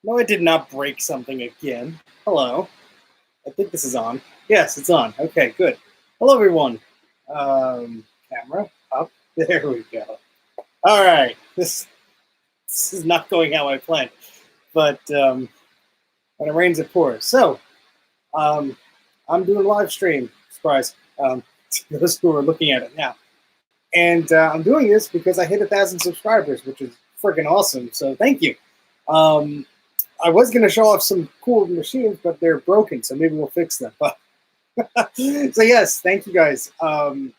No, I did not break something again. Hello. I think this is on. Yes, it's on. Okay, good. Hello, everyone. Camera up. There we go. All right. This is not going how I planned, but when it rains, it pours. So I'm doing a live stream. Surprise. To those who are looking at it now. And I'm doing this because I hit 1,000 subscribers, which is freaking awesome. So thank you. I was going to show off some cool machines, but they're broken, so maybe we'll fix them. But so yes, thank you guys. I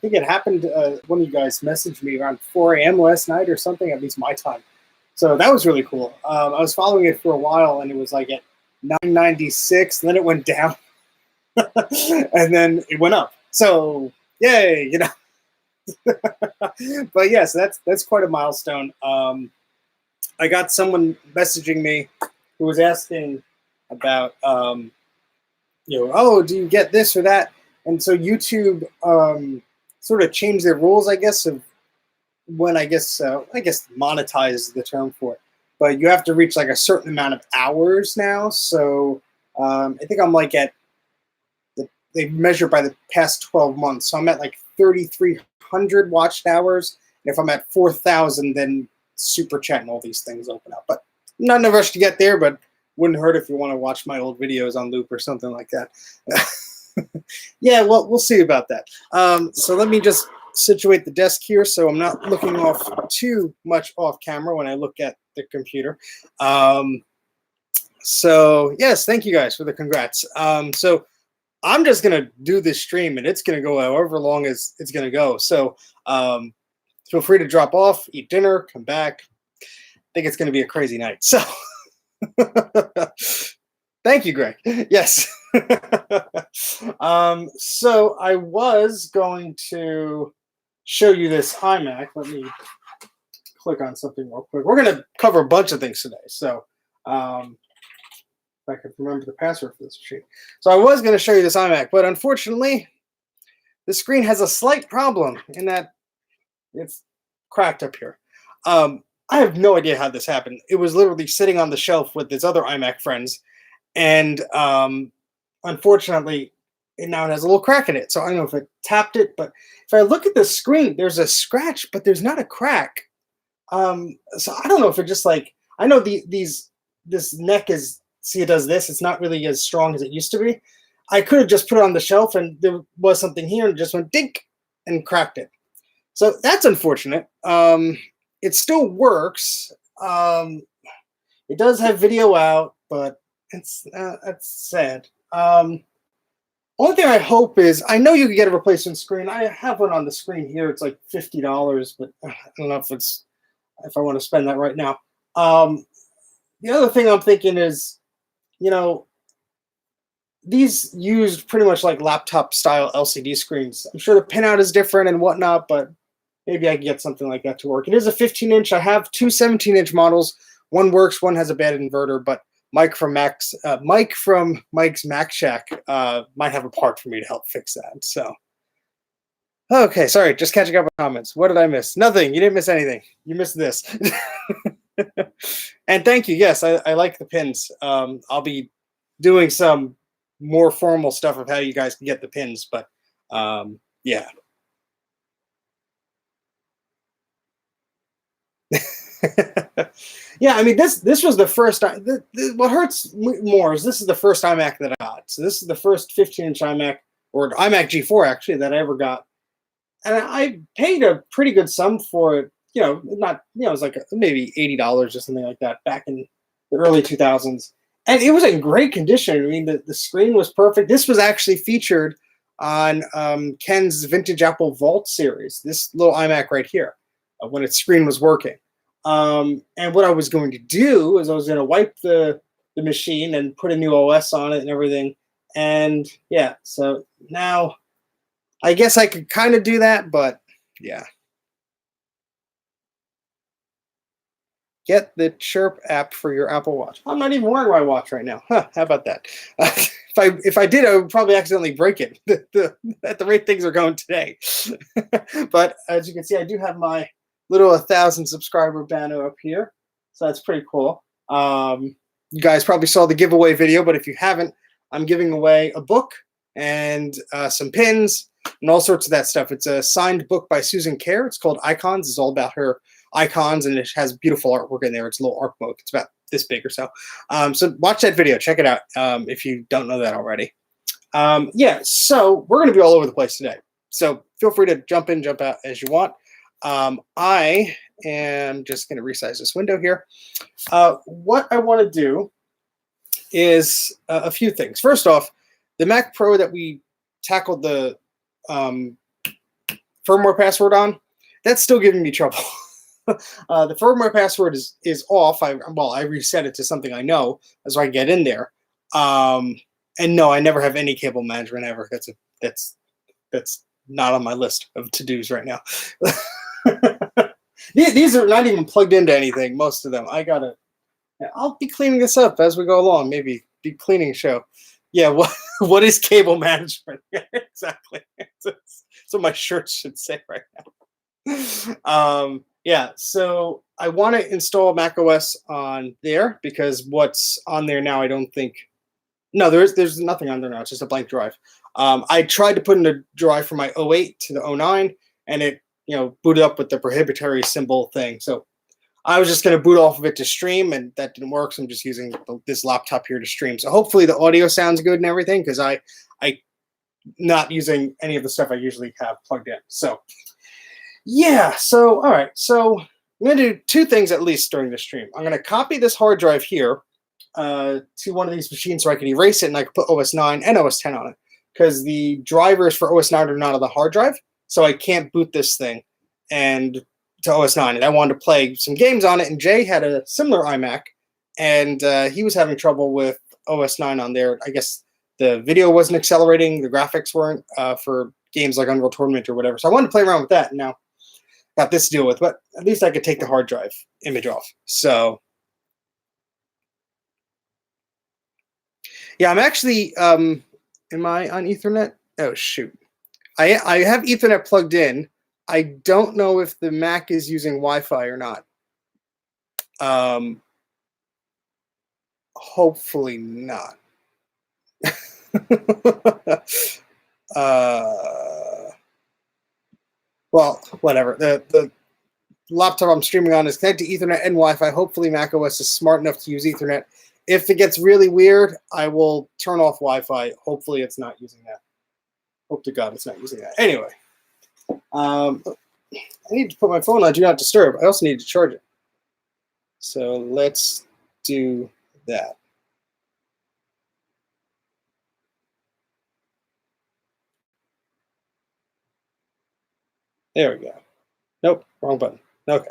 think it happened, one of you guys messaged me around 4 a.m. last night or something, at least my time. So that was really cool. I was following it for a while, and it was like at 996, and then it went down, and then it went up. So yay, you know. But yes, that's quite a milestone. I got someone messaging me who was asking about, oh, do you get this or that? And so YouTube sort of changed their rules, I guess, of when I guess monetize is the term for it. But you have to reach like a certain amount of hours now. So I think I'm like at they measure by the past 12 months. So I'm at like 3,300 watched hours. And if I'm at 4,000, then Super Chat and all these things open up. But not in a rush to get there, but wouldn't hurt if you want to watch my old videos on loop or something like that. Yeah, well, we'll see about that. So let me just situate the desk here so I'm not looking off too much off camera when I look at the computer. So yes, thank you guys for the congrats. So I'm just going to do this stream, and it's going to go however long as it's going to go. So feel free to drop off, eat dinner, come back. I think it's going to be a crazy night. So thank you, Greg. Yes. So I was going to show you this iMac. Let me click on something real quick. We're going to cover a bunch of things today. So if I could remember the password for this machine. So I was going to show you this iMac, but unfortunately, the screen has a slight problem in that it's cracked up here. I have no idea how this happened. It was literally sitting on the shelf with its other iMac friends, and unfortunately, it now has a little crack in it. So I don't know if it tapped it, but if I look at the screen, there's a scratch, but there's not a crack. So I don't know if it just like, I know this neck is, see, it does this. It's not really as strong as it used to be. I could have just put it on the shelf and there was something here and it just went dink and cracked it. So that's unfortunate. It still works. It does have video out, but that's sad. Only thing I hope is, I know you can get a replacement screen. I have one on the screen here. It's like $50, but I don't know if I want to spend that right now. The other thing I'm thinking is, you know, these used pretty much like laptop style LCD screens. I'm sure the pinout is different and whatnot, but maybe I can get something like that to work. It is a 15-inch. I have two 17-inch models. One works, one has a bad inverter, but Mike from Mike's Mac Shack might have a part for me to help fix that. So, okay, sorry, just catching up with comments. What did I miss? Nothing. You didn't miss anything. You missed this. And thank you. Yes, I like the pins. I'll be doing some more formal stuff of how you guys can get the pins, but yeah. Yeah, I mean, this was the first time. What hurts more is this is the first iMac that I got. So this is the first 15-inch iMac, or iMac G4 actually, that I ever got, and I paid a pretty good sum for it. You know, not, you know, it was like maybe $80 or something like that back in the early 2000s, and it was in great condition. I mean, the screen was perfect. This was actually featured on Ken's Vintage Apple Vault series. This little iMac right here, when its screen was working. And what I was going to do is I was going to wipe the machine and put a new OS on it and everything. And yeah, so now I guess I could kind of do that, but yeah. Get the Chirp app for your Apple Watch. I'm not even wearing my watch right now. Huh, how about that? If I did, I would probably accidentally break it at the rate things are going today. But as you can see, I do have my little 1,000 subscriber banner up here. So that's pretty cool. You guys probably saw the giveaway video, but if you haven't, I'm giving away a book and some pins and all sorts of that stuff. It's a signed book by Susan Kerr. It's called Icons. It's all about her icons, and it has beautiful artwork in there. It's a little art book. It's about this big or so. So watch that video. Check it out if you don't know that already. Yeah, so we're going to be all over the place today. So feel free to jump in, jump out as you want. I am just going to resize this window here. What I want to do is a few things. First off, the Mac Pro that we tackled the firmware password on, that's still giving me trouble. The firmware password is off. I reset it to something I know as I get in there. And no, I never have any cable management ever. That's not on my list of to-dos right now. These are not even plugged into anything, most of them. I'll be cleaning this up as we go along, maybe be cleaning show. Yeah, what is cable management? Yeah, exactly. That's what my shirt should say right now. Yeah, so I want to install macOS on there because what's on there now, I don't think. No, there's nothing on there now. It's just a blank drive. I tried to put in a drive from my 08 to the 09, and it booted up with the prohibitory symbol thing. So I was just going to boot off of it to stream, and that didn't work. So I'm just using this laptop here to stream. So hopefully the audio sounds good and everything, because I not using any of the stuff I usually have plugged in. So yeah. So all right. So I'm going to do two things at least during the stream. I'm going to copy this hard drive here to one of these machines so I can erase it and I can put OS 9 and OS 10 on it, because the drivers for OS 9 are not on the hard drive, so I can't boot this thing and to OS 9. And I wanted to play some games on it, and Jay had a similar iMac, and he was having trouble with OS 9 on there. I guess the video wasn't accelerating, the graphics weren't for games like Unreal Tournament or whatever. So I wanted to play around with that, and now got this to deal with, but at least I could take the hard drive image off. So yeah, I'm actually, am I on Ethernet? Oh, shoot. I have Ethernet plugged in. I don't know if the Mac is using Wi-Fi or not. Hopefully not. Well, whatever. The laptop I'm streaming on is connected to Ethernet and Wi-Fi. Hopefully macOS is smart enough to use Ethernet. If it gets really weird, I will turn off Wi-Fi. Hopefully it's not using that. Hope to God it's not using that. Anyway, I need to put my phone on Do Not Disturb. I also need to charge it. So let's do that. There we go. Nope, wrong button. Okay.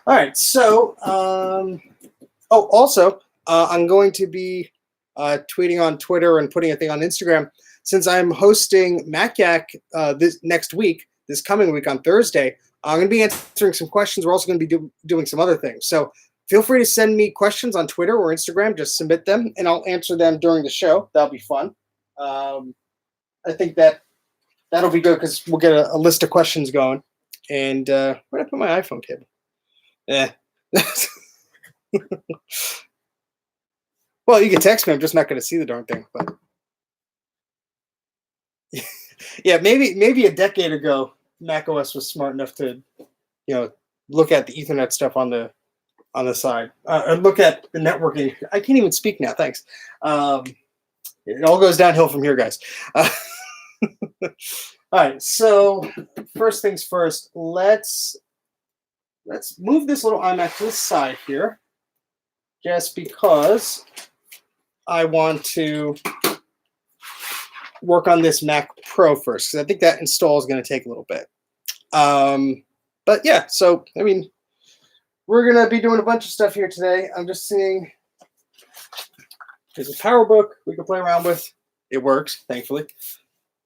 All right, so, also, I'm going to be tweeting on Twitter and putting a thing on Instagram. Since I'm hosting MacYac this next week, this coming week on Thursday, I'm going to be answering some questions. We're also going to be doing some other things. So feel free to send me questions on Twitter or Instagram. Just submit them, and I'll answer them during the show. That'll be fun. I think that'll be good because we'll get a list of questions going. And where did I put my iPhone cable? Well, you can text me. I'm just not going to see the darn thing. But yeah, maybe a decade ago, macOS was smart enough to, look at the Ethernet stuff on the side, or look at the networking. I can't even speak now. Thanks. It all goes downhill from here, guys. All right. So first things first. Let's move this little iMac to the side here, just because I want to work on this Mac Pro first, because I think that install is going to take a little bit. But yeah, so, I mean, we're going to be doing a bunch of stuff here today. I'm just seeing, there's a PowerBook we can play around with. It works, thankfully.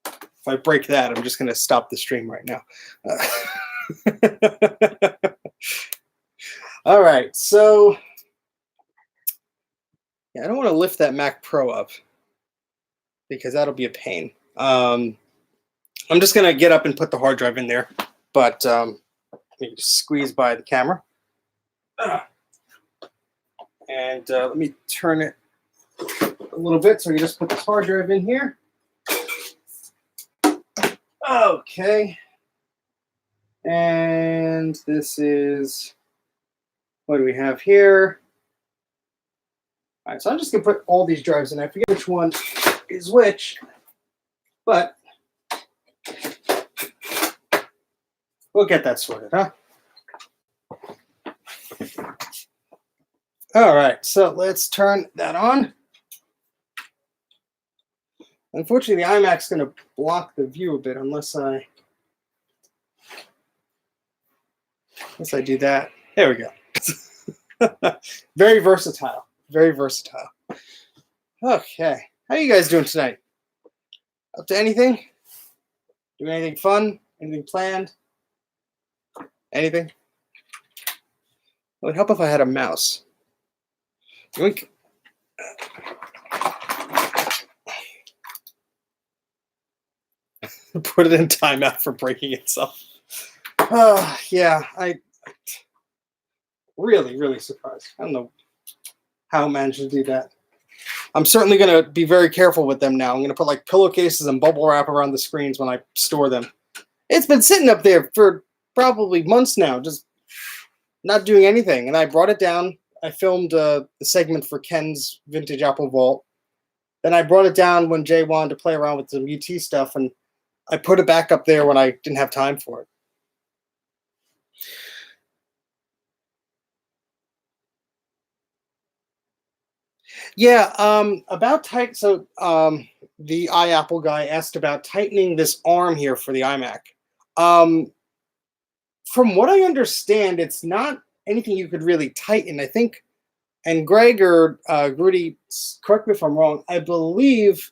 If I break that, I'm just going to stop the stream right now. All right, so yeah, I don't want to lift that Mac Pro up because that'll be a pain. I'm just going to get up and put the hard drive in there, but let me just squeeze by the camera. And let me turn it a little bit so we can just put this hard drive in here. Okay. And this is, what do we have here? All right, so I'm just going to put all these drives in. I forget which one is which, but we'll get that sorted, huh? All right, so let's turn that on. Unfortunately, the iMac's going to block the view a bit unless I do that. There we go. Very versatile. Very versatile. Okay. How are you guys doing tonight? Up to anything? Doing anything fun? Anything planned? Anything? It would help if I had a mouse. Yoink. Put it in timeout for breaking itself. Yeah, I really surprised. I don't know how I managed to do that. I'm certainly going to be very careful with them now. I'm going to put like pillowcases and bubble wrap around the screens when I store them. It's been sitting up there for probably months now, just not doing anything. And I brought it down. I filmed the segment for Ken's Vintage Apple Vault. Then I brought it down when Jay wanted to play around with some UT stuff, and I put it back up there when I didn't have time for it. Yeah, about tight. So the iApple guy asked about tightening this arm here for the iMac. From what I understand, it's not anything you could really tighten. I think, and Greg or Grudy, correct me if I'm wrong, I believe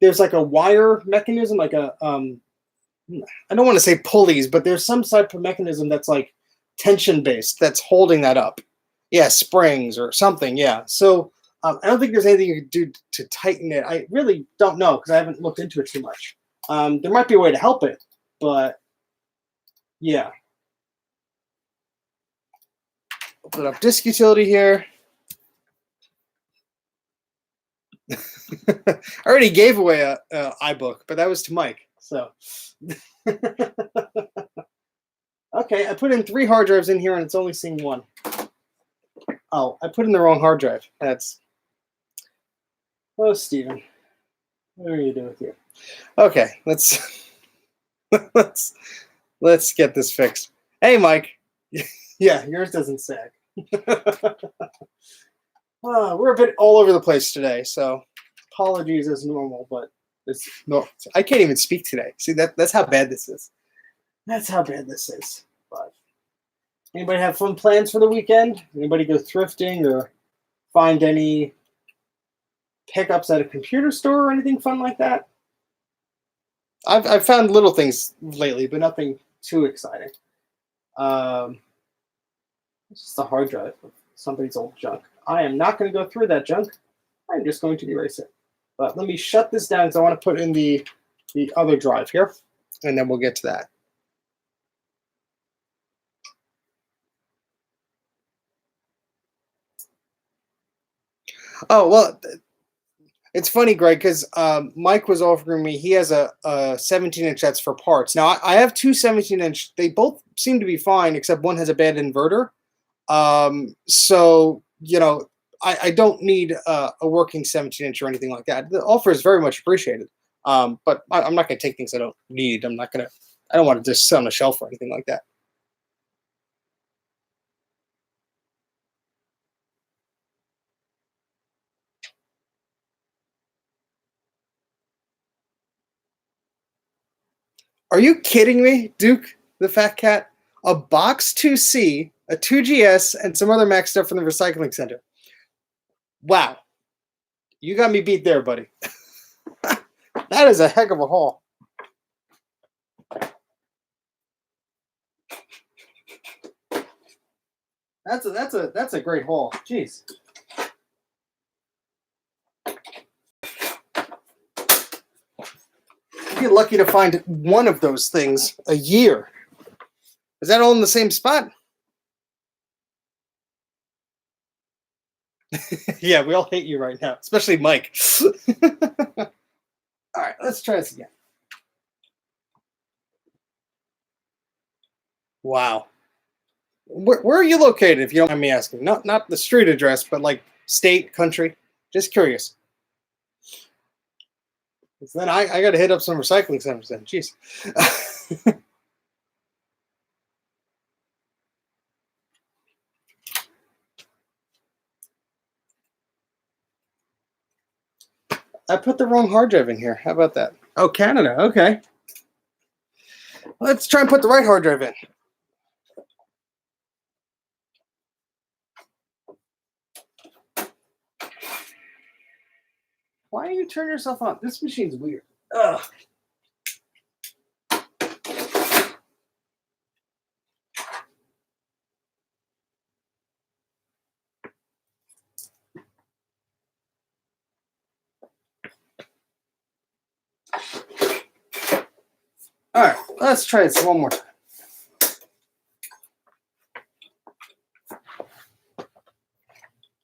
there's like a wire mechanism, like a, I don't want to say pulleys, but there's some type of mechanism that's like tension-based that's holding that up. Yeah, springs or something, yeah. So I don't think there's anything you could do to tighten it. I really don't know because I haven't looked into it too much. There might be a way to help it, but yeah. Open up disk utility here. I already gave away a iBook, but that was to Mike. So, okay, I put in 3 hard drives in here, and it's only seeing 1. Oh, I put in the wrong hard drive. That's Steven. What are you doing here? Okay, let's let's get this fixed. Hey, Mike. Yeah, yours doesn't sag. We're a bit all over the place today, so apologies as normal, but it's no. I can't even speak today. See, that's how bad this is. That's how bad this is. But anybody have fun plans for the weekend? Anybody go thrifting or find any pickups at a computer store or anything fun like that? I've found little things lately, but nothing too exciting. It's just a hard drive of somebody's old junk. I am not going to go through that junk. I'm just going to erase it. But let me shut this down because I want to put in the other drive here, and then we'll get to that. Oh, well, it's funny, Greg, because Mike was offering me, he has a 17-inch that's for parts. Now, I have 2 17-inch. They both seem to be fine, except one has a bad inverter. So, you know, I don't need a working 17-inch or anything like that. The offer is very much appreciated. But I'm not going to take things I don't need. I don't want to just sit on a shelf or anything like that. Are you kidding me, Duke, the fat cat? A box 2C, a 2GS, and some other Mac stuff from the recycling center. Wow. You got me beat there, buddy. That is a heck of a haul. That's a great haul. Jeez. You'd be lucky to find one of those things a year. Is that all in the same spot? Yeah, we all hate you right now, especially Mike. All right, let's try this again. Wow. Where are you located, if you don't mind me asking? Not the street address, but like state, country. Just curious. 'Cause then I got to hit up some recycling centers then. Jeez. I put the wrong hard drive in here. How about that? Oh, Canada. Okay. Let's try and put the right hard drive in. Why do you turn yourself on? This machine's weird. Ugh. All right, let's try this one more time.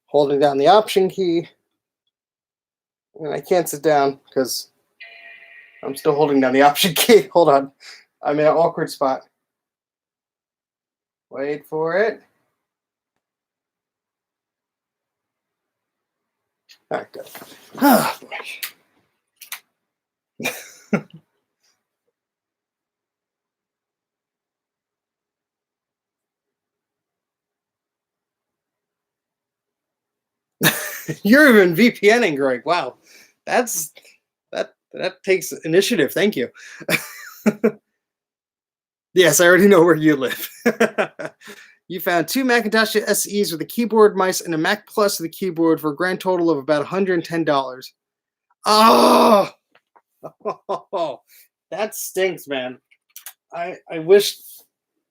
Holding down the Option key. And I can't sit down because I'm still holding down the Option key. Hold on. I'm in an awkward spot. Wait for it. All right, good. Oh, boy. You're even VPNing, Greg. Wow, that takes initiative. Thank you. Yes, I already know where you live. You found 2 Macintosh SEs with a keyboard, mice, and a Mac Plus with a keyboard for a grand total of about $110. Oh, that stinks, man. I wish.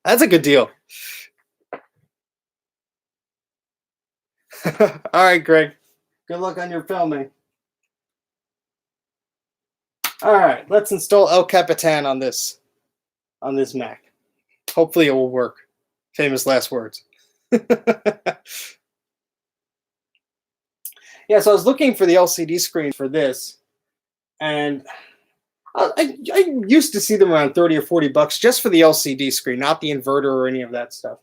That's a good deal. All right, Greg. Good luck on your filming. All right, let's install El Capitan on this Mac. Hopefully it will work. Famous last words. Yeah, so I was looking for the LCD screen for this, and I used to see them around 30 or 40 bucks just for the LCD screen, not the inverter or any of that stuff.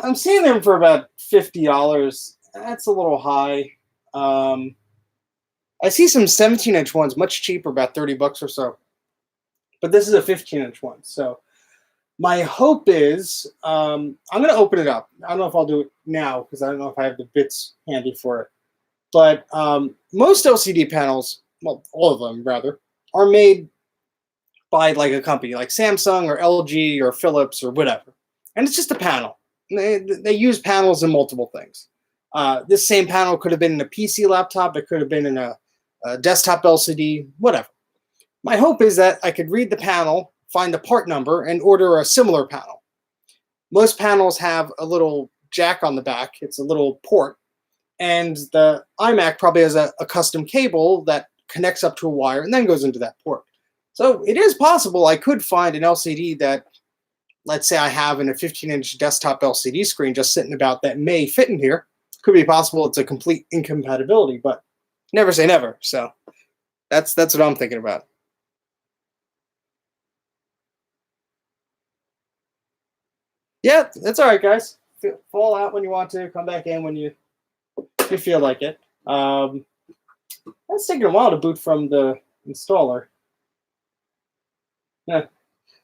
I'm seeing them for about $50. That's a little high. I see some 17-inch ones, much cheaper, about 30 bucks or so. But this is a 15-inch one. So my hope is, I'm going to open it up. I don't know if I'll do it now because I don't know if I have the bits handy for it. But most LCD panels, well, all of them rather, are made by like a company like Samsung or LG or Philips or whatever. And it's just a panel. They use panels in multiple things. This same panel could have been in a PC laptop. It could have been in a desktop LCD, whatever. My hope is that I could read the panel, find the part number, and order a similar panel. Most panels have a little jack on the back. It's a little port. And the iMac probably has a custom cable that connects up to a wire and then goes into that port. So it is possible I could find an LCD that, let's say I have in a 15-inch desktop LCD screen just sitting about that may fit in here. Could be possible it's a complete incompatibility, but never say never. So that's what I'm thinking about. Yeah, that's all right, guys. Fall out when you want to. Come back in when you feel like it. That's taking a while to boot from the installer. Yeah.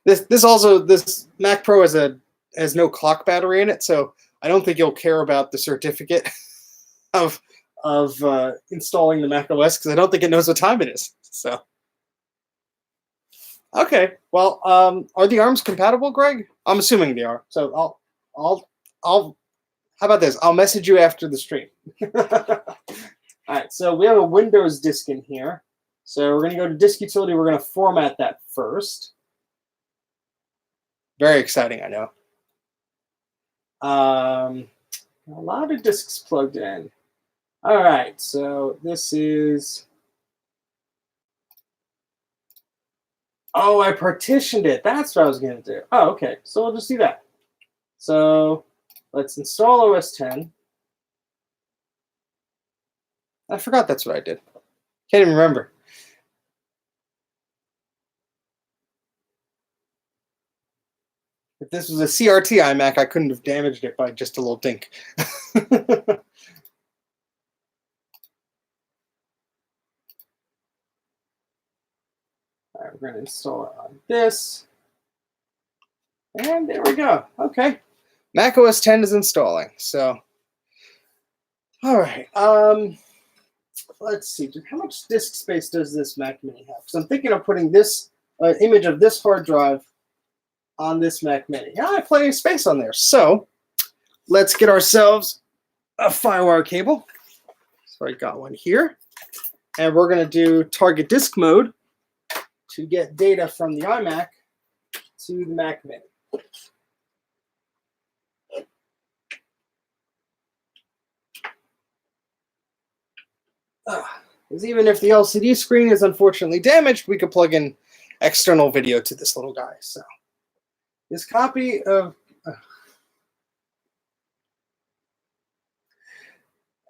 This Mac Pro has no clock battery in it, so I don't think you'll care about the certificate of installing the Mac OS because I don't think it knows what time it is. So okay, well, are the ARMs compatible, Greg? I'm assuming they are. So I'll how about this? I'll message you after the stream. All right, so we have a Windows disk in here. So we're going to go to Disk Utility. We're going to format that first. Very exciting, I know. A lot of disks plugged in. All right, so this is... Oh, I partitioned it. That's what I was going to do. Oh, okay. So we'll just do that. So let's install OS 10. I forgot that's what I did. Can't even remember. If this was a CRT iMac, I couldn't have damaged it by just a little dink. All right, we're going to install it on this. And there we go. Okay. Mac OS 10 is installing. So, all right. Let's see. How much disk space does this Mac Mini have? Because I'm thinking of putting this image of this hard drive on this Mac Mini. Yeah, I have plenty of space on there. So let's get ourselves a FireWire cable. So I got one here. And we're going to do target disk mode to get data from the iMac to the Mac Mini. Because even if the LCD screen is unfortunately damaged, we could plug in external video to this little guy. So this copy of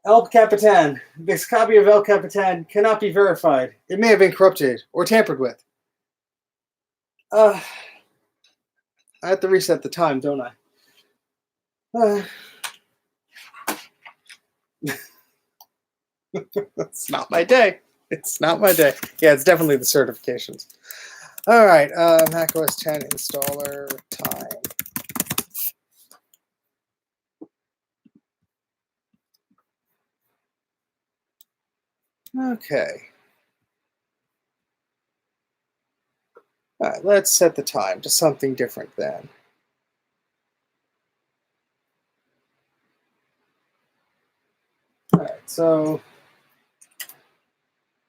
El Capitan, this copy of El Capitan cannot be verified. It may have been corrupted or tampered with. I have to reset the time, don't I? It's not my day. It's not my day. Yeah, it's definitely the certifications. All right, Mac OS 10 installer time. Okay. All right, let's set the time to something different then. All right, so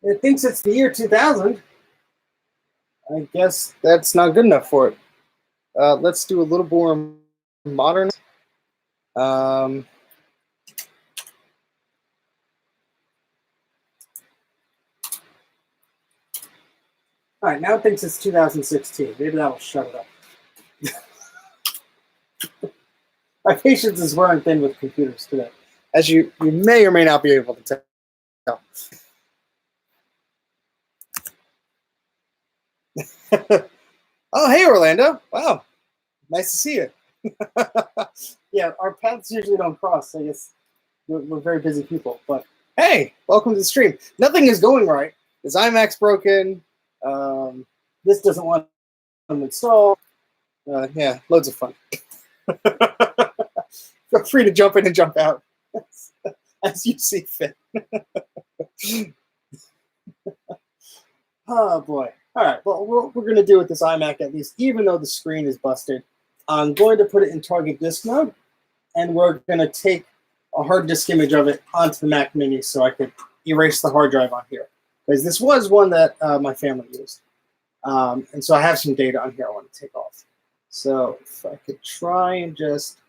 it thinks it's the year 2000. I guess that's not good enough for it. Let's do a little more modern. All right, now it thinks it's 2016. Maybe that will shut it up. My patience is wearing thin with computers today, as you may or may not be able to tell. Oh, hey, Orlando. Wow. Nice to see you. Yeah, our paths usually don't cross. I guess we're very busy people. But hey, welcome to the stream. Nothing is going right. This iMac's broken. This doesn't want to install. Yeah, loads of fun. Feel free to jump in and jump out as you see fit. Oh, boy. All right, well, what we're going to do with this iMac, at least, even though the screen is busted, I'm going to put it in target disk mode, and we're going to take a hard disk image of it onto the Mac Mini so I could erase the hard drive on here. Because this was one that my family used. And so I have some data on here I want to take off. So if I could try and just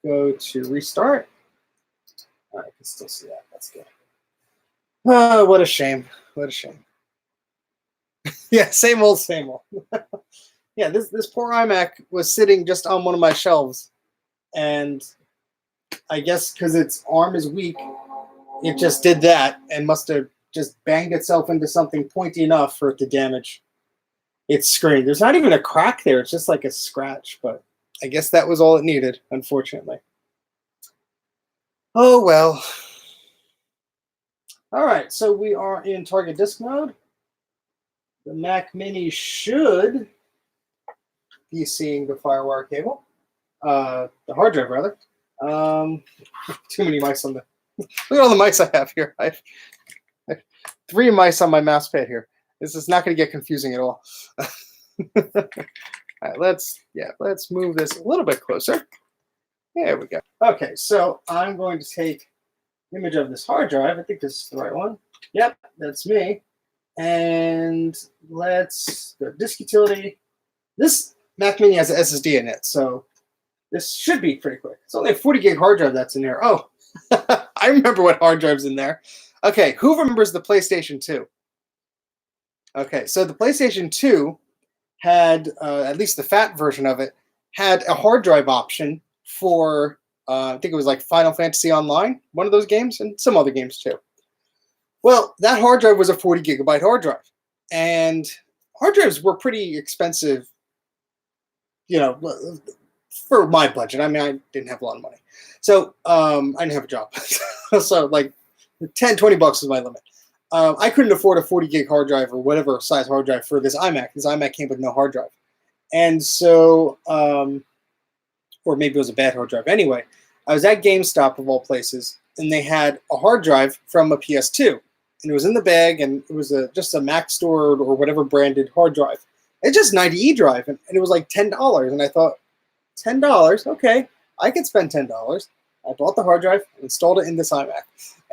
go to restart. All right, I can still see that. That's good. Oh, what a shame. What a shame. Yeah, same old, same old. Yeah, this poor iMac was sitting just on one of my shelves. And I guess because its arm is weak, it just did that and must have just banged itself into something pointy enough for it to damage its screen. There's not even a crack there. It's just like a scratch. But I guess that was all it needed, unfortunately. Oh, well. All right, so we are in target disk mode. The Mac Mini should be seeing the FireWire cable, the hard drive rather. Too many mice on the. Look at all the mice I have here. I have 3 mice on my mouse pad here. This is not going to get confusing at all. All right, let's move this a little bit closer. There we go. Okay, so I'm going to take an image of this hard drive. I think this is the right one. Yep, that's me. And let's go to disk utility. This Mac Mini has an SSD in it, so this should be pretty quick. It's only a 40 gig hard drive that's in there. Oh, I remember what hard drive's in there. Okay, who remembers the PlayStation 2? Okay, so the PlayStation 2 had, at least the fat version of it, had a hard drive option for I think it was like Final Fantasy Online, one of those games, and some other games too. Well, that hard drive was a 40 gigabyte hard drive, and hard drives were pretty expensive, you know, for my budget. I mean, I didn't have a lot of money, so I didn't have a job, so like 10, 20 bucks was my limit. I couldn't afford a 40 gig hard drive or whatever size hard drive for this iMac. This iMac came with no hard drive, and so, or maybe it was a bad hard drive. Anyway, I was at GameStop of all places, and they had a hard drive from a PS2. And it was in the bag, and it was just a Mac Store or whatever branded hard drive. It's just 90E drive, and it was like $10. And I thought, $10? Okay, I could spend $10. I bought the hard drive, installed it in this iMac.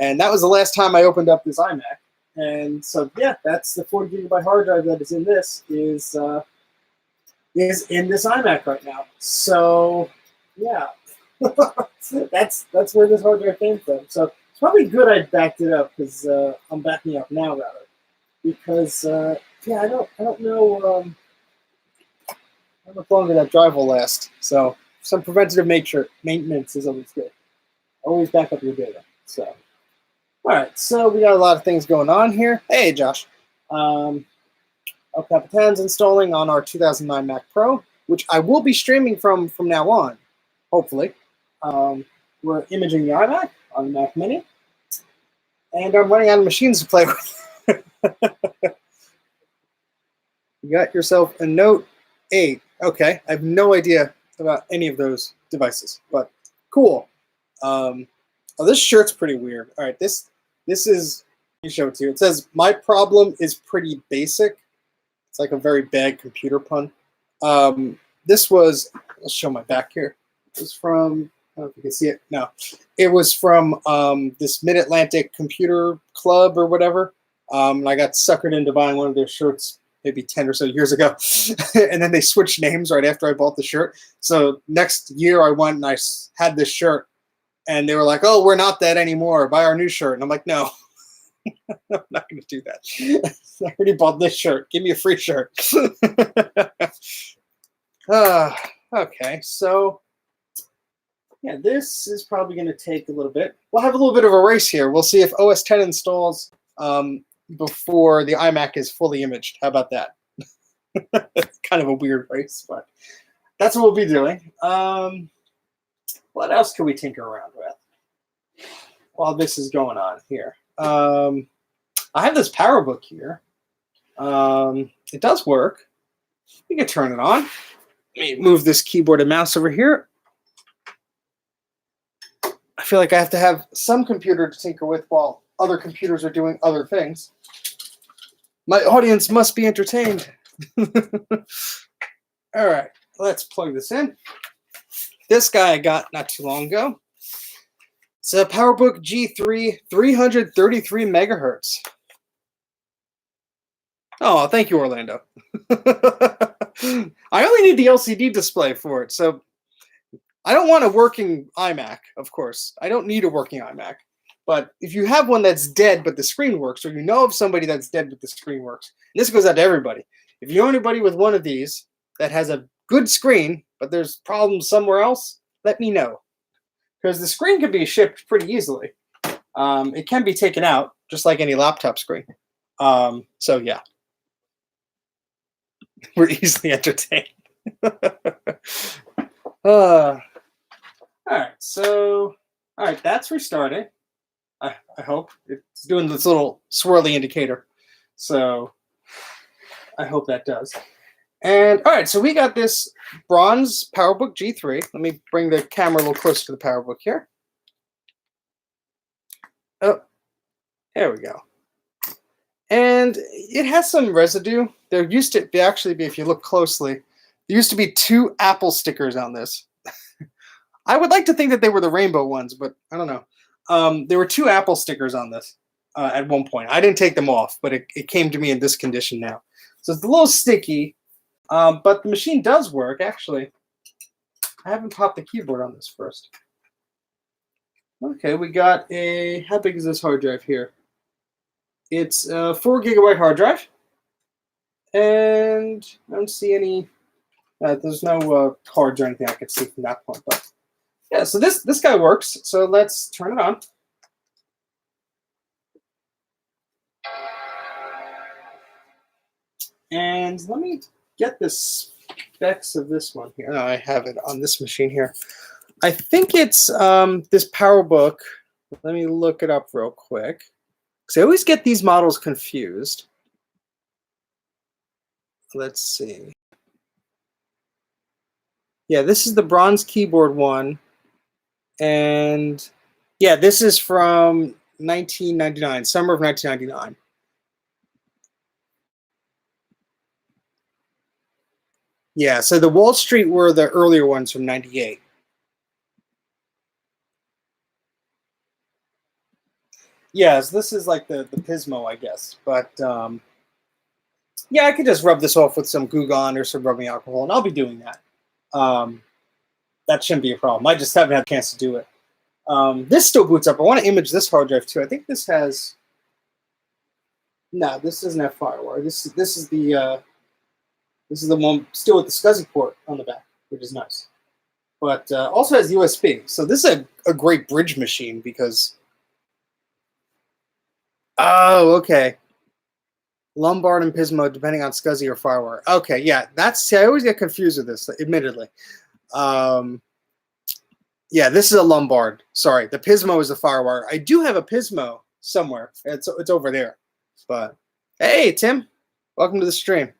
And that was the last time I opened up this iMac. And so, yeah, that's the 40 gigabyte hard drive that is in this, is in this iMac right now. So, yeah, that's where this hard drive came from. So, probably good I backed it up, because I'm backing up now, rather, because yeah, I don't know how longer that drive will last. So some preventative maintenance is always good. Always back up your data. So all right, so we got a lot of things going on here. Hey, Josh, El Capitan's installing on our 2009 Mac Pro, which I will be streaming from now on, hopefully. We're imaging the iMac on the Mac Mini. And I'm running out of machines to play with. You got yourself a Note 8. Okay, I have no idea about any of those devices, but cool. Oh, this shirt's pretty weird. All right, this is, let me show it to you. It says, "My problem is pretty basic." It's like a very bad computer pun. This was, let's show my back here. It was from, I don't know if you can see it. No, it was from this Mid-Atlantic Computer Club or whatever. And I got suckered into buying one of their shirts maybe 10 or so years ago. And then they switched names right after I bought the shirt. So next year I went and I had this shirt. And they were like, "Oh, we're not that anymore. Buy our new shirt." And I'm like, "No, I'm not going to do that. I already bought this shirt. Give me a free shirt." Okay, so... yeah, this is probably going to take a little bit. We'll have a little bit of a race here. We'll see if OS 10 installs before the iMac is fully imaged. How about that? It's kind of a weird race, but that's what we'll be doing. What else can we tinker around with while this is going on here? I have this PowerBook here. It does work. We can turn it on. Let me move this keyboard and mouse over here. I feel like I have to have some computer to tinker with while other computers are doing other things. My audience must be entertained. All right, let's plug this in. This guy I got not too long ago. It's a PowerBook G3, 333 megahertz. Oh, thank you, Orlando. I only need the LCD display for it, so I don't want a working iMac, of course. I don't need a working iMac. But if you have one that's dead but the screen works, or you know of somebody that's dead but the screen works, and this goes out to everybody. If you know anybody with one of these that has a good screen, but there's problems somewhere else, let me know. Because the screen can be shipped pretty easily. It can be taken out, just like any laptop screen. So yeah. We're easily entertained. All right, so, all right, that's restarting. I hope. It's doing this little swirly indicator. So I hope that does. And all right, so we got this bronze PowerBook G3. Let me bring the camera a little closer to the PowerBook here. Oh, there we go. And it has some residue. There used to actually be, if you look closely, there used to be 2 Apple stickers on this. I would like to think that they were the rainbow ones, but I don't know. There were 2 Apple stickers on this at one point. I didn't take them off, but it came to me in this condition now. So it's a little sticky, but the machine does work, actually. I haven't popped the keyboard on this first. Okay, we got a, how big is this hard drive here? It's a 4 gigabyte hard drive. And I don't see any, there's no cards or anything I can see from that point, but Yeah, so this guy works. So let's turn it on. And let me get the specs of this one here. No, I have it on this machine here. I think it's this PowerBook. Let me look it up real quick. Because I always get these models confused. Let's see. Yeah, this is the bronze keyboard one. And yeah, this is from 1999, summer of 1999. Yeah, so the Wall Street were the earlier ones from 98. Yeah, so this is like the Pismo, I guess. But yeah, I could just rub this off with some Goo Gone or some rubbing alcohol, and I'll be doing that. That shouldn't be a problem. I just haven't had a chance to do it. This still boots up. I want to image this hard drive too. I think this has... No, this doesn't have FireWire. This is the one still with the SCSI port on the back, which is nice. But also has USB. So this is a great bridge machine because... Oh, okay. Lombard and Pismo, depending on SCSI or FireWire. Okay, yeah, that's... See, I always get confused with this, admittedly. Yeah, this is a Lombard. Sorry, the Pismo is the FireWire. I do have a Pismo somewhere. It's over there. But hey, Tim, welcome to the stream.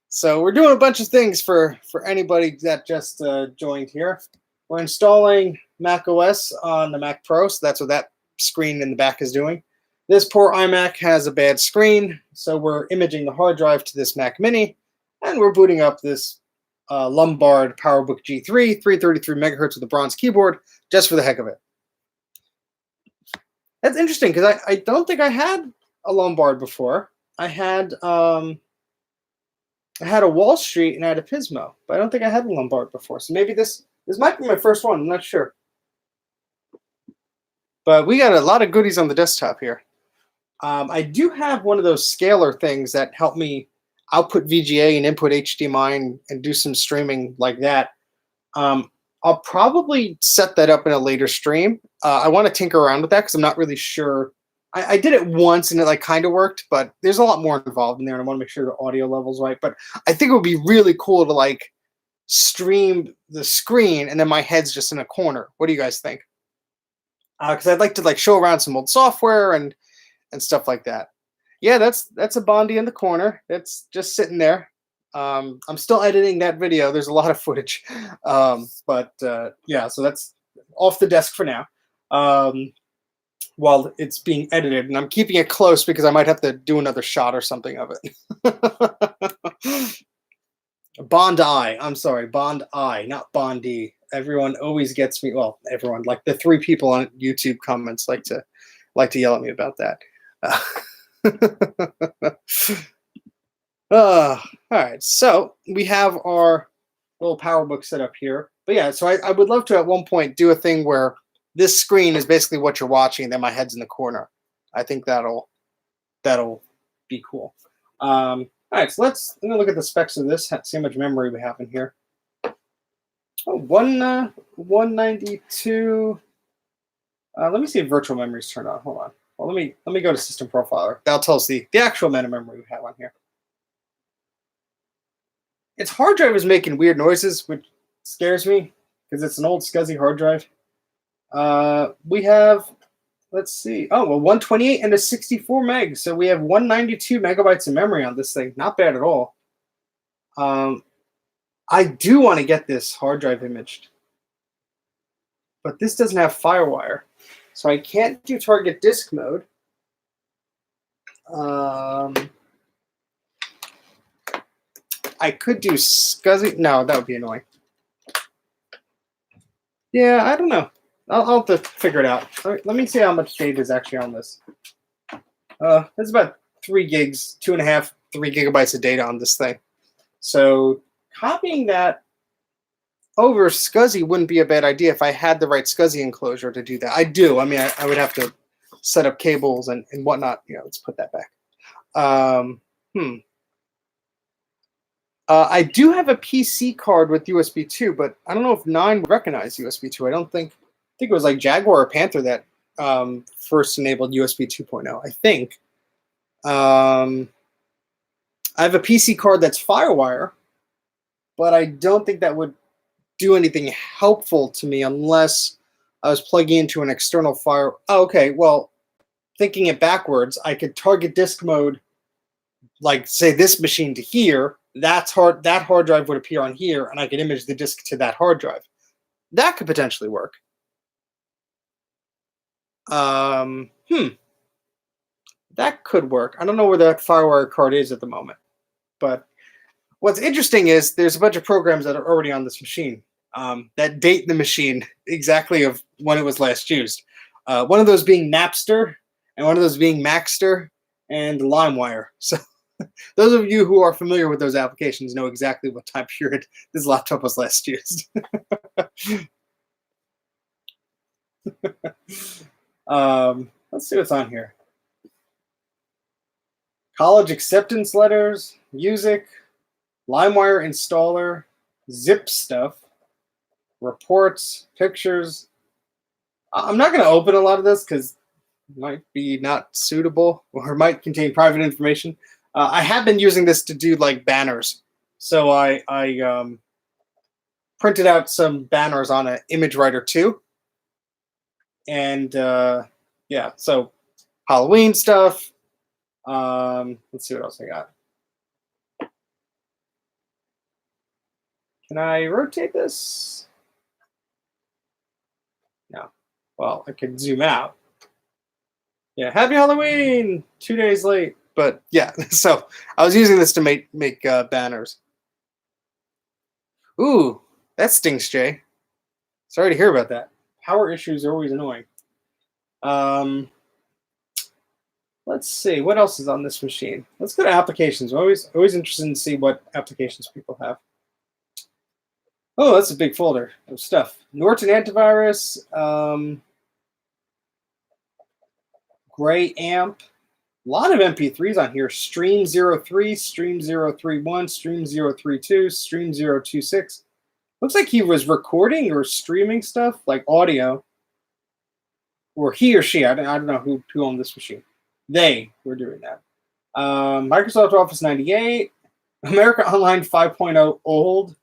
So we're doing a bunch of things for anybody that just joined here. We're installing Mac OS on the Mac Pro, so that's what that screen in the back is doing. This poor iMac has a bad screen, so we're imaging the hard drive to this Mac Mini, and we're booting up this Lombard PowerBook G3, 333 megahertz with a bronze keyboard, just for the heck of it. That's interesting because I don't think I had a Lombard before. I had a Wall Street and I had a Pismo, but I don't think I had a Lombard before. So maybe this might be my first one. I'm not sure. But we got a lot of goodies on the desktop here. I do have one of those scaler things that help me output VGA and input HDMI and do some streaming like that. I'll probably set that up in a later stream. I want to tinker around with that because I'm not really sure. I did it once and it like kind of worked, but there's a lot more involved in there, and I want to make sure the audio level's right. But I think it would be really cool to like stream the screen and then my head's just in a corner. What do you guys think? Because I'd like to like show around some old software and stuff like that. Yeah, that's a Bondi in the corner. It's just sitting there. I'm still editing that video. There's a lot of footage, but yeah, so that's off the desk for now while it's being edited, and I'm keeping it close because I might have to do another shot or something of it. Bondi. I'm sorry, Bondi, not Bondi. Everyone always gets me. Well, everyone, like the 3 people on YouTube comments like to yell at me about that. All right, so we have our little PowerBook set up here. But yeah, so I would love to at one point do a thing where this screen is basically what you're watching, and then my head's in the corner. I think that'll be cool. All right, so let me look at the specs of this, see how much memory we have in here. Oh, 192. Let me see if virtual memory is turned on. Hold on. Well, let me go to System Profiler. That'll tell us the actual amount of memory we have on here. Its hard drive is making weird noises, which scares me because it's an old SCSI hard drive. We have, let's see. Oh, well, 128 and a 64 meg. So we have 192 megabytes of memory on this thing. Not bad at all. I do want to get this hard drive imaged, but this doesn't have FireWire, so I can't do target disk mode. I could do SCSI. No, that would be annoying. Yeah, I don't know. I'll have to figure it out. Let me see how much data is actually on this. It's about 3 gigs, 2.5, 3 gigabytes of data on this thing. So copying that over SCSI wouldn't be a bad idea if I had the right SCSI enclosure to do that. I do. I mean, I would have to set up cables and whatnot. You know, let's put that back. I do have a PC card with USB 2, but I don't know if 9 would recognize USB 2. I think it was like Jaguar or Panther that first enabled USB 2.0. I think. I have a PC card that's FireWire, but I don't think that would do anything helpful to me unless I was plugging into an external fire. Oh, okay, well, thinking it backwards, I could target disk mode, like say this machine to here. That hard drive would appear on here, and I could image the disk to that hard drive. That could potentially work. That could work. I don't know where that FireWire card is at the moment, but what's interesting is there's a bunch of programs that are already on this machine that date the machine exactly of when it was last used. One of those being Napster, and one of those being Maxter and LimeWire. So those of you who are familiar with those applications know exactly what time period this laptop was last used. Let's see what's on here. College acceptance letters, music, LimeWire installer, zip stuff, reports, pictures. I'm not going to open a lot of this because it might be not suitable or might contain private information. I have been using this to do like banners. So I printed out some banners on an image writer too. And yeah, so Halloween stuff. Let's see what else I got. Can I rotate this? No. Well, I can zoom out. Yeah, happy Halloween! 2 days late. But yeah, so I was using this to make banners. Ooh, that stinks, Jay. Sorry to hear about that. Power issues are always annoying. Let's see, what else is on this machine? Let's go to applications. I'm always interested in see what applications people have. Oh, that's a big folder of stuff. Norton antivirus, Gray Amp, a lot of MP3s on here. Stream 03, Stream 031, Stream 032, Stream 026. Looks like he was recording or streaming stuff like audio. Or he or she, I don't know who owned this machine. They were doing that. Microsoft Office 98, America Online 5.0 old,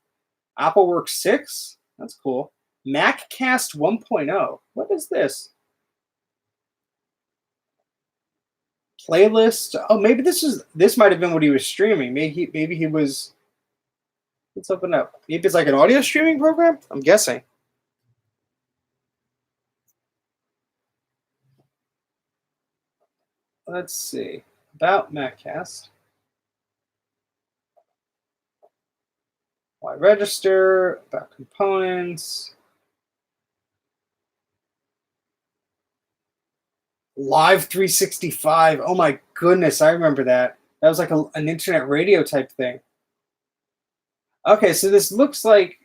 AppleWorks 6, that's cool. MacCast 1.0, what is this? Playlist, oh, maybe this might have been what he was streaming. Maybe he was, let's open up. Maybe it's like an audio streaming program, I'm guessing. Let's see, about MacCast. Why register, about components. Live 365, oh my goodness, I remember that. That was like an internet radio type thing. Okay, so this looks like,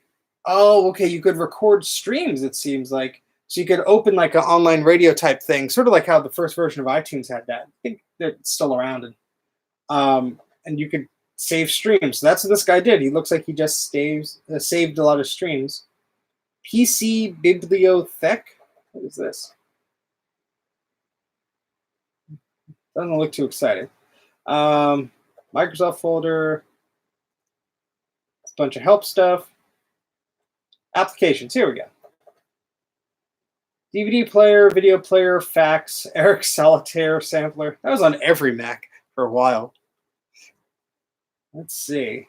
oh, okay, you could record streams, it seems like. So you could open like an online radio type thing, sort of like how the first version of iTunes had that. I think they're still around. And you could save streams. So that's what this guy did. He looks like he just saved a lot of streams. PC Bibliothek. What is this? Doesn't look too exciting. Microsoft folder. It's a bunch of help stuff. Applications. Here we go. DVD player, video player, fax, Eric Solitaire sampler. That was on every Mac for a while. Let's see.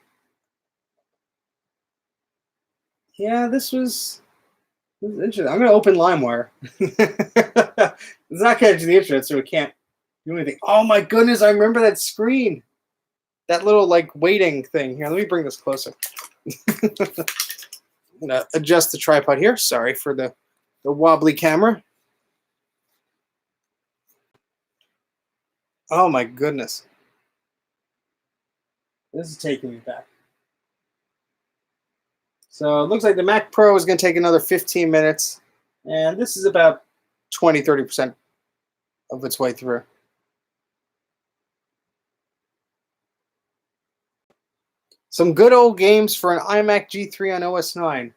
Yeah, this was interesting. I'm going to open LimeWire. It's not connected to the internet, so it can't do anything. Oh my goodness, I remember that screen. That little like waiting thing. Here, let me bring this closer. I'm going to adjust the tripod here. Sorry for the wobbly camera. Oh my goodness. This is taking me back. So it looks like the Mac Pro is going to take another 15 minutes. And this is about 20-30% of its way through. Some good old games for an iMac G3 on OS 9.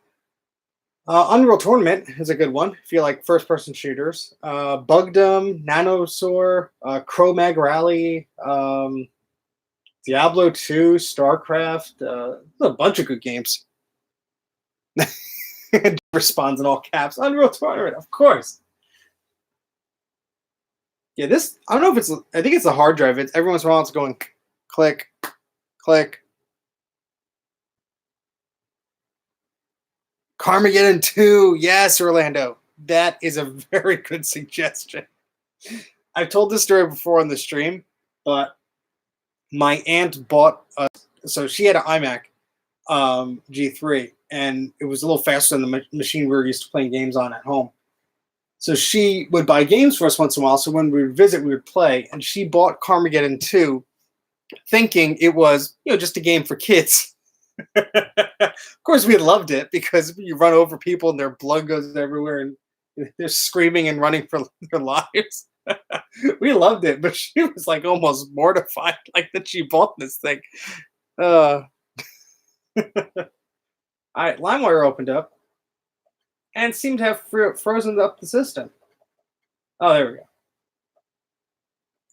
Unreal Tournament is a good one if you like first-person shooters. Bugdom, Nanosaur, Cro-Mag Rally, Diablo 2, StarCraft. A bunch of good games. Responds in all caps. Unreal Tournament, of course. Yeah, this, I don't know if it's, I think it's the hard drive. It's every once in a while it's going click, click. Carmageddon 2. Yes, Orlando. That is a very good suggestion. I've told this story before on the stream, but my aunt bought so she had an iMac G3, and it was a little faster than the machine we were used to playing games on at home. So she would buy games for us once in a while, so when we would visit, we would play, and she bought Carmageddon 2 thinking it was, just a game for kids. Of course, we loved it because you run over people and their blood goes everywhere and they're screaming and running for their lives. We loved it, but she was like almost mortified, like that she bought this thing. All right, LimeWire opened up and seemed to have frozen up the system. Oh, there we go.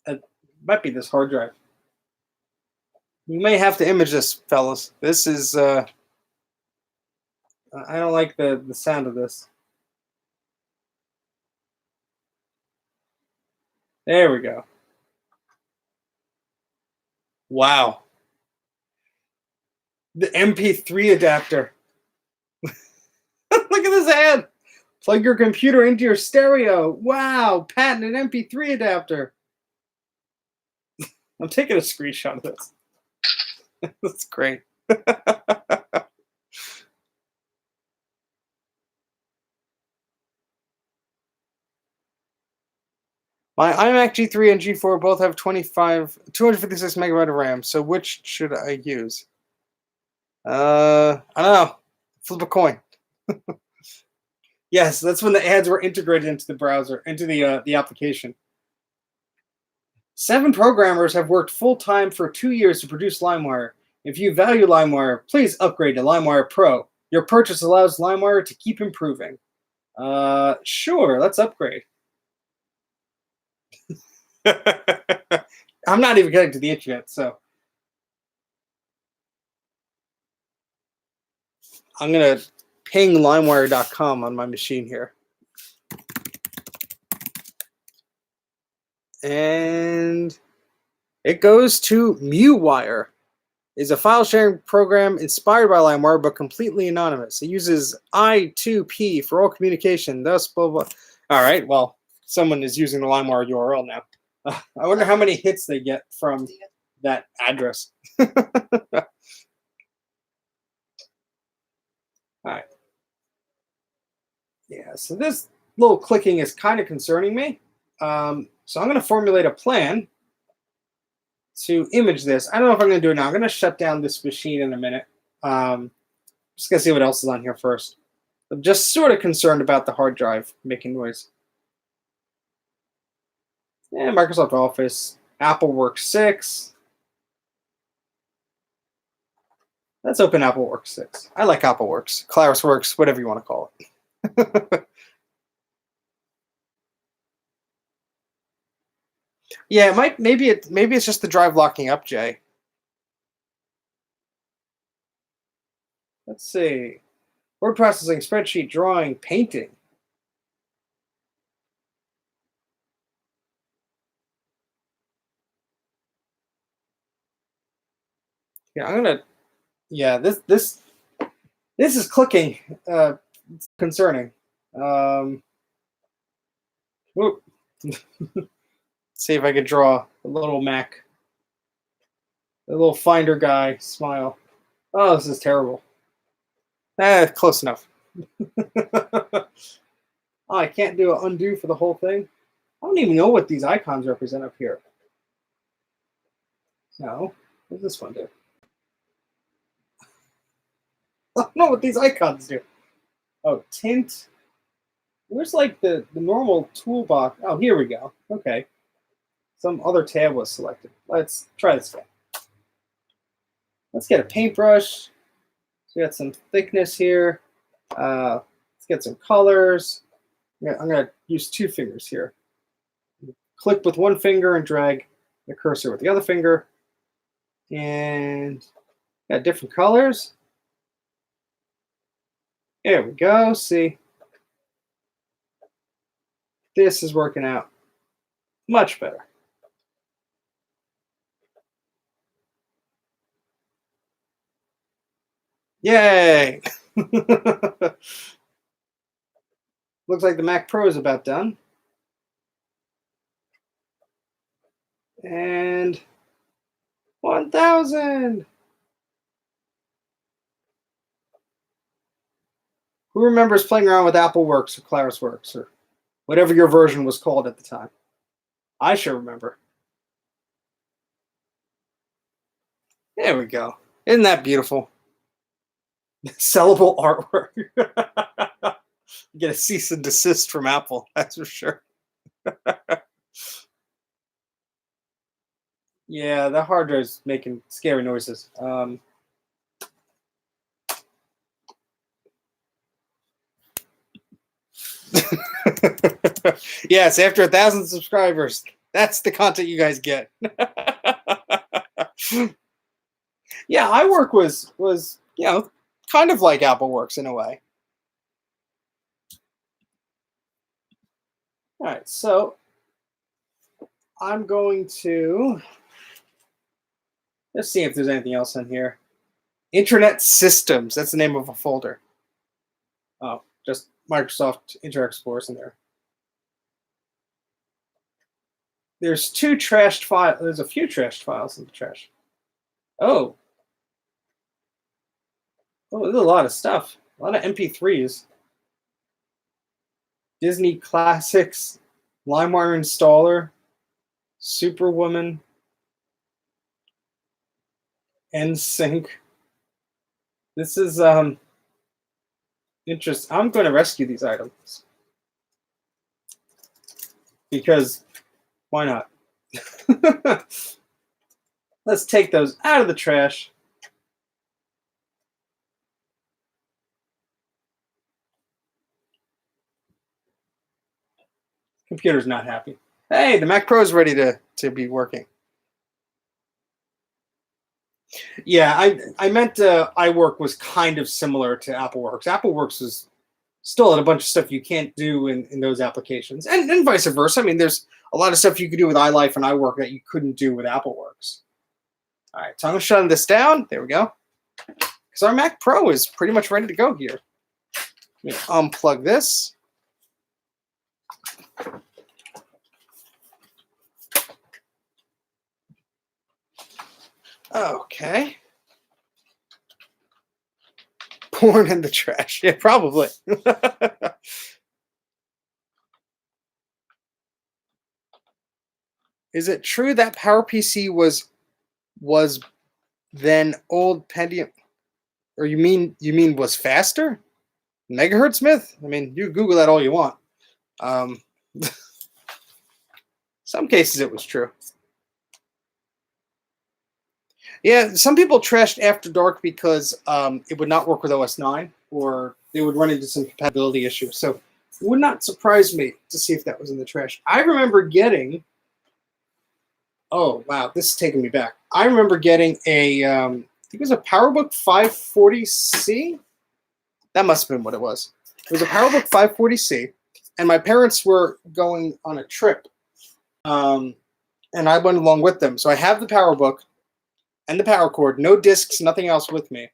It might be this hard drive. You may have to image this, fellas. This is, I don't like the sound of this. There we go. Wow. The MP3 adapter. Look at this ad. Plug your computer into your stereo. Wow. Patented MP3 adapter. I'm taking a screenshot of this. That's great. My iMac G3 and G4 both have 256 megabyte of RAM, so which should I use? I don't know. Flip a coin. Yes, that's when the ads were integrated into the browser, into the application. 7 programmers have worked full-time for 2 years to produce LimeWire. If you value LimeWire, please upgrade to LimeWire Pro. Your purchase allows LimeWire to keep improving. Sure, let's upgrade. I'm not even connected to the internet, so I'm going to ping limewire.com on my machine here. And it goes to MewWire. It's a file sharing program inspired by LimeWire, but completely anonymous. It uses I2P for all communication, thus blah, blah. All right, well, someone is using the LimeWire URL now. I wonder how many hits they get from that address. All right. Yeah, so this little clicking is kind of concerning me. So I'm going to formulate a plan to image this. I don't know if I'm going to do it now. I'm going to shut down this machine in a minute. Just going to see what else is on here first. I'm just sort of concerned about the hard drive making noise. Yeah, Microsoft Office, Apple Work 6. Let's open Apple Work 6. I like Apple Works, Claris Works, whatever you want to call it. Yeah, it might. Maybe it's just the drive locking up, Jay. Let's see. Word processing, spreadsheet, drawing, painting. Yeah, I'm gonna. Yeah, this is clicking. It's concerning. See if I could draw a little Mac, a little Finder guy smile. Oh, this is terrible. Close enough. Oh, I can't do an undo for the whole thing. I don't even know what these icons represent up here. No, what does this one do? I don't know what these icons do. Oh, tint. Where's like the normal toolbox? Oh, here we go. Okay. Some other tab was selected. Let's try this again. let's get a paintbrush. So we got some thickness here. Let's get some colors. I'm going to use 2 fingers here. Click with 1 finger and drag the cursor with the other finger. And got different colors. There we go. See, this is working out much better. Yay! Looks like the Mac Pro is about done. And 1,000. Who remembers playing around with AppleWorks or ClarisWorks or whatever your version was called at the time? I sure remember. There we go. Isn't that beautiful? Sellable artwork. Get a cease and desist from Apple, that's for sure. Yeah, the hard drive's making scary noises. Yes, after 1,000 subscribers, that's the content you guys get. Yeah, iWork was kind of like AppleWorks in a way. All right, so I'm going to let's see if there's anything else in here. Internet Systems, that's the name of a folder. Oh, just Microsoft Internet Explorer's in there. There's 2 trashed files. There's a few trashed files in the trash. Oh, there's a lot of stuff. A lot of MP3s. Disney Classics, LimeWire installer, Superwoman, NSYNC. This is interesting. I'm going to rescue these items because why not? Let's take those out of the trash. Computer's not happy. Hey, the Mac Pro is ready to be working. Yeah, I meant iWork was kind of similar to AppleWorks. AppleWorks is still had a bunch of stuff you can't do in those applications, and vice versa. I mean, there's a lot of stuff you could do with iLife and iWork that you couldn't do with AppleWorks. All right, so I'm shutting this down. There we go. Because our Mac Pro is pretty much ready to go here. Unplug this. Okay. Porn in the trash. Yeah, probably. Is it true that PowerPC was then old Pentium? Or you mean was faster? Megahertz myth? I mean, you Google that all you want. Some cases it was true. Yeah, some people trashed After Dark because it would not work with OS 9, or they would run into some compatibility issues. So it would not surprise me to see if that was in the trash. I remember getting... Oh, wow, this is taking me back. I remember getting a... I think it was a PowerBook 540C. That must have been what it was. It was a PowerBook 540C, and my parents were going on a trip, and I went along with them. So I have the PowerBook and the power cord, no discs, nothing else with me.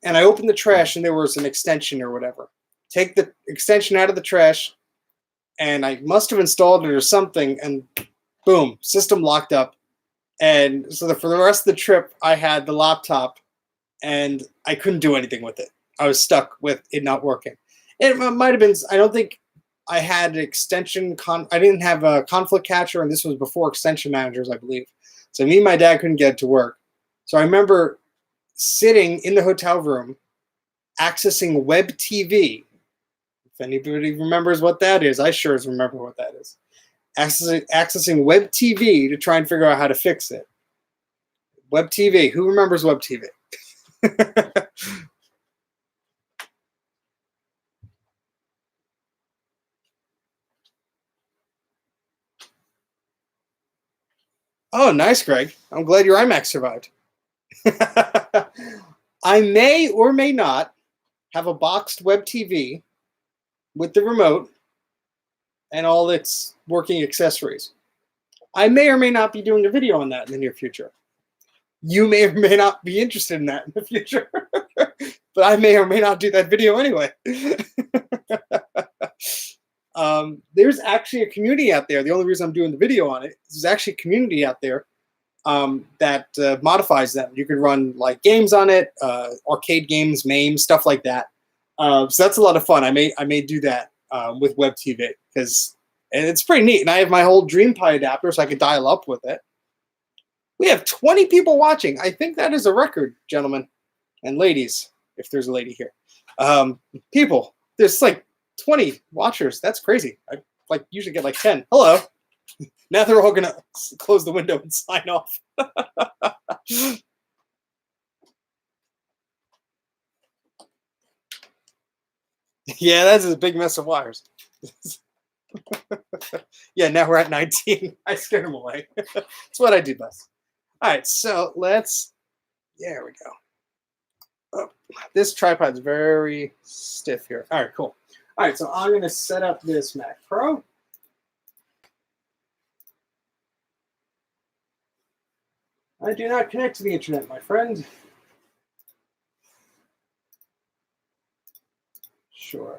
And I opened the trash, and there was an extension or whatever. Take the extension out of the trash, and I must have installed it or something, and boom, system locked up. And so for the rest of the trip, I had the laptop, and I couldn't do anything with it. I was stuck with it not working. It might have been, I don't think I had an extension, I didn't have a conflict catcher, and this was before extension managers, I believe. So me and my dad couldn't get it to work. So I remember sitting in the hotel room, accessing web TV. If anybody remembers what that is, I sure remember what that is. Accessing web TV to try and figure out how to fix it. Web TV. Who remembers Web TV? Oh, nice, Greg. I'm glad your iMac survived. I may or may not have a boxed Web TV with the remote and all its working accessories. I may or may not be doing a video on that in the near future. You may or may not be interested in that in the future. But I may or may not do that video anyway. There's actually a community out there. The only reason I'm doing the video on it is there's actually a community out there that modifies them. You can run like games on it, arcade games, MAME, stuff like that. So that's a lot of fun. I may do that with Web TV because it's pretty neat. And I have my whole DreamPi adapter, so I could dial up with it. We have 20 people watching. I think that is a record, gentlemen and ladies, if there's a lady here. People, there's like 20 watchers. That's crazy. I like usually get like 10. Hello. Now they're all gonna close the window and sign off. Yeah, that's a big mess of wires. Yeah, now we're at 19. I scared them away. That's what I do best. All right, so let's. There we go. Oh, this tripod's very stiff here. All right, cool. All right, so I'm going to set up this Mac Pro. I do not connect to the internet, my friend. Sure.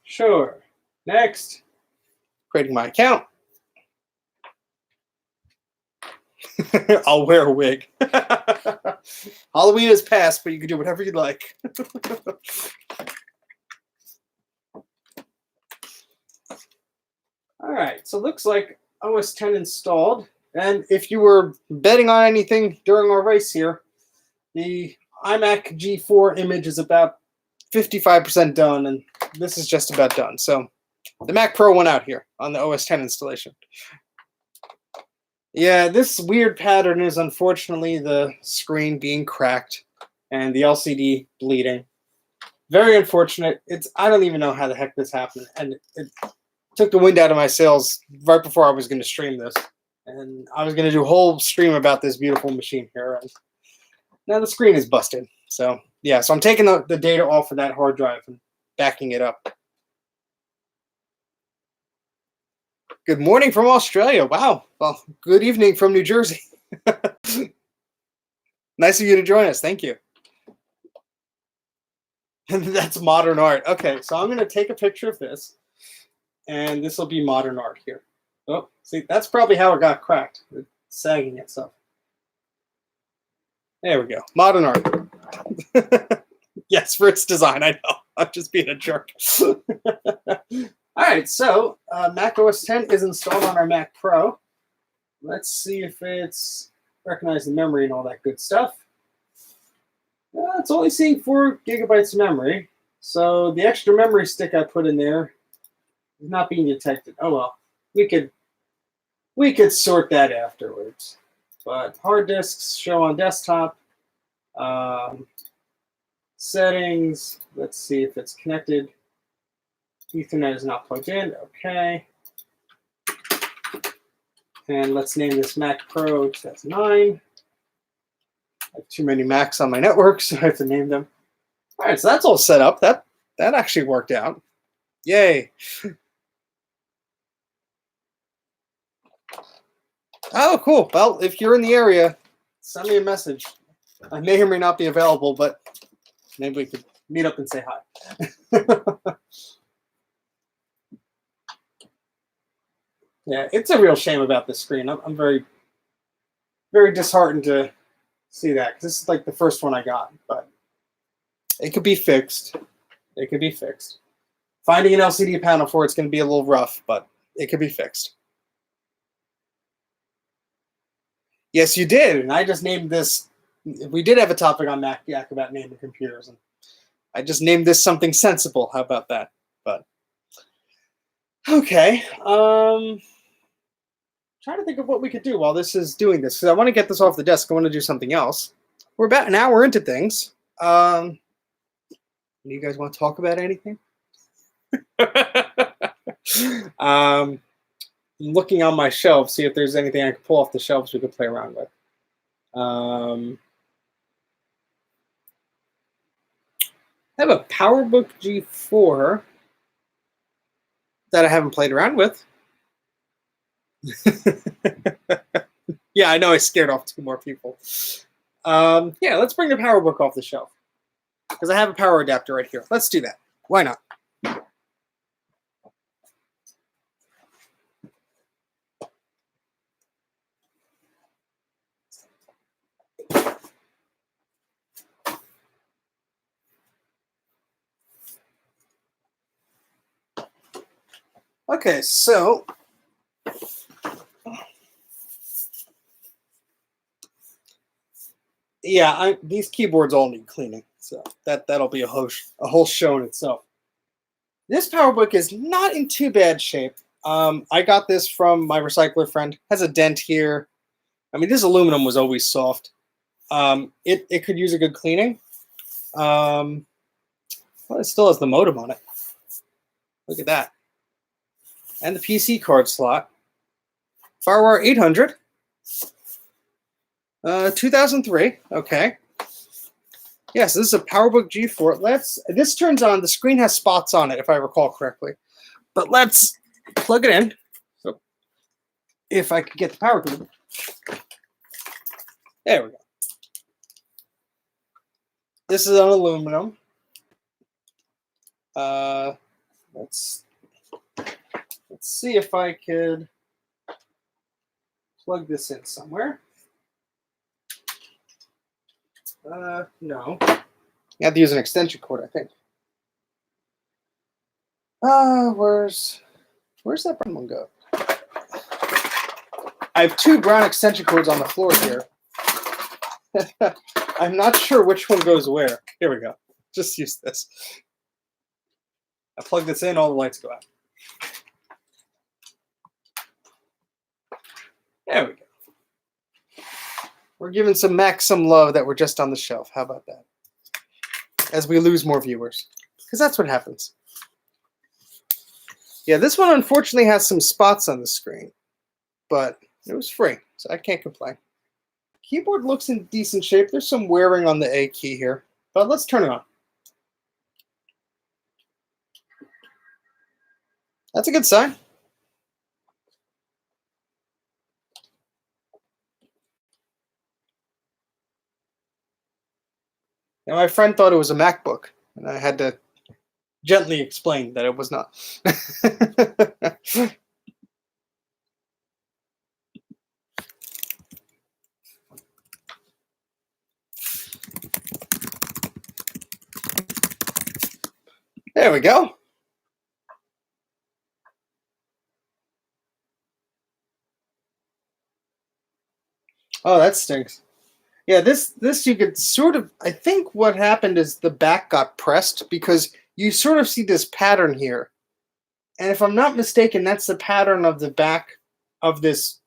Sure. Next. Creating my account. I'll wear a wig. Halloween has passed, but you can do whatever you like. All right, so it looks like OS 10 installed. And if you were betting on anything during our race here, the iMac G4 image is about 55% done, and this is just about done. So the Mac Pro went out here on the OS 10 installation. Yeah, this weird pattern is unfortunately the screen being cracked and the LCD bleeding. Very unfortunate. I don't even know how the heck this happened, and it took the wind out of my sails right before I was going to stream this. And I was going to do a whole stream about this beautiful machine here. And now the screen is busted. So yeah, so I'm taking the data off of that hard drive and backing it up. Good morning from Australia. Wow. Well, good evening from New Jersey. Nice of you to join us. Thank you. That's modern art. Okay, so I'm going to take a picture of this, and this will be modern art here. Oh, see, that's probably how it got cracked. It's sagging itself. There we go. Modern art. Yes, for its design. I know. I'm just being a jerk. All right, so Mac OS 10 is installed on our Mac Pro. Let's see if it's recognized the memory and all that good stuff. It's only seeing 4 gigabytes of memory, so the extra memory stick I put in there is not being detected. Oh well, we could sort that afterwards. But hard disks show on desktop. Settings. Let's see if it's connected. Ethernet is not plugged in. Okay. And let's name this Mac Pro 2009. I have too many Macs on my network, so I have to name them. All right, so that's all set up. That actually worked out. Yay. Oh, cool. Well, if you're in the area, send me a message. I may or may not be available, but maybe we could meet up and say hi. Yeah, it's a real shame about this screen. I'm very, very disheartened to see that, because this is like the first one I got, but it could be fixed. It could be fixed. Finding an LCD panel for it's going to be a little rough, but it could be fixed. Yes, you did, and I just named this. We did have a topic on Mac Yak about naming computers, and I just named this something sensible. How about that? But okay. Trying to think of what we could do while this is doing this, because I want to get this off the desk. I want to do something else. We're about an hour into things. Do you guys want to talk about anything? Looking on my shelf, see if there's anything I can pull off the shelves we could play around with. I have a PowerBook G4 that I haven't played around with. Yeah, I know I scared off 2 more people. Yeah, let's bring the PowerBook off the shelf, because I have a power adapter right here. Let's do that. Why not? Okay, so yeah, these keyboards all need cleaning, so that'll be a whole show in itself. This PowerBook is not in too bad shape. I got this from my recycler friend. Has a dent here. I mean, this aluminum was always soft. It could use a good cleaning. Well, it still has the modem on it. Look at that. And the PC card slot. FireWire 800. 2003. Okay. Yes, this is a PowerBook G4. This turns on. The screen has spots on it, if I recall correctly. But let's plug it in. So, if I could get the power cable. There we go. This is on aluminum. Let's see if I could plug this in somewhere. No. You have to use an extension cord, I think. Where's that brown one go? I have 2 brown extension cords on the floor here. I'm not sure which one goes where. Here we go. Just use this. I plug this in, all the lights go out. There we go. We're giving some Mac some love that were just on the shelf. How about that? As we lose more viewers. Because that's what happens. Yeah, this one unfortunately has some spots on the screen. But it was free, so I can't complain. Keyboard looks in decent shape. There's some wearing on the A key here. But let's turn it on. That's a good sign. Now, my friend thought it was a MacBook, and I had to gently explain that it was not. There we go. Oh, that stinks. Yeah, this you could sort of, I think what happened is the back got pressed, because you sort of see this pattern here. And if I'm not mistaken, that's the pattern of the back of this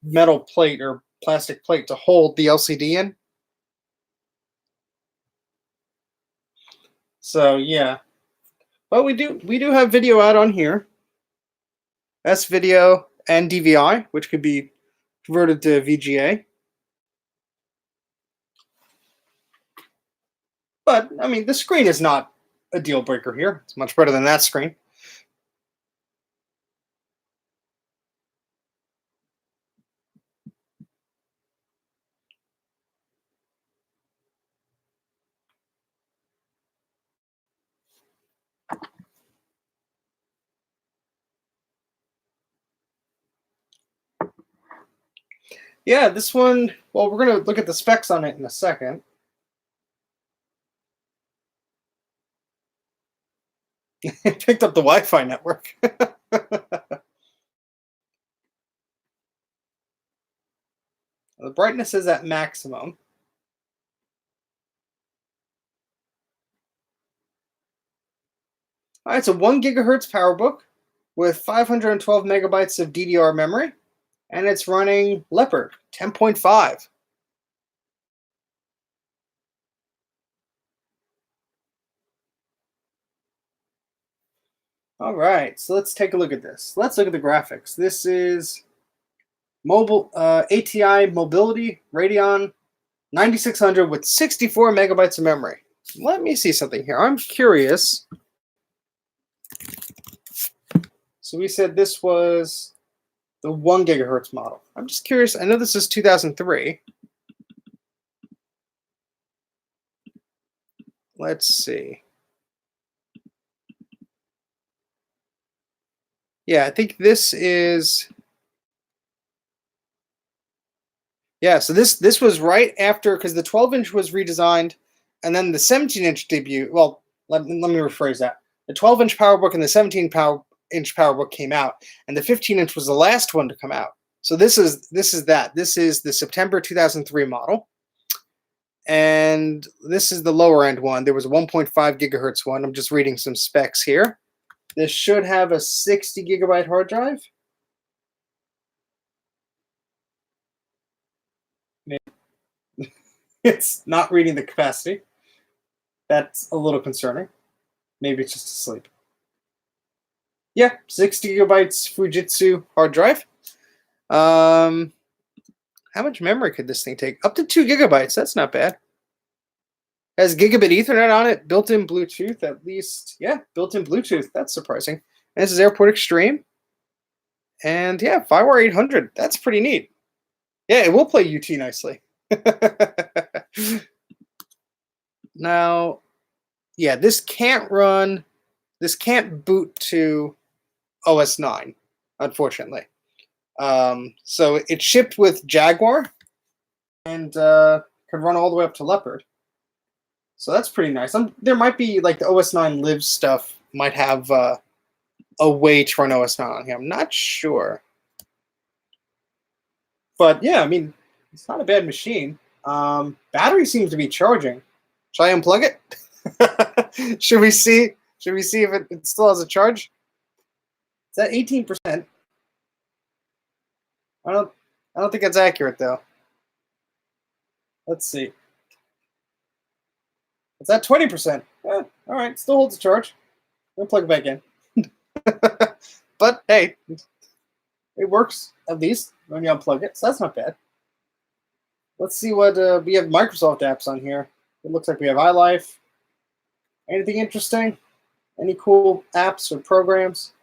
metal plate or plastic plate to hold the LCD in. So yeah. But we do have video out on here. S video and DVI, which could be converted to VGA. But I mean, the screen is not a deal breaker here. It's much better than that screen. Yeah, this one, well, we're going to look at the specs on it in a second. It picked up the Wi-Fi network. The brightness is at maximum. All right, it's a 1 gigahertz PowerBook with 512 megabytes of DDR memory, and it's running Leopard 10.5. All right, so let's take a look at this. Let's look at the graphics. This is mobile ATI Mobility Radeon 9600 with 64 megabytes of memory. Let me see something here. I'm curious. So we said this was the 1 gigahertz model. I'm just curious. I know this is 2003. Let's see. Yeah, I think this is. Yeah, so this was right after, because the 12-inch was redesigned, and then the 17-inch debut. Well, let me rephrase that. The 12-inch PowerBook and the 17-inch PowerBook came out, and the 15-inch was the last one to come out. So this is that. This is the September 2003 model, and this is the lower end one. There was a 1.5 gigahertz one. I'm just reading some specs here. This should have a 60 gigabyte hard drive. It's not reading the capacity. That's a little concerning. Maybe it's just asleep. Yeah, 60 gigabytes Fujitsu hard drive. How much memory could this thing take? Up to 2 gigabytes. That's not bad. Has gigabit Ethernet on it, built-in Bluetooth at least. Yeah, built-in Bluetooth. That's surprising. And this is Airport Extreme. And yeah, FireWire 800. That's pretty neat. Yeah, it will play UT nicely. Now, yeah, this can't boot to OS 9, unfortunately. So it shipped with Jaguar and could run all the way up to Leopard. So that's pretty nice. There might be, like, the OS 9 Live stuff might have a way to run OS 9 on here. I'm not sure. But yeah, I mean, it's not a bad machine. Battery seems to be charging. Should I unplug it? Should we see if it still has a charge? It's at 18%. I don't think that's accurate though. Let's see. It's at 20%. All right, still holds a charge. I'm gonna plug it back in. But hey, it works at least when you unplug it, so that's not bad. Let's see what we have. Microsoft apps on here. It looks like we have iLife. Anything interesting? Any cool apps or programs?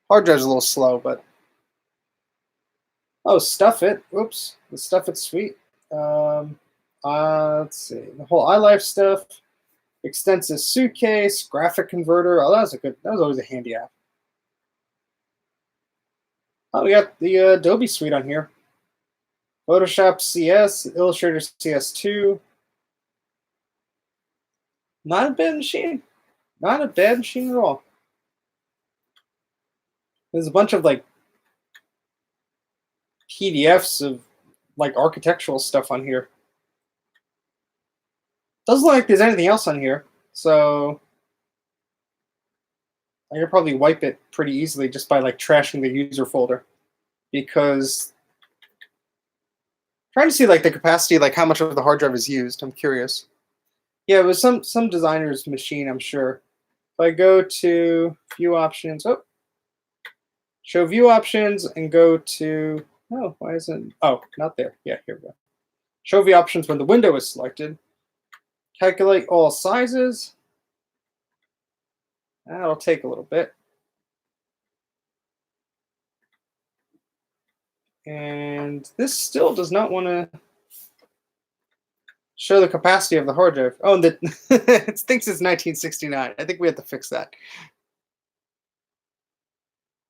Hard drive's a little slow, but oh, Stuff It. Oops, the Stuff It suite. Let's see, the whole iLife stuff. Extensive suitcase, graphic converter. Oh, that was always a handy app. Oh, we got the Adobe suite on here. Photoshop CS, Illustrator CS2. Not a bad machine. Not a bad machine at all. There's a bunch of like PDFs of like architectural stuff on here. Doesn't look like there's anything else on here, so I could probably wipe it pretty easily just by like trashing the user folder, because I'm trying to see like the capacity, like how much of the hard drive is used. I'm curious. Yeah, it was some designer's machine, I'm sure. If I go to view options, show view options and go to, oh, why isn't, oh, not there. Yeah, here we go. Show view options when the window is selected. Calculate all sizes. That'll take a little bit. And this still does not want to show the capacity of the hard drive. Oh, and it thinks it's 1969. I think we have to fix that.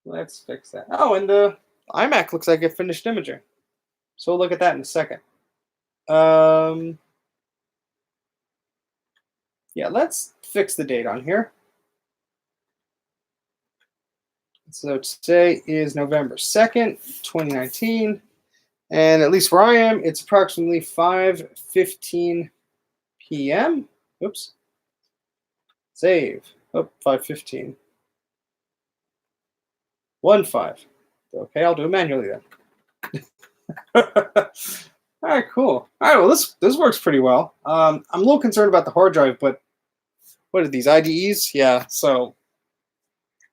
Let's fix that. Oh, and the iMac looks like it finished imaging. So we'll look at that in a second. Yeah, let's fix the date on here. So today is November 2nd, 2019. And at least where I am, it's approximately 5:15 p.m. Oops. Save. Oh, 515. 1.5. Okay, I'll do it manually then. All right, cool. All right, well, this works pretty well. I'm a little concerned about the hard drive, but what are these, IDEs? Yeah, so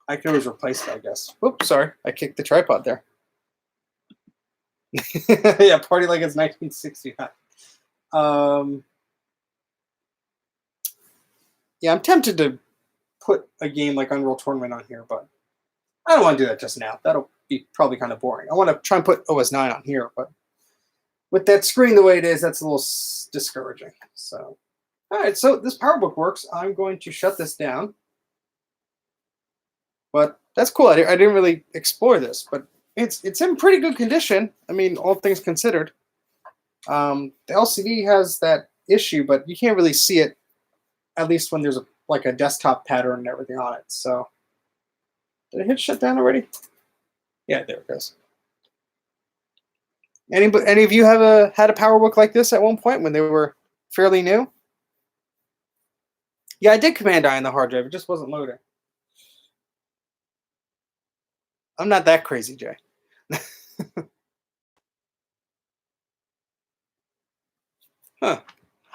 I can always replace it, I guess. Whoops, sorry, I kicked the tripod there. Yeah, party like it's 1969. Yeah, I'm tempted to put a game like Unreal Tournament on here, but I don't want to do that just now. That'll be probably kind of boring. I want to try and put OS 9 on here, but with that screen the way it is, that's a little discouraging. So, all right, so this PowerBook works. I'm going to shut this down. But that's cool. I didn't really explore this, but it's in pretty good condition. I mean, all things considered. The LCD has that issue, but you can't really see it, at least when there's like a desktop pattern and everything on it. So, did it hit shut down already? Yeah, there it goes. Any of you have had a PowerBook like this at one point when they were fairly new? Yeah, I did Command I on the hard drive. It just wasn't loading. I'm not that crazy, Jay. Huh.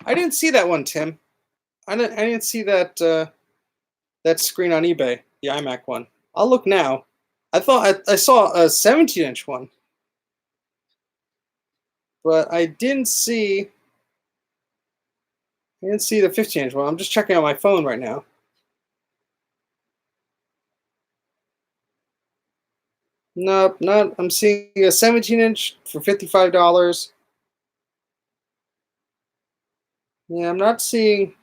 I didn't see that one, Tim. I didn't see that that screen on eBay, the iMac one. I'll look now. I thought I saw a 17-inch one, but I didn't see the 15-inch one. I'm just checking on my phone right now. Nope, not. I'm seeing a 17-inch for $55. Yeah, I'm not seeing.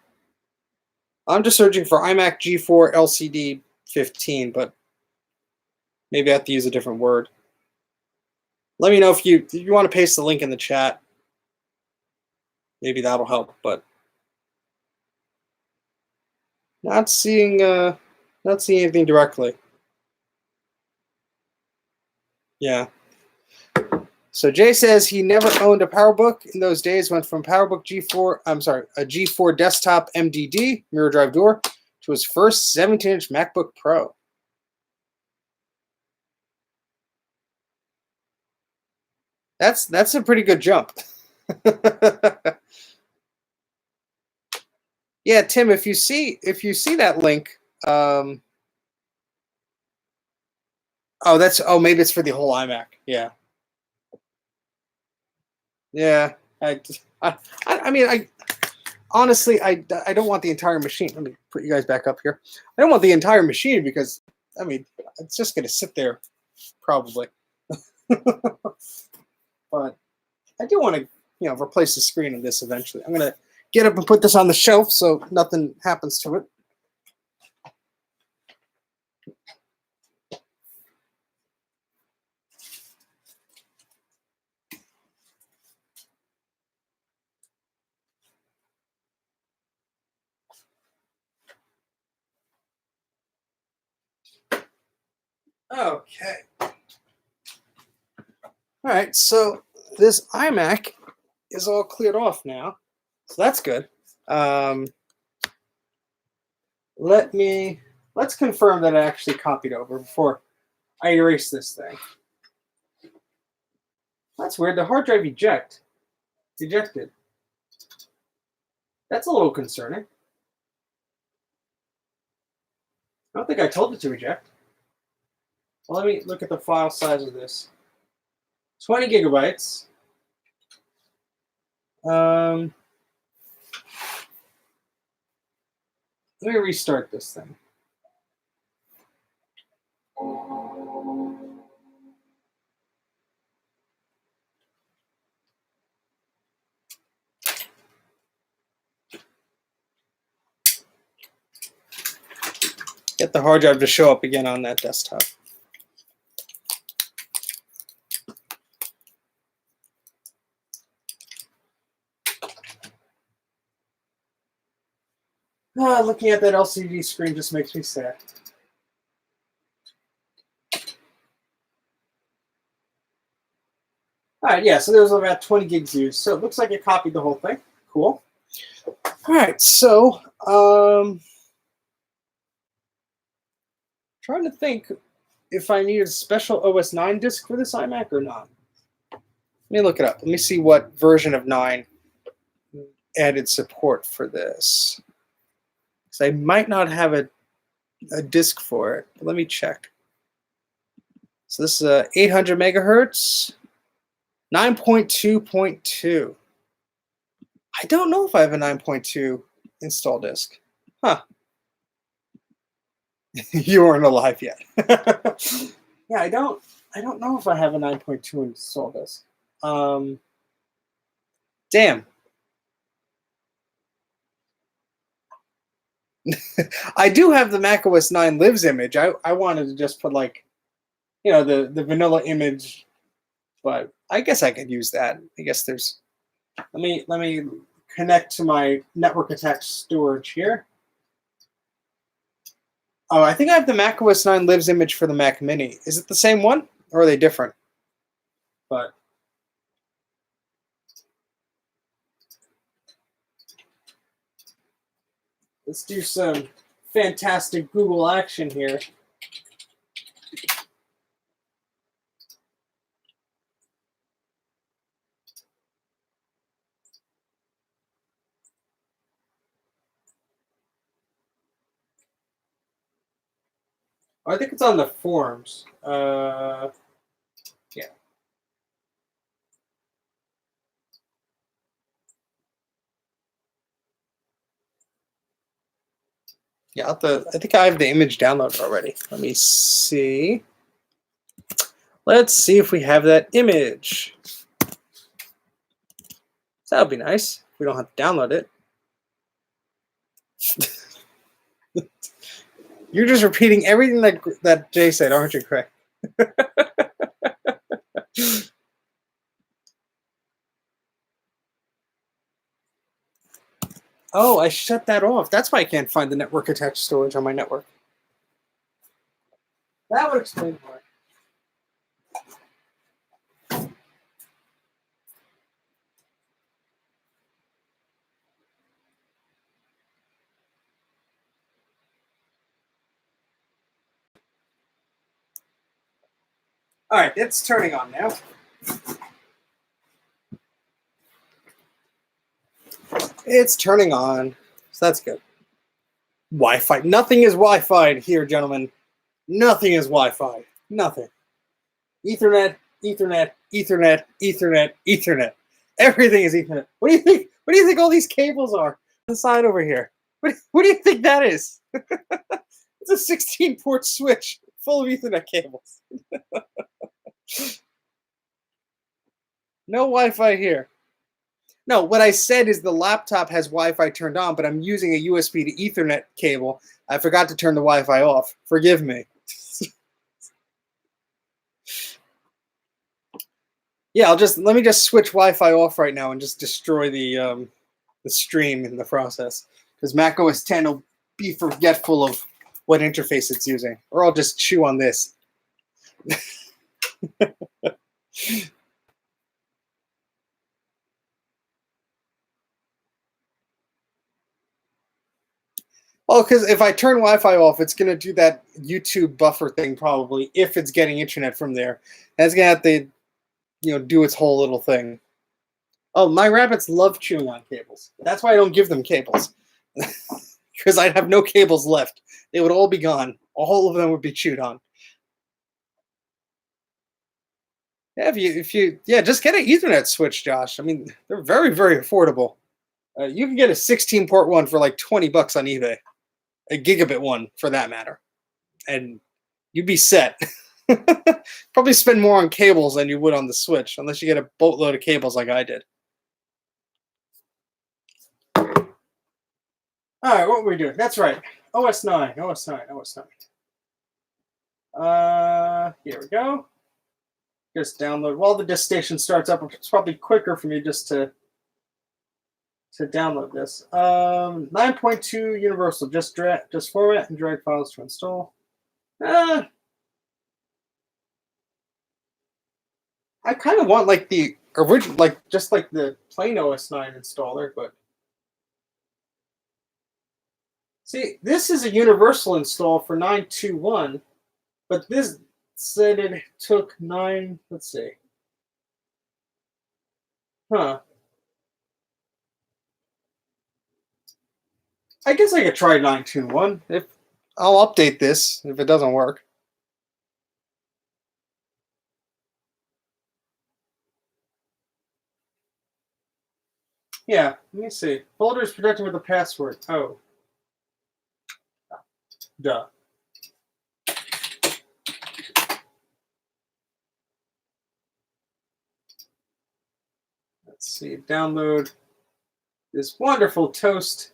I'm just searching for iMac G4 LCD 15, but maybe I have to use a different word. Let me know if you want to paste the link in the chat. Maybe that'll help, but not seeing anything directly. Yeah. So Jay says he never owned a PowerBook in those days. Went from PowerBook G4, a G4 desktop MDD mirror drive door to his first 17-inch MacBook Pro. That's a pretty good jump. Yeah, Tim, if you see that link, oh, maybe it's for the whole iMac. Yeah. Yeah. I mean, honestly, I don't want the entire machine. Let me put you guys back up here. I don't want the entire machine because, I mean, it's just going to sit there probably. But I do want to, replace the screen of this eventually. I'm going to get up and put this on the shelf so nothing happens to it. Okay. All right, so this iMac is all cleared off now, so that's good. Let's confirm that I actually copied over before I erase this thing. That's weird. The hard drive ejected. That's a little concerning. I don't think I told it to eject. Well, let me look at the file size of this. 20 gigabytes. Let me restart this thing. Get the hard drive to show up again on that desktop. Looking at that LCD screen just makes me sad. All right, yeah, so there was about 20 gigs used. So it looks like it copied the whole thing. Cool. All right, so Trying to think if I need a special OS 9 disk for this iMac or not. Let me look it up. Let me see what version of 9 added support for this. Because I might not have a disk for it. But let me check. So this is 800 megahertz, 9.2.2. I don't know if I have a 9.2 install disk. Huh. You weren't alive yet. Yeah, I don't know if I have a 9.2 install disk. Damn. I do have the macOS 9 lives image. I wanted to just put like, you know, the vanilla image, but I guess I could use that. I guess there's let me connect to my network attached storage here. Oh, I think I have the macOS 9 lives image for the Mac Mini. Is it the same one or are they different? But let's do some fantastic Google action here. Oh, I think it's on the forums. Yeah. Yeah, I think I have the image downloaded already. Let me see. Let's see if we have that image. So that would be nice. We don't have to download it. You're just repeating everything that Jay said, aren't you, Craig? Oh, I shut that off. That's why I can't find the network attached storage on my network. That would explain why. All right, it's turning on now. It's turning on, so that's good. Wi-Fi. Nothing is Wi-Fi here, gentlemen. Nothing is Wi-Fi. Nothing. Ethernet, Ethernet, Ethernet, Ethernet, Ethernet. Everything is Ethernet. What do you think? What do you think all these cables are on the side over here? What do you think that is? It's a 16-port switch full of Ethernet cables. No Wi-Fi here. No, what I said is the laptop has Wi-Fi turned on, but I'm using a USB to Ethernet cable. I forgot to turn the Wi-Fi off. Forgive me. Yeah, let me just switch Wi-Fi off right now and just destroy the stream in the process, because macOS 10 will be forgetful of what interface it's using, or I'll just chew on this. Well, because if I turn Wi-Fi off, it's going to do that YouTube buffer thing probably, if it's getting internet from there. And it's going to have to, do its whole little thing. Oh, my rabbits love chewing on cables. That's why I don't give them cables. Because I'd have no cables left. They would all be gone. All of them would be chewed on. Yeah, just get an Ethernet switch, Josh. I mean, they're very, very affordable. You can get a 16-port one for like $20 on eBay. A gigabit one, for that matter. And you'd be set. Probably spend more on cables than you would on the switch, unless you get a boatload of cables like I did. All right, what were we doing? That's right. OS 9. Here we go. Just download. While the disk station starts up, it's probably quicker for me just to download this. 9.2 universal. Just format and drag files to install. I kind of want like the original, just like the plain OS 9 installer, but see, this is a universal install for 9.2.1. But this said it took 9. Let's see. Huh. I guess I could try 921. If I'll update this if it doesn't work. Yeah, let me see. Folder is protected with a password. Oh. Duh. Let's see. Download this wonderful toast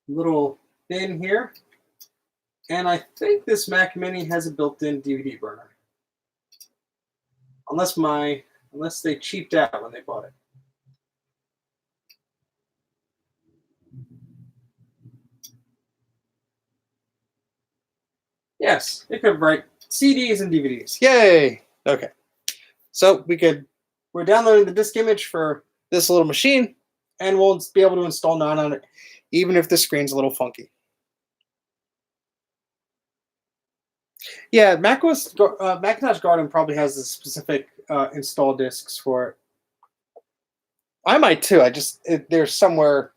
little bin here. And I think this Mac Mini has a built-in DVD burner. Unless they cheaped out when they bought it. Yes, it could write CDs and DVDs. Yay! Okay. So we're downloading the disk image for this little machine, and we'll be able to install 9 on it, even if the screen's a little funky. Yeah, Macintosh Garden probably has the specific install disks for it. I might too. There's somewhere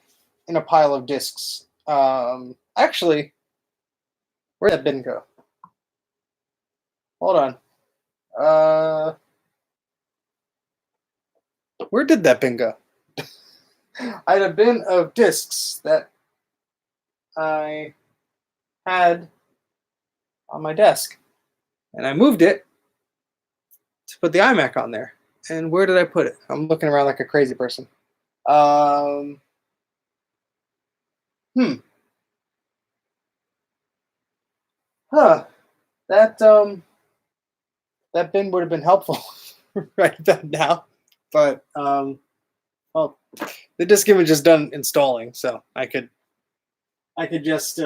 in a pile of disks. Actually, where'd that bin go? Hold on. Where did that bin go? I had a bin of disks that I had on my desk, and I moved it to put the iMac on there. And where did I put it? I'm looking around like a crazy person. Huh. That bin would have been helpful right about now, but well, the disk image is done installing, so I could just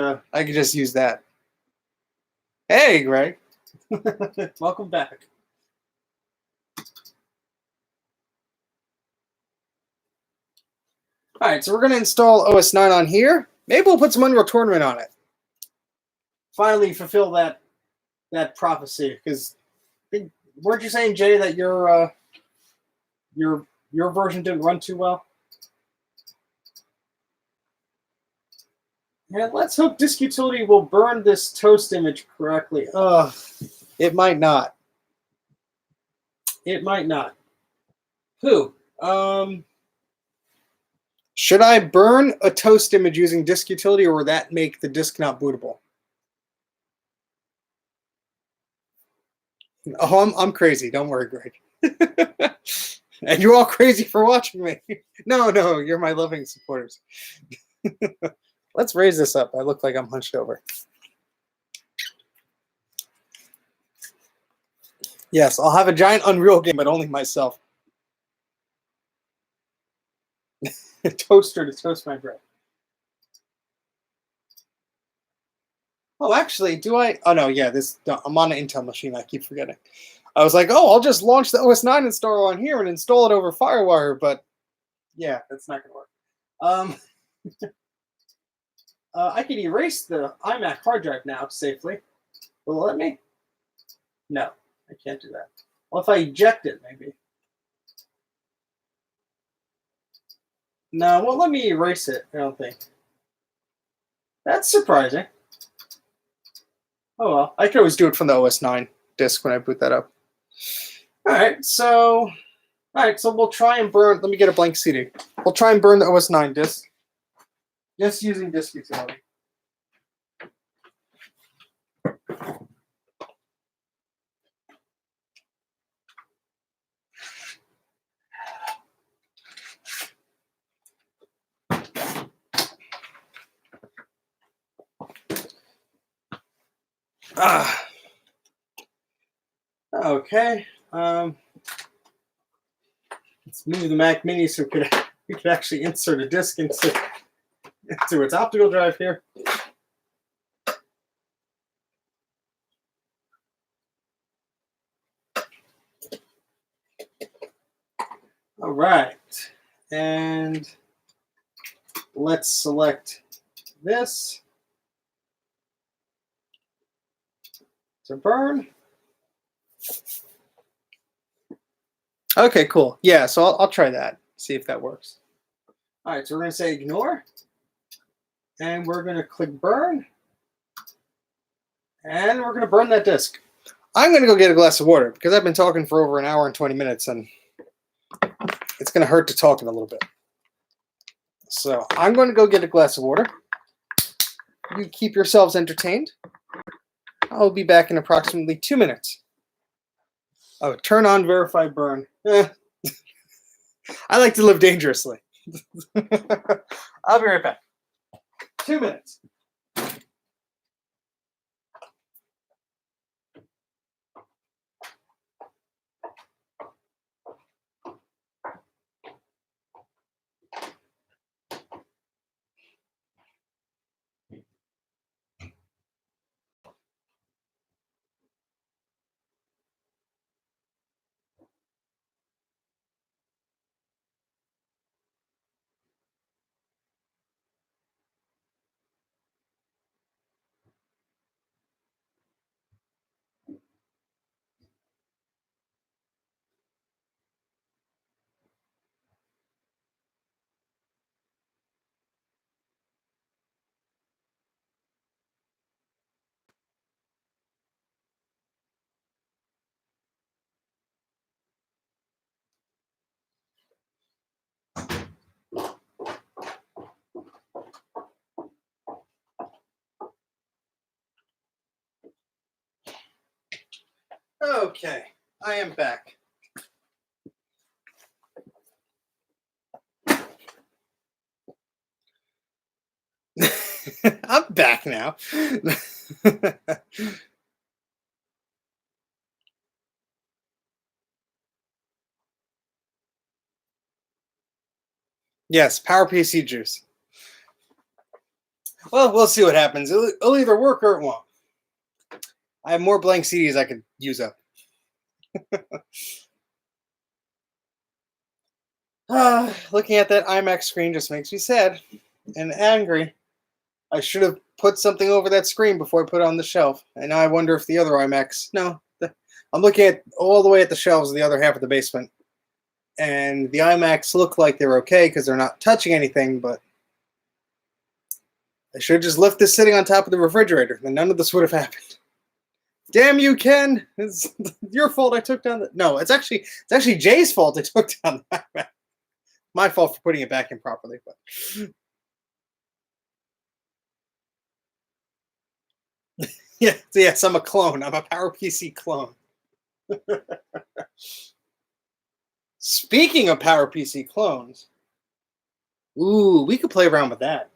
use that. Hey, Greg, welcome back. All right, so we're gonna install OS 9 on here. Maybe we'll put some Unreal Tournament on it. Finally, fulfill that prophecy, because weren't you saying, Jay, that your version didn't run too well? Yeah, let's hope Disk Utility will burn this toast image correctly. It might not. It might not. Who? Should I burn a toast image using Disk Utility, or will that make the disk not bootable? Oh, I'm crazy. Don't worry, Greg. And you're all crazy for watching me. No, you're my loving supporters. Let's raise this up. I look like I'm hunched over. Yes, I'll have a giant Unreal game, but only myself. A toaster to toast my bread. Oh, actually, do I? Oh, no, yeah, I'm on an Intel machine. I keep forgetting. I was like, oh, I'll just launch the OS 9 installer on here and install it over FireWire, but yeah, that's not going to work. I can erase the iMac hard drive now safely. Will it let me? No, I can't do that. Well, if I eject it, maybe. No, it won't let me erase it, I don't think. That's surprising. Oh well, I can always do it from the OS 9 disk when I boot that up. All right, so we'll try and burn. Let me get a blank CD. We'll try and burn the OS 9 disk, just using Disk Utility. Okay. Let's move the Mac Mini so we could actually insert a disk into its optical drive here. All right, and let's select this. to burn. Okay, cool. Yeah, so I'll try that. See if that works. All right, so we're going to say ignore. And we're going to click burn. And we're going to burn that disk. I'm going to go get a glass of water because I've been talking for over an hour and 20 minutes and it's going to hurt to talk in a little bit. So I'm going to go get a glass of water. You keep yourselves entertained. I'll be back in approximately 2 minutes. Oh, turn on verify burn. I like to live dangerously. I'll be right back. 2 minutes. Okay, I am back. I'm back now. Yes, PowerPC juice. Well, we'll see what happens. It'll either work or it won't. I have more blank CDs I could use up. Looking at that iMac screen just makes me sad and angry. I should have put something over that screen before I put it on the shelf. And now I wonder if the other iMacs... No, I'm looking at all the way at the shelves of the other half of the basement. And the iMacs look like they're okay because they're not touching anything, but I should have just left this sitting on top of the refrigerator, and none of this would have happened. Damn you, Ken! It's your fault I took down the... No, it's actually Jay's fault I took down the iMac. My fault for putting it back in properly, but... Yes, I'm a clone. I'm a PowerPC clone. Speaking of PowerPC clones, ooh, we could play around with that.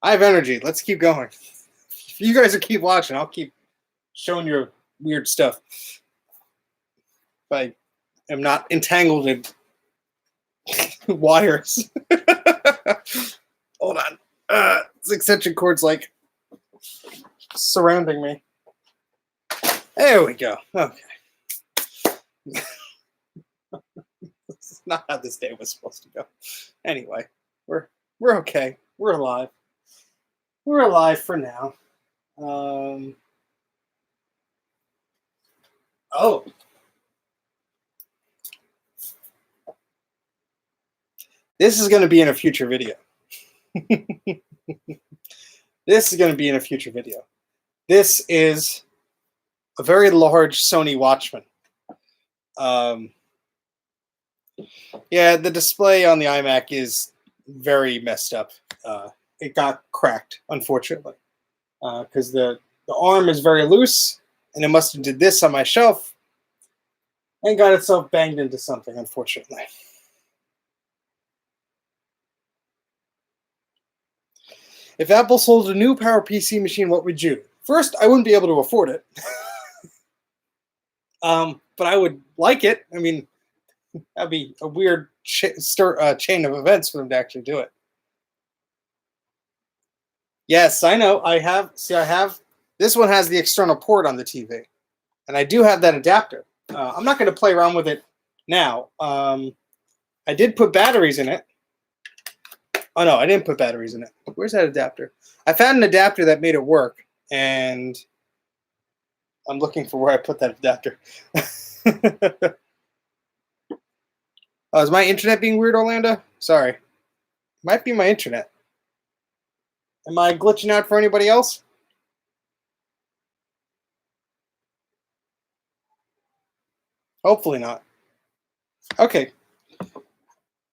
I have energy. Let's keep going. If you guys will keep watching, I'll keep showing you weird stuff. If I am not entangled in wires. Hold on. This extension cord's like surrounding me. There we go. Okay. This is not how this day was supposed to go. Anyway, we're okay. We're alive. We're alive for now. Oh. This is going to be in a future video. This is going to be in a future video. This is a very large Sony Watchman. Yeah, the display on the iMac is very messed up. It got cracked, unfortunately, because the arm is very loose, and it must have did this on my shelf and got itself banged into something, unfortunately. If Apple sold a new PowerPC machine, what would you do? First, I wouldn't be able to afford it. But I would like it. I mean, that'd be a weird chain of events for them to actually do it. Yes, I know. I have. This one has the external port on the TV. And I do have that adapter. I'm not going to play around with it now. I did put batteries in it. Oh, no, I didn't put batteries in it. Where's that adapter? I found an adapter that made it work. And I'm looking for where I put that adapter. Oh, is my internet being weird, Orlando? Sorry. Might be my internet. Am I glitching out for anybody else? Hopefully not. Okay.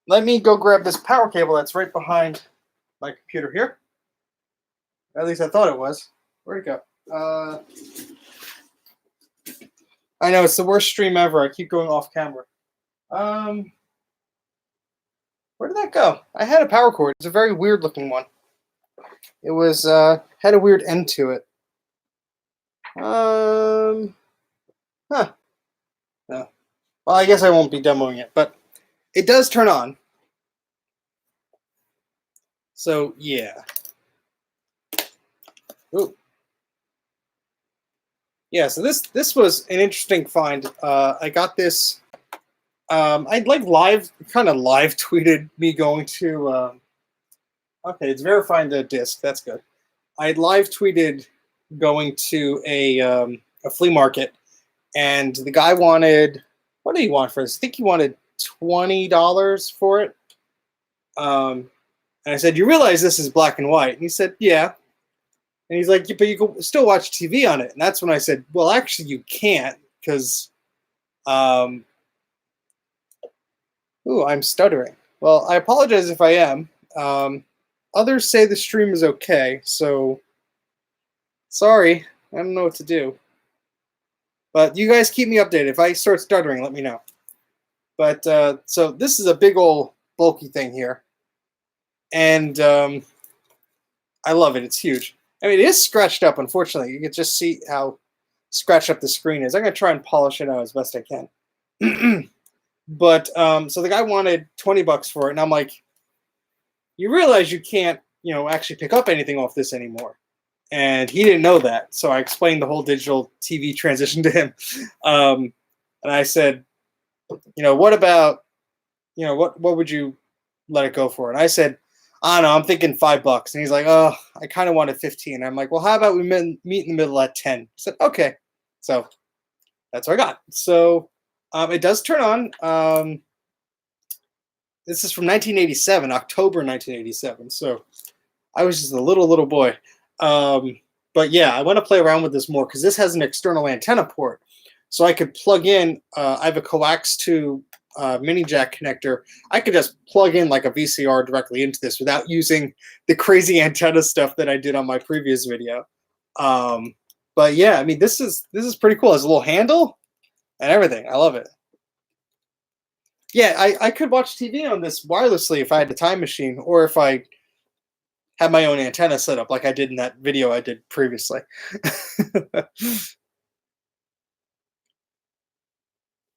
Let me go grab this power cable that's right behind my computer here. At least I thought it was. Where'd it go? I know, it's the worst stream ever. I keep going off camera. Where did that go? I had a power cord. It's a very weird looking one. It was had a weird end to it. Huh. No. Well, I guess I won't be demoing it, but it does turn on. So yeah. Ooh. Yeah, so this was an interesting find. I got this. I'd like live tweeted me going to. Okay, it's verifying the disk. That's good. I'd live tweeted going to a flea market, and the guy wanted, what did he want for this? I think he wanted $20 for it. And I said, "You realize this is black and white?" And he said, "Yeah." And he's like, "But you can still watch TV on it." And that's when I said, "Well, actually, you can't, because, ooh, I'm stuttering. Well, I apologize if I am. Others say the stream is okay, so sorry. I don't know what to do. But you guys keep me updated. If I start stuttering, let me know. But so this is a big old bulky thing here, and I love it. It's huge. I mean, it is scratched up, unfortunately. You can just see how scratched up the screen is. I'm going to try and polish it out as best I can. But so the guy wanted $20 for it, and I'm like, you realize you can't, actually pick up anything off this anymore. And he didn't know that, so I explained the whole digital TV transition to him. And I said, what about, what would you let it go for? And I said, I don't know, I'm thinking $5. And he's like, oh, I kind of wanted 15. I'm like, well, how about we meet in the middle at 10? He said, okay. So that's what I got. So it does turn on. This is from 1987, October 1987. So I was just a little boy. But yeah, I want to play around with this more because this has an external antenna port. So I could plug in, I have a coax to mini jack connector. I could just plug in like a VCR directly into this without using the crazy antenna stuff that I did on my previous video. But yeah, I mean, this is pretty cool. It has a little handle and everything. I love it. Yeah, I could watch TV on this wirelessly if I had a time machine, or if I had my own antenna set up like I did in that video I did previously.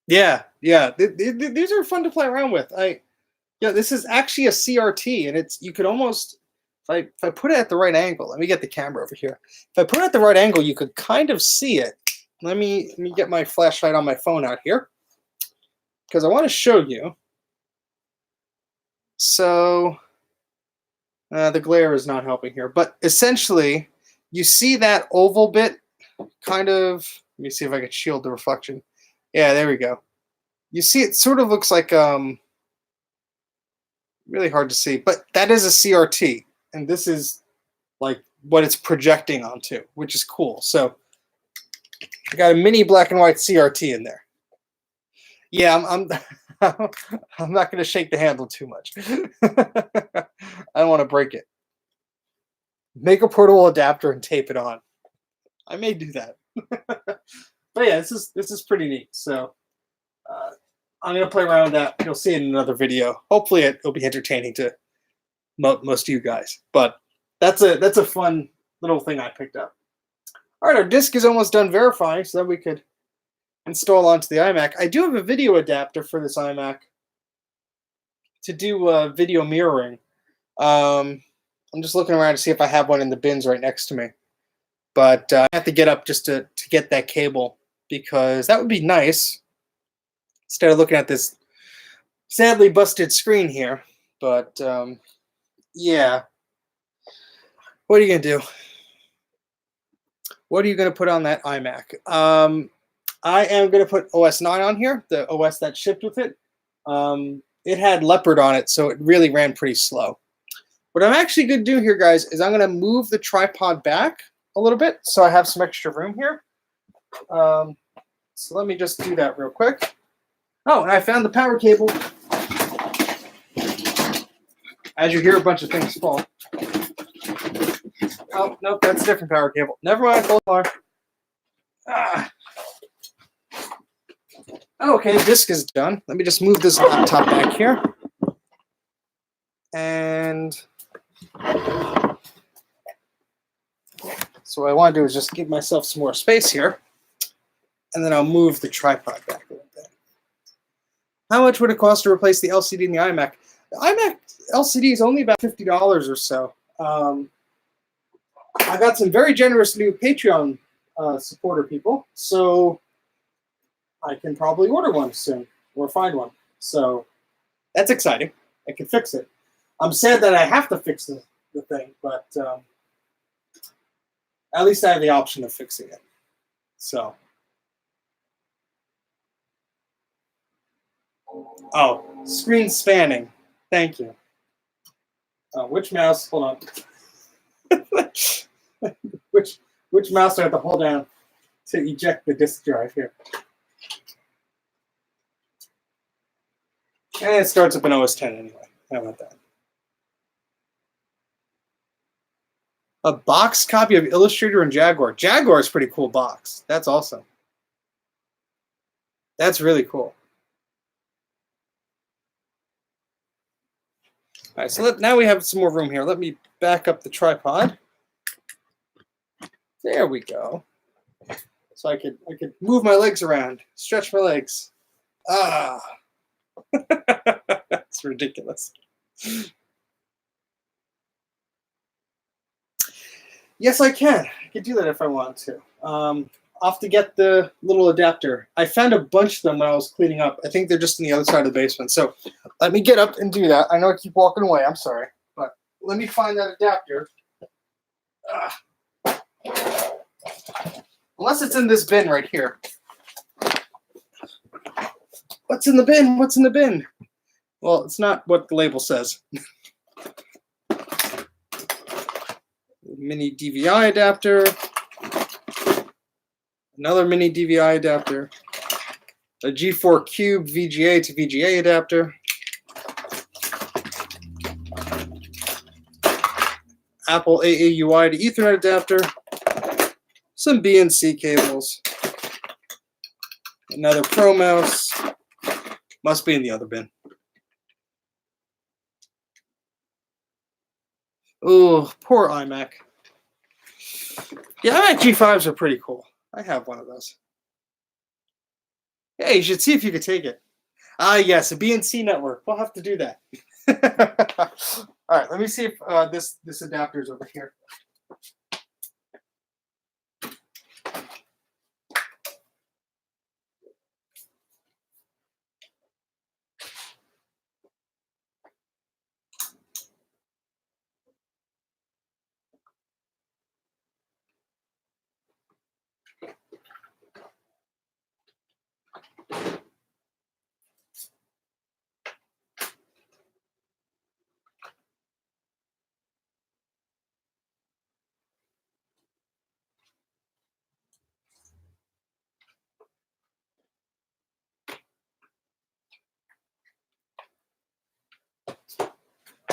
Yeah. These are fun to play around with. This is actually a CRT, and you could almost, if I put it at the right angle, let me get the camera over here. If I put it at the right angle, you could kind of see it. Let me get my flashlight on my phone out here, because I want to show you. So the glare is not helping here, but essentially you see that oval bit kind of, let me see if I can shield the reflection. Yeah, there we go. You see it sort of looks like, really hard to see, but that is a CRT, and this is like what it's projecting onto, which is cool. So I got a mini black and white CRT in there. Yeah, I'm I'm not going to shake the handle too much. I don't want to break it. Make a portable adapter and tape it on. I may do that. But yeah, this is pretty neat. So I'm going to play around with that. You'll see it in another video. Hopefully it'll be entertaining to most of you guys. But that's a fun little thing I picked up. All right, our disk is almost done verifying, so that we could install onto the iMac. I do have a video adapter for this iMac to do video mirroring. I'm just looking around to see if I have one in the bins right next to me. But I have to get up just to get that cable, because that would be nice, instead of looking at this sadly busted screen here. But yeah, what are you going to do? what are you going to put on that iMac? I am going to put OS 9 on here, the OS that shipped with it. It had Leopard on it, so it really ran pretty slow. What I'm actually going to do here, guys, is I'm going to move the tripod back a little bit so I have some extra room here. So let me just do that real quick. Oh, and I found the power cable. As you hear a bunch of things fall. Oh, nope, that's a different power cable. Never mind, full alarm. Okay, disk is done. Let me just move this laptop back here. And so what I want to do is just give myself some more space here. And then I'll move the tripod back a little bit. How much would it cost to replace the LCD in the iMac? The iMac LCD is only about $50 or so. I got some very generous new Patreon supporter people, so I can probably order one soon or find one. So that's exciting. I can fix it. I'm sad that I have to fix the thing, but at least I have the option of fixing it. So, oh, screen spanning. Thank you. Which mouse? Hold on. which mouse do I have to hold down to eject the disk drive here? And it starts up in OS 10 anyway. How about that? A boxed copy of Illustrator and Jaguar. Jaguar is a pretty cool box. That's awesome. That's really cool. All right, so now we have some more room here. Let me back up the tripod. There we go. So I could move my legs around, stretch my legs. Ah, that's ridiculous. Yes, I can. I could do that if I want to. I'll have to get the little adapter. I found a bunch of them when I was cleaning up. I think they're just on the other side of the basement. So let me get up and do that. I know I keep walking away. I'm sorry. But let me find that adapter. Unless it's in this bin right here. What's in the bin? What's in the bin? Well, it's not what the label says. Mini DVI adapter. Another mini DVI adapter. A G4 Cube VGA to VGA adapter. Apple AAUI to Ethernet adapter. Some BNC cables. Another Pro mouse. Must be in the other bin. Oh, poor iMac. Yeah, iMac G5s are pretty cool. I have one of those. Yeah, you should see if you could take it. Ah, yes, a BNC network. We'll have to do that. All right, let me see if this adapter is over here.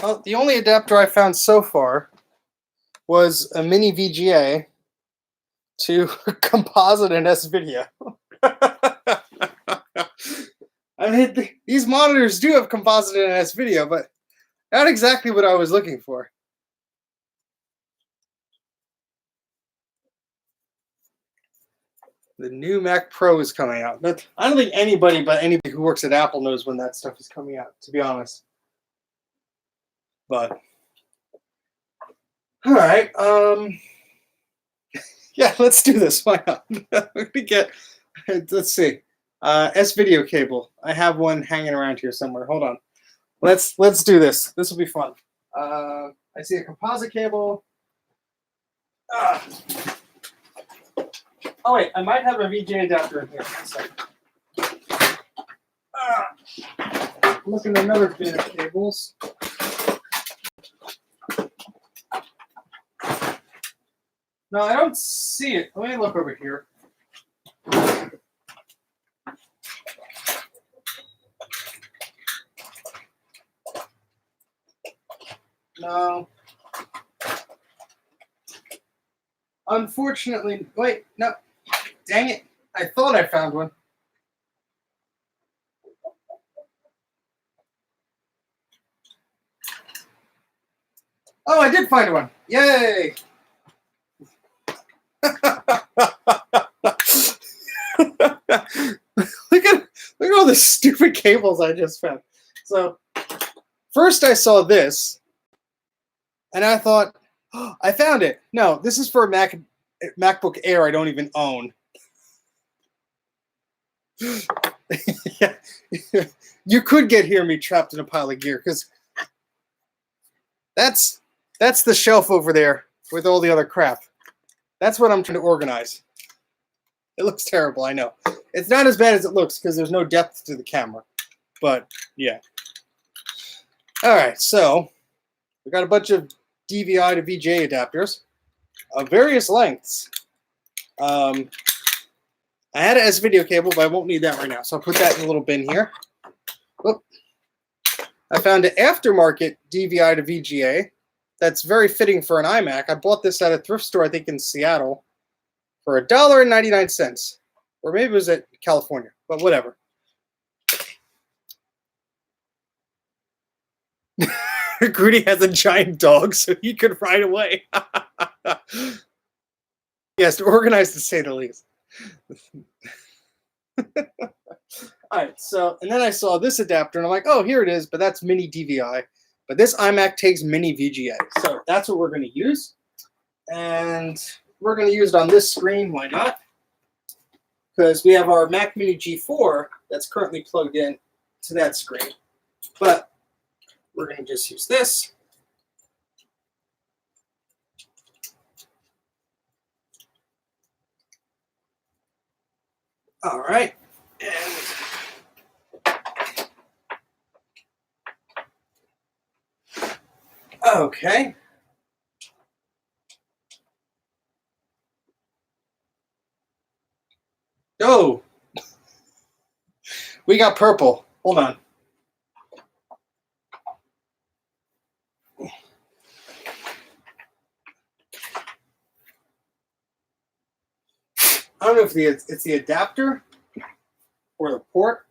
Well, the only adapter I found so far was a mini VGA to composite and S-Video. I mean, these monitors do have composite and S-Video, but not exactly what I was looking for. The new Mac Pro is coming out. But I don't think anybody but anybody who works at Apple knows when that stuff is coming out, to be honest. But all right, yeah, let's do this. Why not? Let's see, S-Video cable. I have one hanging around here somewhere. Hold on. Let's do this. This will be fun. I see a composite cable. Oh wait, I might have a VGA adapter in here. Looking at another bit of cables. No, I don't see it. Let me look over here. No. Unfortunately, wait, no. Dang it. I thought I found one. Oh, I did find one. Yay. Look at all the stupid cables I just found. So first I saw this, and I thought, oh, I found it. No, this is for a MacBook Air I don't even own. Yeah. You could hear me trapped in a pile of gear, because that's the shelf over there with all the other crap. That's what I'm trying to organize. It looks terrible, I know. It's not as bad as it looks because there's no depth to the camera. But, yeah. Alright, so we got a bunch of DVI to VGA adapters of various lengths. I had it as video cable, but I won't need that right now. So I'll put that in a little bin here. Oop. I found an aftermarket DVI to VGA that's very fitting for an iMac. I bought this at a thrift store, I think in Seattle, for $1.99. Or maybe it was at California, but whatever. Grudy has a giant dog, so he could ride away. Yes, organized to say the least. Alright, so, and then I saw this adapter, and I'm like, oh, here it is, but that's mini DVI. But this iMac takes mini VGA, so that's what we're going to use. And we're going to use it on this screen, why not? Because we have our Mac Mini G4 that's currently plugged in to that screen. But we're going to just use this. All right. Okay. Oh, we got purple. Hold on. I don't know if it's the adapter or the port,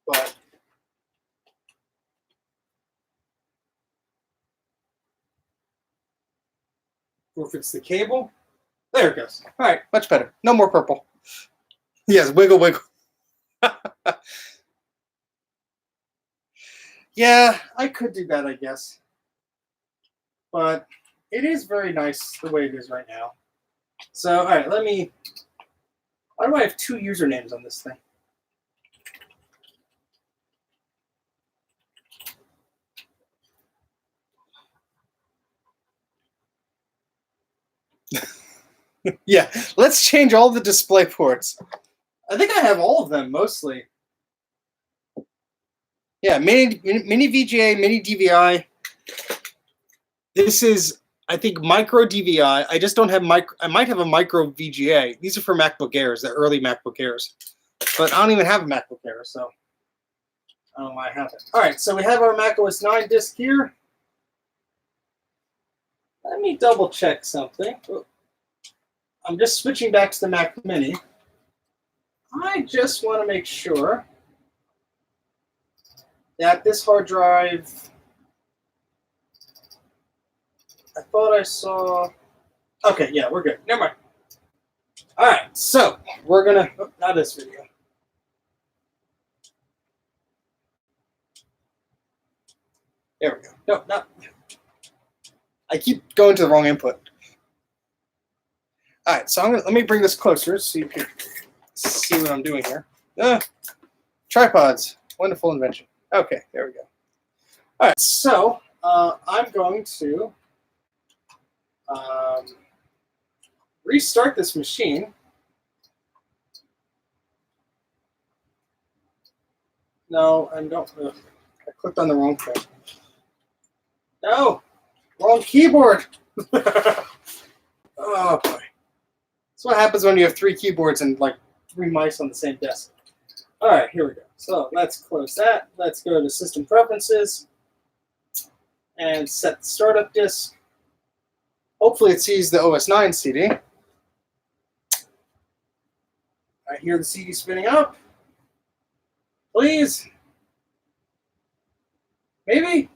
but or if it's the cable. There it goes. All right, much better. No more purple. Yes, wiggle, wiggle. Yeah, I could do that, I guess. But it is very nice the way it is right now. So, all right, let me... Why do I have two usernames on this thing? Yeah, let's change all the display ports. I think I have all of them, mostly. Yeah, mini VGA, mini DVI. This is, I think, micro DVI. I just don't have micro. I might have a micro VGA. These are for MacBook Airs, the early MacBook Airs. But I don't even have a MacBook Air, so I don't know why I have it. All right, so we have our macOS 9 disk here. Let me double check something. I'm just switching back to the Mac Mini. I just want to make sure that this hard drive, I thought I saw, okay, yeah, we're good. Never mind. All right, so we're going to, not this video. There we go. No, not, I keep going to the wrong input. All right, so let me bring this closer so you can see what I'm doing here. Tripods, wonderful invention. Okay, there we go. All right, so I'm going to restart this machine. No, I don't. I clicked on the wrong thing. No, wrong keyboard. Oh boy. That's what happens when you have 3 keyboards and like 3 mice on the same desk. All right, here we go. So let's close that. Let's go to System Preferences and set the startup disk. Hopefully it sees the OS 9 CD. I hear the CD spinning up. Please. Maybe?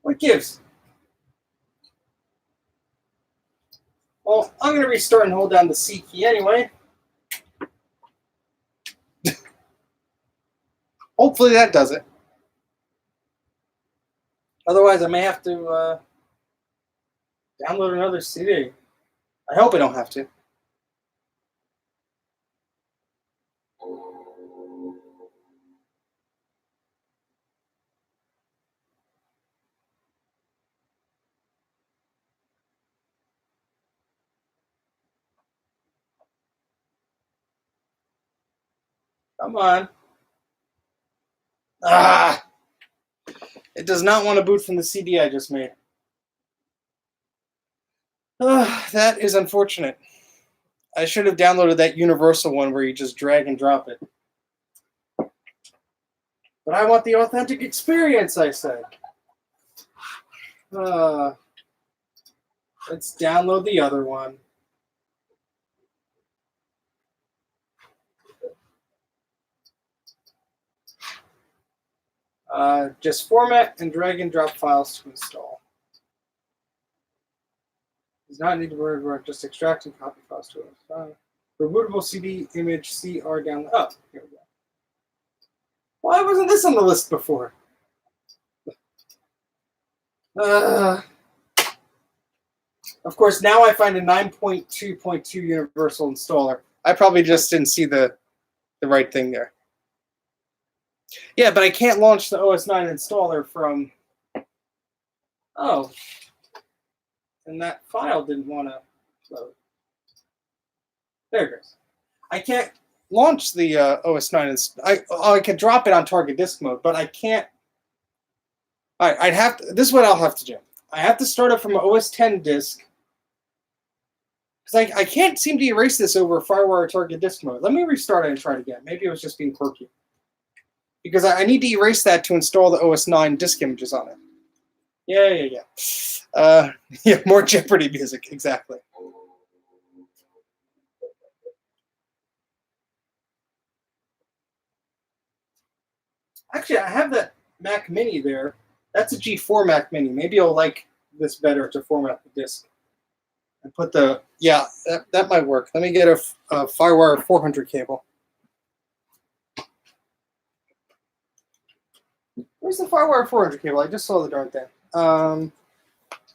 What gives? Well, I'm going to restart and hold down the C key anyway. Hopefully that does it. Otherwise, I may have to download another CD. I hope I don't have to. Come on. Ah! It does not want to boot from the CD I just made. That is unfortunate. I should have downloaded that universal one where you just drag and drop it. But I want the authentic experience, I said. Let's download the other one. Just format and drag and drop files to install. Does not need to work, just extract and copy files to it. Rebootable CD image CR download. Oh, here we go. Why wasn't this on the list before? Of course, now I find a 9.2.2 universal installer. I probably just didn't see the right thing there. Yeah, but I can't launch the OS 9 installer from... Oh. And that file didn't want to load. There it goes. I can't launch the OS 9. I could drop it on target disk mode, but I can't... All right, I'd have to... This is what I'll have to do. I have to start it from an OS 10 disk. Because I can't seem to erase this over FireWire target disk mode. Let me restart it and try it again. Maybe it was just being quirky. Because I need to erase that to install the OS 9 disk images on it. Yeah. Yeah, more Jeopardy music, exactly. Actually, I have that Mac Mini there. That's a G4 Mac Mini. Maybe I'll like this better to format the disk. And put the... Yeah, that might work. Let me get a FireWire 400 cable. Where's the FireWire 400 cable? I just saw the darn thing.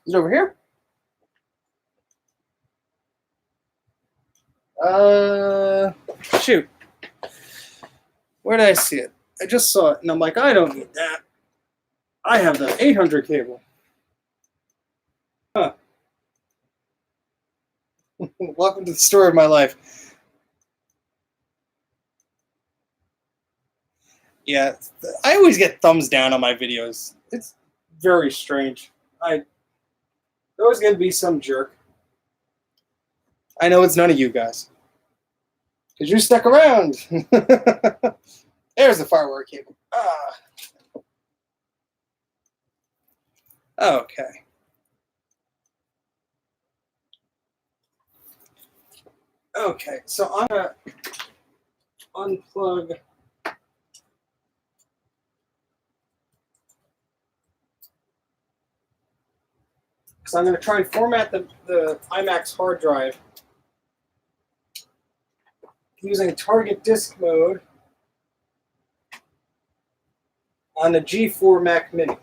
Is it over here? Shoot. Where did I see it? I just saw it, and I'm like, I don't need that. I have the 800 cable. Huh. Welcome to the story of my life. Yeah, I always get thumbs down on my videos. It's very strange. There's always going to be some jerk. I know it's none of you guys. Because you stuck around. There's the FireWire cable. Okay. Okay, so I'm going to unplug... So I'm going to try and format the iMac's hard drive using target disk mode on the G4 Mac Mini.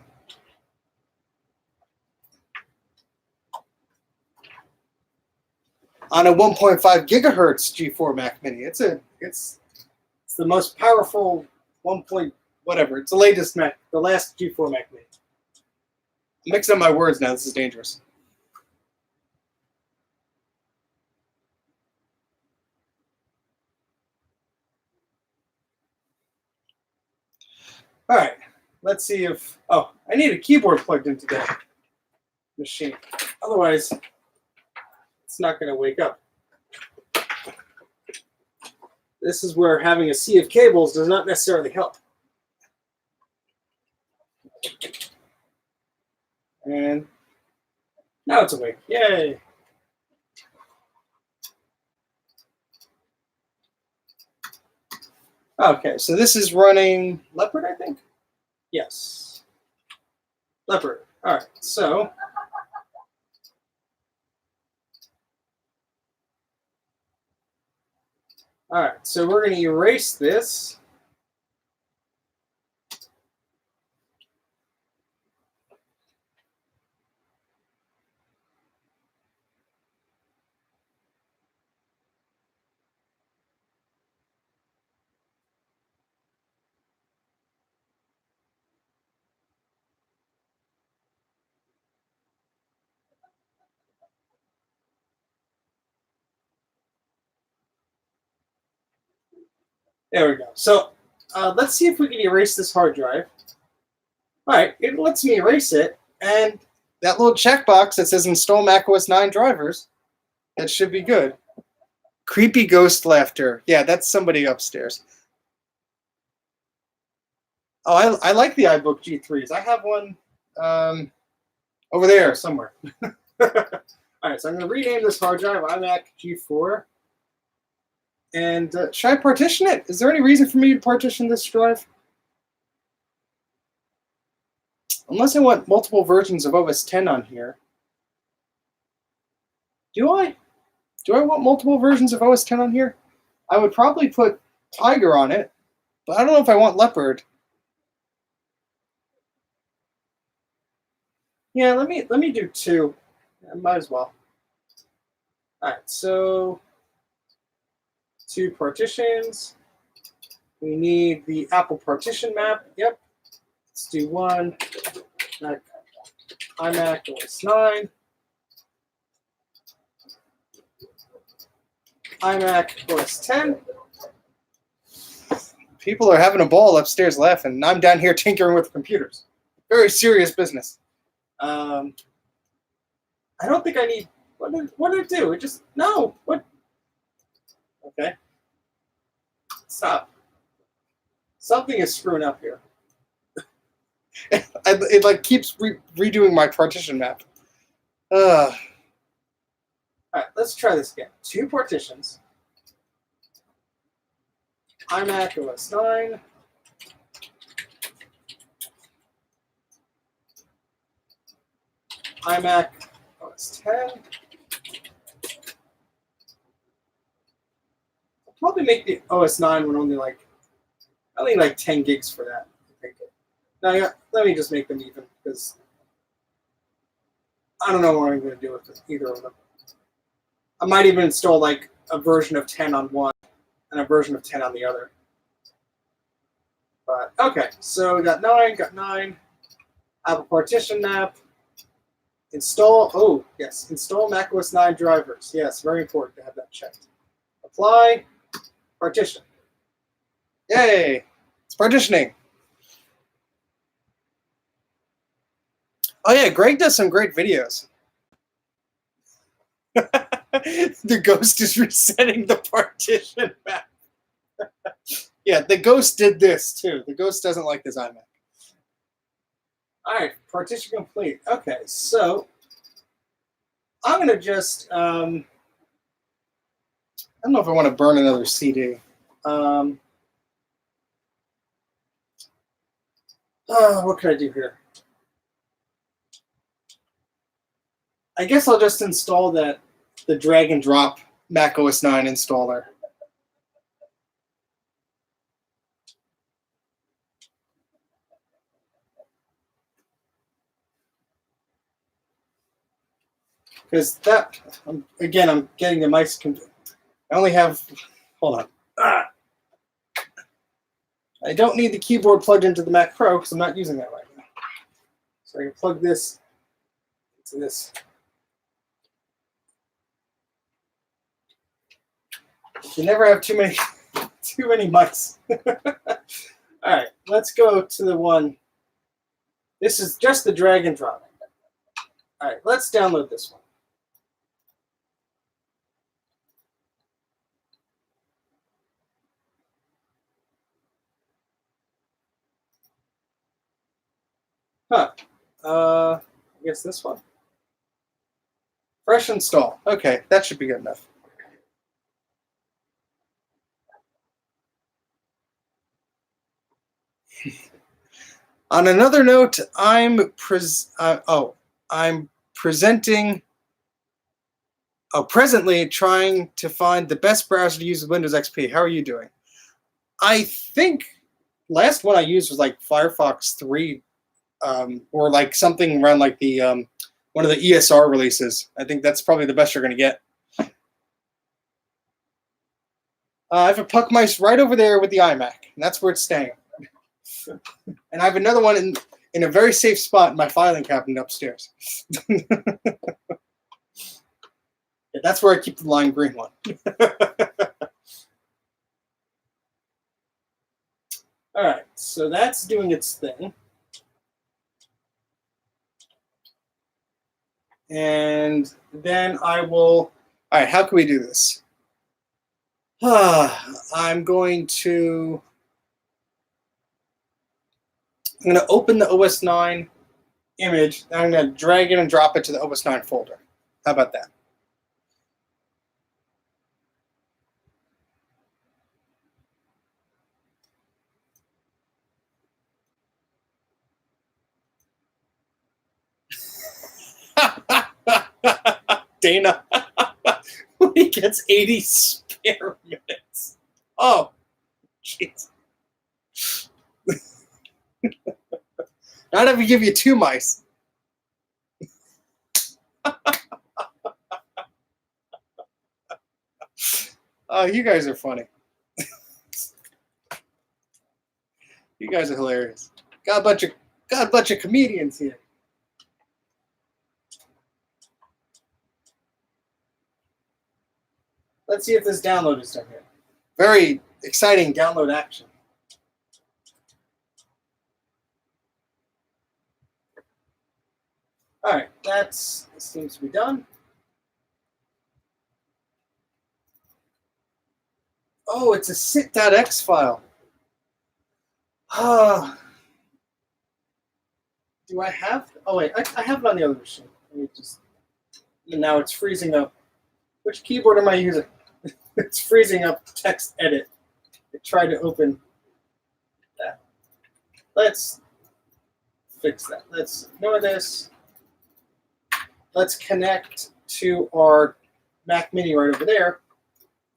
On a 1.5 gigahertz G4 Mac Mini. It's the most powerful whatever. It's the latest Mac, the last G4 Mac Mini. I'm mixing up my words now. This is dangerous. All right, let's see if, oh, I need a keyboard plugged into the machine. Otherwise, it's not going to wake up. This is where having a sea of cables does not necessarily help. And now it's awake. Yay. Okay, so this is running Leopard, I think? Yes. Leopard. All right, so we're going to erase this. There we go. So let's see if we can erase this hard drive. All right, it lets me erase it, and that little checkbox that says install macOS 9 drivers, that should be good. Creepy ghost laughter. Yeah, that's somebody upstairs. Oh, I like the iBook G3s. I have one over there somewhere. All right, so I'm going to rename this hard drive iMac G4. And should I partition it? Is there any reason for me to partition this drive? Unless I want multiple versions of OS 10 on here. Do I? Do I want multiple versions of OS 10 on here? I would probably put Tiger on it, but I don't know if I want Leopard. Yeah, let me do 2. I might as well. All right, so 2 partitions. We need the Apple partition map. Yep. Let's do 1. iMac OS 9. iMac OS 10. People are having a ball upstairs laughing, and I'm down here tinkering with computers. Very serious business. I don't think I need. What did it do? It just no. What? Okay. Stop. Something is screwing up here. It like keeps redoing my partition map. All right, let's try this again. 2 partitions. iMac OS 9. iMac OS 10. I'll probably make the OS 9 one only like 10 gigs for that. Now, yeah, let me just make them even because I don't know what I'm going to do with either of them. I might even install like a version of 10 on one and a version of 10 on the other. But okay, so we got 9, Apple partition map, install, oh yes, install macOS 9 drivers. Yes, very important to have that checked. Apply, partition. Yay, it's partitioning. Oh yeah, Greg does some great videos. The ghost is resetting the partition map. Yeah, the ghost did this too. The ghost doesn't like this iMac. All right, partition complete. Okay, so I'm gonna just I don't know if I want to burn another CD. What can I do here? I guess I'll just install the drag and drop macOS 9 installer. Because that, again, I'm getting the mice. I only have, hold on. I don't need the keyboard plugged into the Mac Pro because I'm not using that right now. So I can plug this into this. You never have too many mice. All All right, let's go to the one. This is just the drag and drop. All right, let's download this one. Huh. I guess this one. Fresh install. Okay, that should be good enough. On another note, I'm presently trying to find the best browser to use with Windows XP. How are you doing? I think last one I used was like Firefox 3, or like something around like the one of the ESR releases. I think that's probably the best you're going to get. I have a puck mice right over there with the iMac, and that's where it's staying. And I have another one in a very safe spot in my filing cabinet upstairs. Yeah, that's where I keep the lime green one. All right, so that's doing its thing. And then I will, all right, how can we do this? I'm going to open the OS 9 image, and I'm going to drag it and drop it to the OS 9 folder. How about that? Dana, he gets 80 spare minutes. Oh, jeez. Not if we give you 2 mice. Oh, you guys are funny. You guys are hilarious. Got a bunch of comedians here. Let's see if this download is done here. Very exciting download action. All right, that seems to be done. Oh, it's a sit.x file. Do I have? Oh wait, I have it on the other machine. Let me just. And now it's freezing up. Which keyboard am I using? It's freezing up text edit. I tried to open that. Let's fix that. Let's ignore this. Let's connect to our Mac Mini right over there,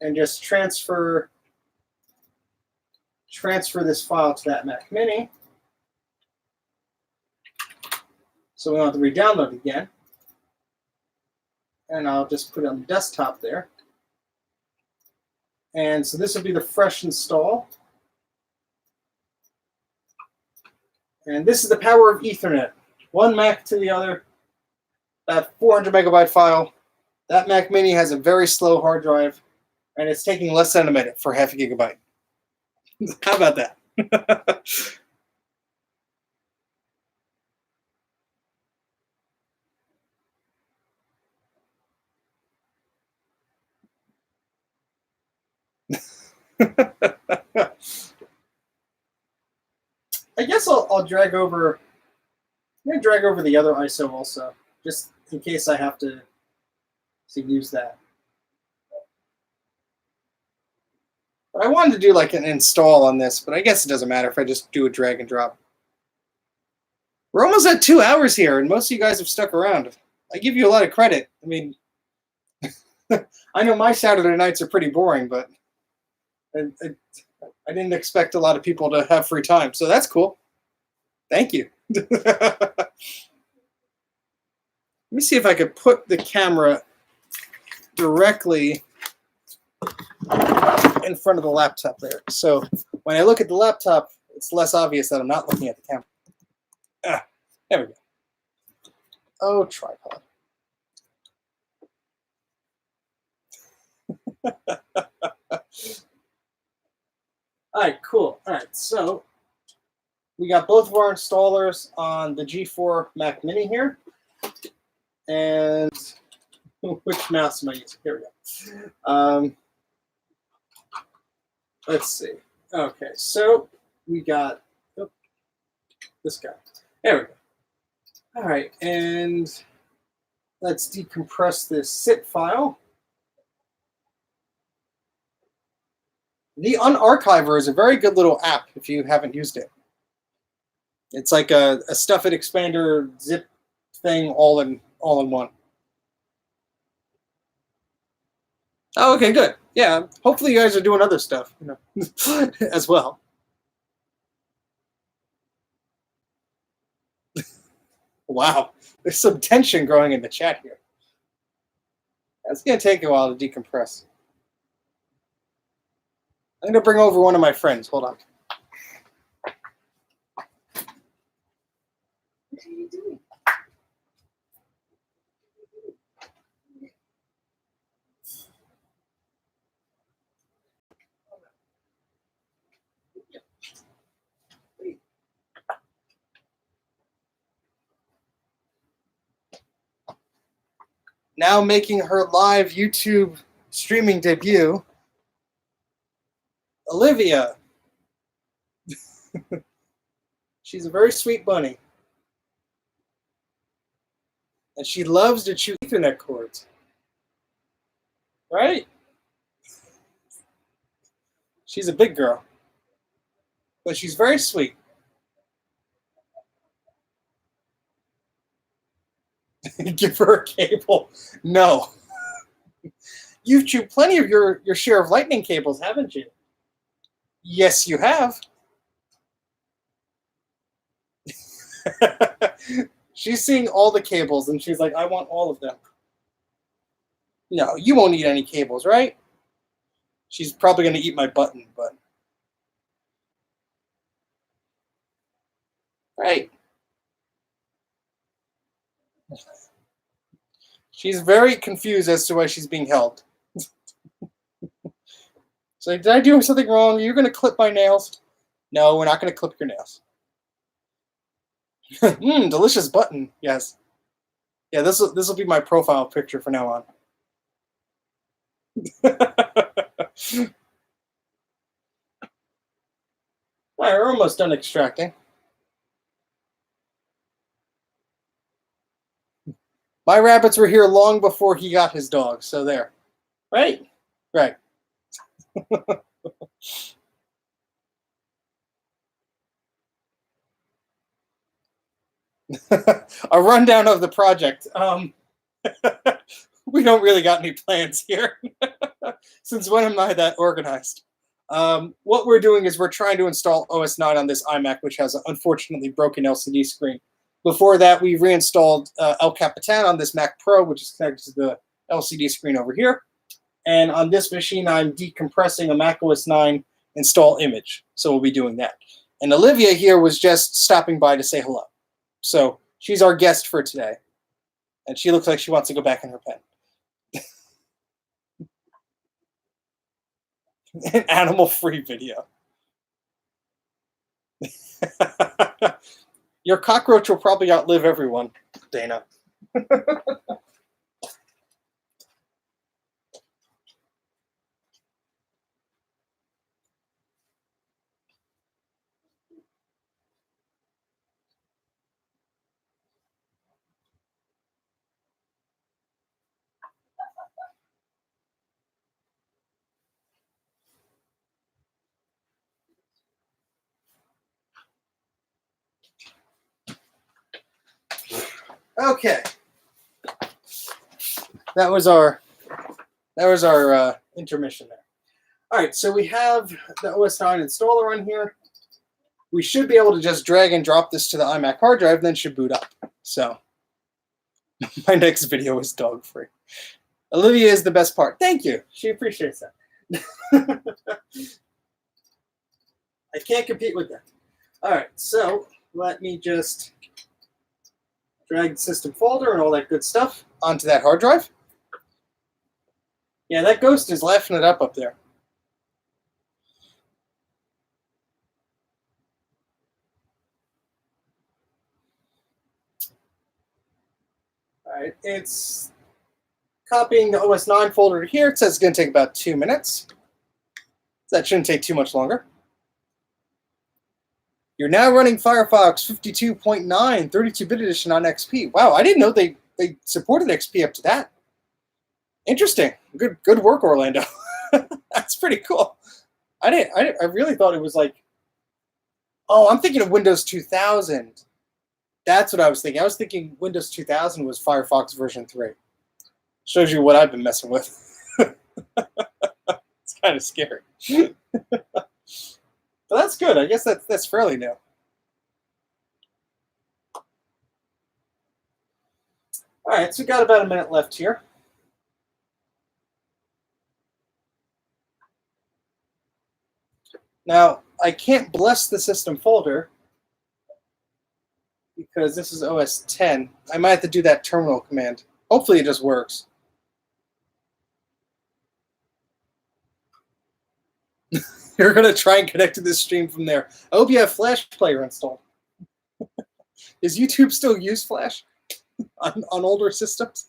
and just transfer this file to that Mac Mini. So we don't have to re-download it again. And I'll just put it on the desktop there. And so this will be the fresh install. And this is the power of Ethernet. One Mac to the other. That 400 megabyte file. That Mac Mini has a very slow hard drive, and it's taking less than a minute for half a gigabyte. How about that? I guess I'll drag over. I'm gonna drag over the other ISO also, just in case I have to use that. But I wanted to do like an install on this, but I guess it doesn't matter if I just do a drag and drop. We're almost at 2 hours here, and most of you guys have stuck around. I give you a lot of credit. I mean, I know my Saturday nights are pretty boring, but I didn't expect a lot of people to have free time, so that's cool. Thank you. Let me see if I could put the camera directly in front of the laptop there. So when I look at the laptop, it's less obvious that I'm not looking at the camera. There we go. Oh, tripod. All right, cool. All right, so we got both of our installers on the G4 Mac Mini here. And which mouse am I using? Here we go. Let's see. Okay, so we got this guy. There we go. All right, and let's decompress this zip file. The Unarchiver is a very good little app if you haven't used it. It's like a Stuff It Expander zip thing all in one. Oh, okay, good. Yeah, hopefully you guys are doing other stuff, you know, as well. Wow, there's some tension growing in the chat here. That's gonna take a while to decompress. I'm gonna bring over one of my friends. Hold on. What are you doing? Now making her live YouTube streaming debut, Olivia. She's a very sweet bunny. And she loves to chew Ethernet cords. Right? She's a big girl. But she's very sweet. Give her a cable. No. You've chewed plenty of your share of lightning cables, haven't you? Yes, you have. She's seeing all the cables, and she's like, I want all of them. No, you won't eat any cables, right? She's probably going to eat my button, but... Right. She's very confused as to why she's being held. So, did I do something wrong? You're going to clip my nails? No, we're not going to clip your nails. Delicious button. Yes. Yeah, this will be my profile picture from now on. All right, we're almost done extracting. My rabbits were here long before he got his dog, so there. Right? Right. A rundown of the project. We don't really got any plans here. Since when am I that organized? What we're doing is we're trying to install OS 9 on this iMac, which has an unfortunately broken LCD screen. Before that, we reinstalled El Capitan on this Mac Pro, which is connected to the LCD screen over here. And on this machine, I'm decompressing a Mac OS 9 install image. So we'll be doing that. And Olivia here was just stopping by to say hello. So she's our guest for today. And she looks like she wants to go back in her pen. An animal-free video. Your cockroach will probably outlive everyone, Dana. Okay, that was our intermission there. All right, so we have the OS 9 installer on here. We should be able to just drag and drop this to the iMac hard drive, then should boot up. So my next video is dog free. Olivia is the best part. Thank you. She appreciates that. I can't compete with that. All right, so let me just drag the system folder and all that good stuff onto that hard drive. Yeah, that ghost is laughing it up there. right, it's copying the OS 9 folder to here. It says it's going to take about 2 minutes. That shouldn't take too much longer. You're now running Firefox 52.9 32-bit edition on XP. Wow, I didn't know they supported XP up to that. Interesting. Good work, Orlando. That's pretty cool. I really thought it was like, oh, I'm thinking of Windows 2000. That's what I was thinking. I was thinking Windows 2000 was Firefox version 3. Shows you what I've been messing with. It's kind of scary. But that's good. I guess that's fairly new. All right, so we got about a minute left here. Now, I can't bless the system folder because this is OS 10. I might have to do that terminal command. Hopefully it just works. You're going to try and connect to this stream from there. I hope you have Flash Player installed. Is YouTube still use Flash on older systems?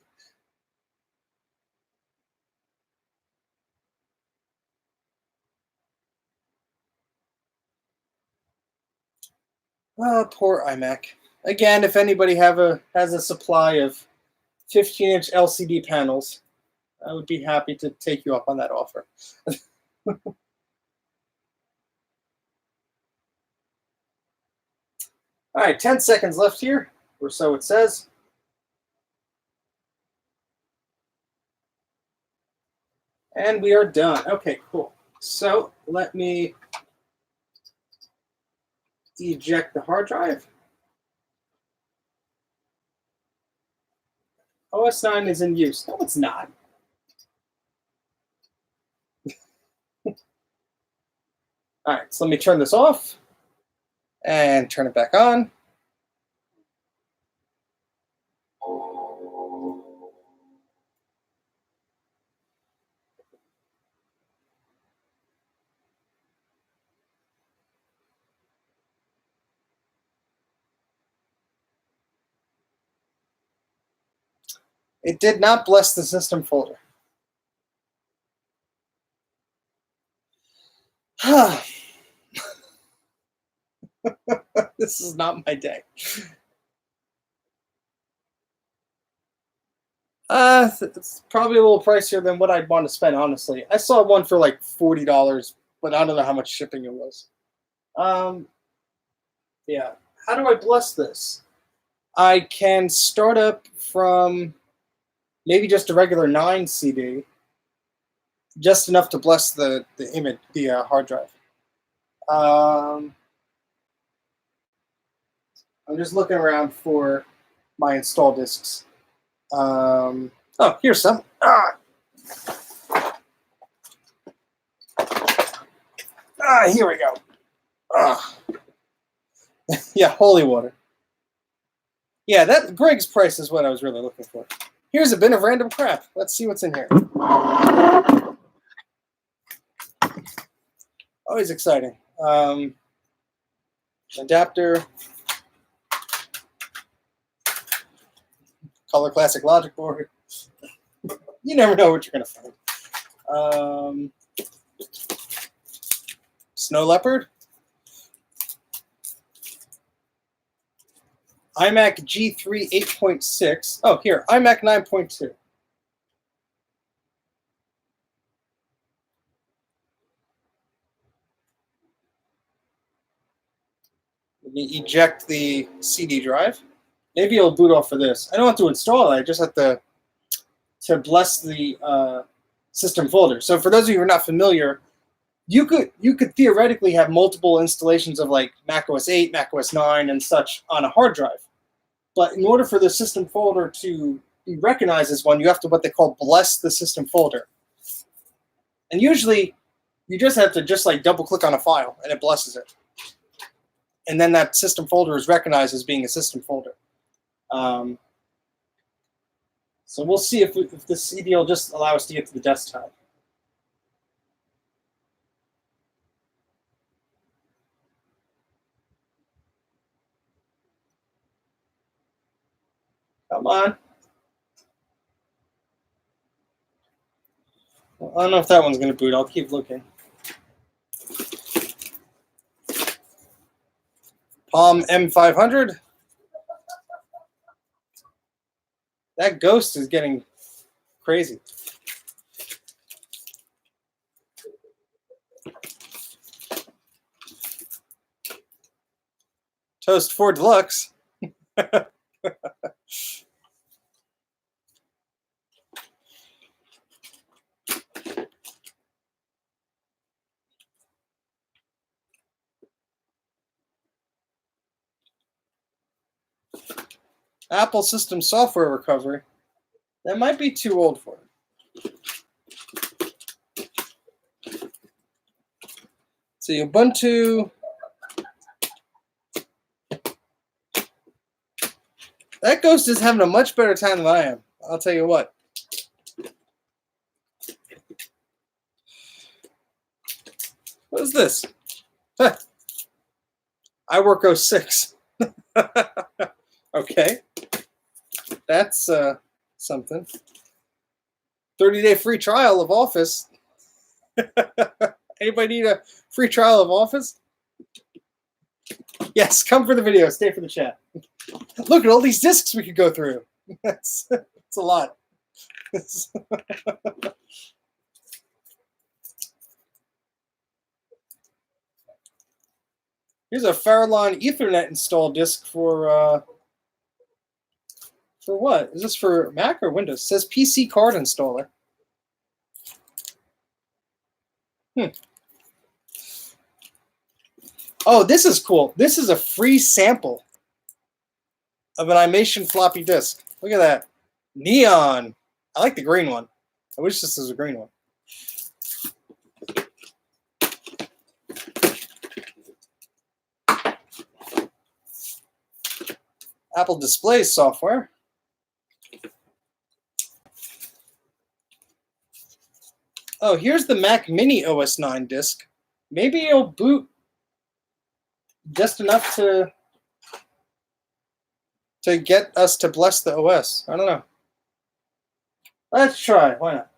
Oh, poor iMac. Again, if anybody has a supply of 15-inch LCD panels, I would be happy to take you up on that offer. All right, 10 seconds left here, or so it says. And we are done. Okay, cool. So let me eject the hard drive. OS 9 is in use. No, it's not. All right, so let me turn this off and turn it back on. It did not bless the system folder. This is not my day. It's probably a little pricier than what I'd want to spend, honestly. I saw one for like $40, but I don't know how much shipping it was. Yeah. How do I bless this? I can start up from maybe just a regular 9 CD, just enough to bless the image, the hard drive. I'm just looking around for my install disks. Oh, here's some. Here we go. Yeah, holy water. Yeah, that Greg's price is what I was really looking for. Here's a bin of random crap. Let's see what's in here. Always exciting. Adapter. Color Classic Logic board. You never know what you're going to find. Snow Leopard. iMac G3 8.6. Oh, here, iMac 9.2. Let me eject the CD drive. Maybe it'll boot off for this. I don't have to install it. I just have to bless the system folder. So for those of you who are not familiar, you could theoretically have multiple installations of like Mac OS 8, Mac OS 9, and such on a hard drive. But in order for the system folder to be recognized as one, you have to what they call bless the system folder. And usually, you just have to like double click on a file and it blesses it. And then that system folder is recognized as being a system folder. So we'll see if this CD will just allow us to get to the desktop. Come on. Well, I don't know if that one's going to boot. I'll keep looking. Palm M500. That ghost is getting crazy. Toast 4 Deluxe. Apple System Software Recovery. That might be too old for it. See, Ubuntu. That ghost is having a much better time than I am. I'll tell you what. What is this? Huh. iWork 06. Okay. That's something. 30-day free trial of Office. Anybody need a free trial of Office? Yes, come for the video, stay for the chat. Look at all these discs we could go through. That's a lot. Here's a Farallon Ethernet install disk for what? Is this for Mac or Windows? It says PC card installer. Oh, this is cool. This is a free sample of an iMation floppy disk. Look at that. Neon. I like the green one. I wish this was a green one. Apple Display software. Oh, here's the Mac Mini OS 9 disk. Maybe it'll boot just enough to get us to bless the OS. I don't know. Let's try. Why not?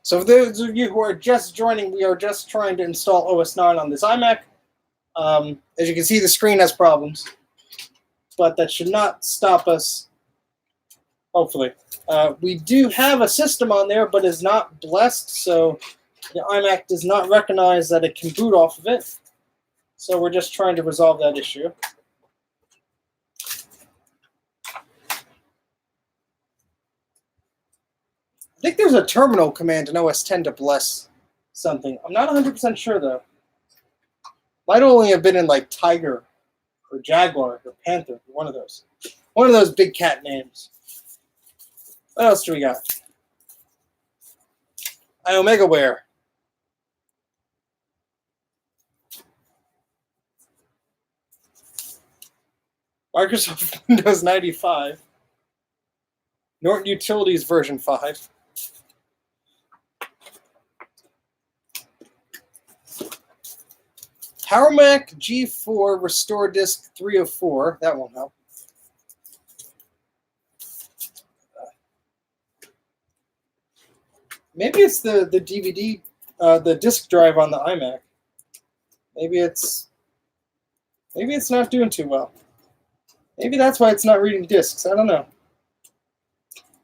So for those of you who are just joining, we are just trying to install OS 9 on this iMac. As you can see, the screen has problems, but that should not stop us, hopefully. We do have a system on there, but is not blessed, so the iMac does not recognize that it can boot off of it. So we're just trying to resolve that issue. I think there's a terminal command in OS 10 to bless something. I'm not 100% sure, though. Might only have been in like Tiger or Jaguar or Panther, one of those. One of those big cat names. What else do we got? iOmegaware. Microsoft Windows 95. Norton Utilities version 5. PowerBook G4 Restore Disk 304. That won't help. Maybe it's the DVD, the disk drive on the iMac. Maybe it's not doing too well. Maybe that's why it's not reading disks. I don't know.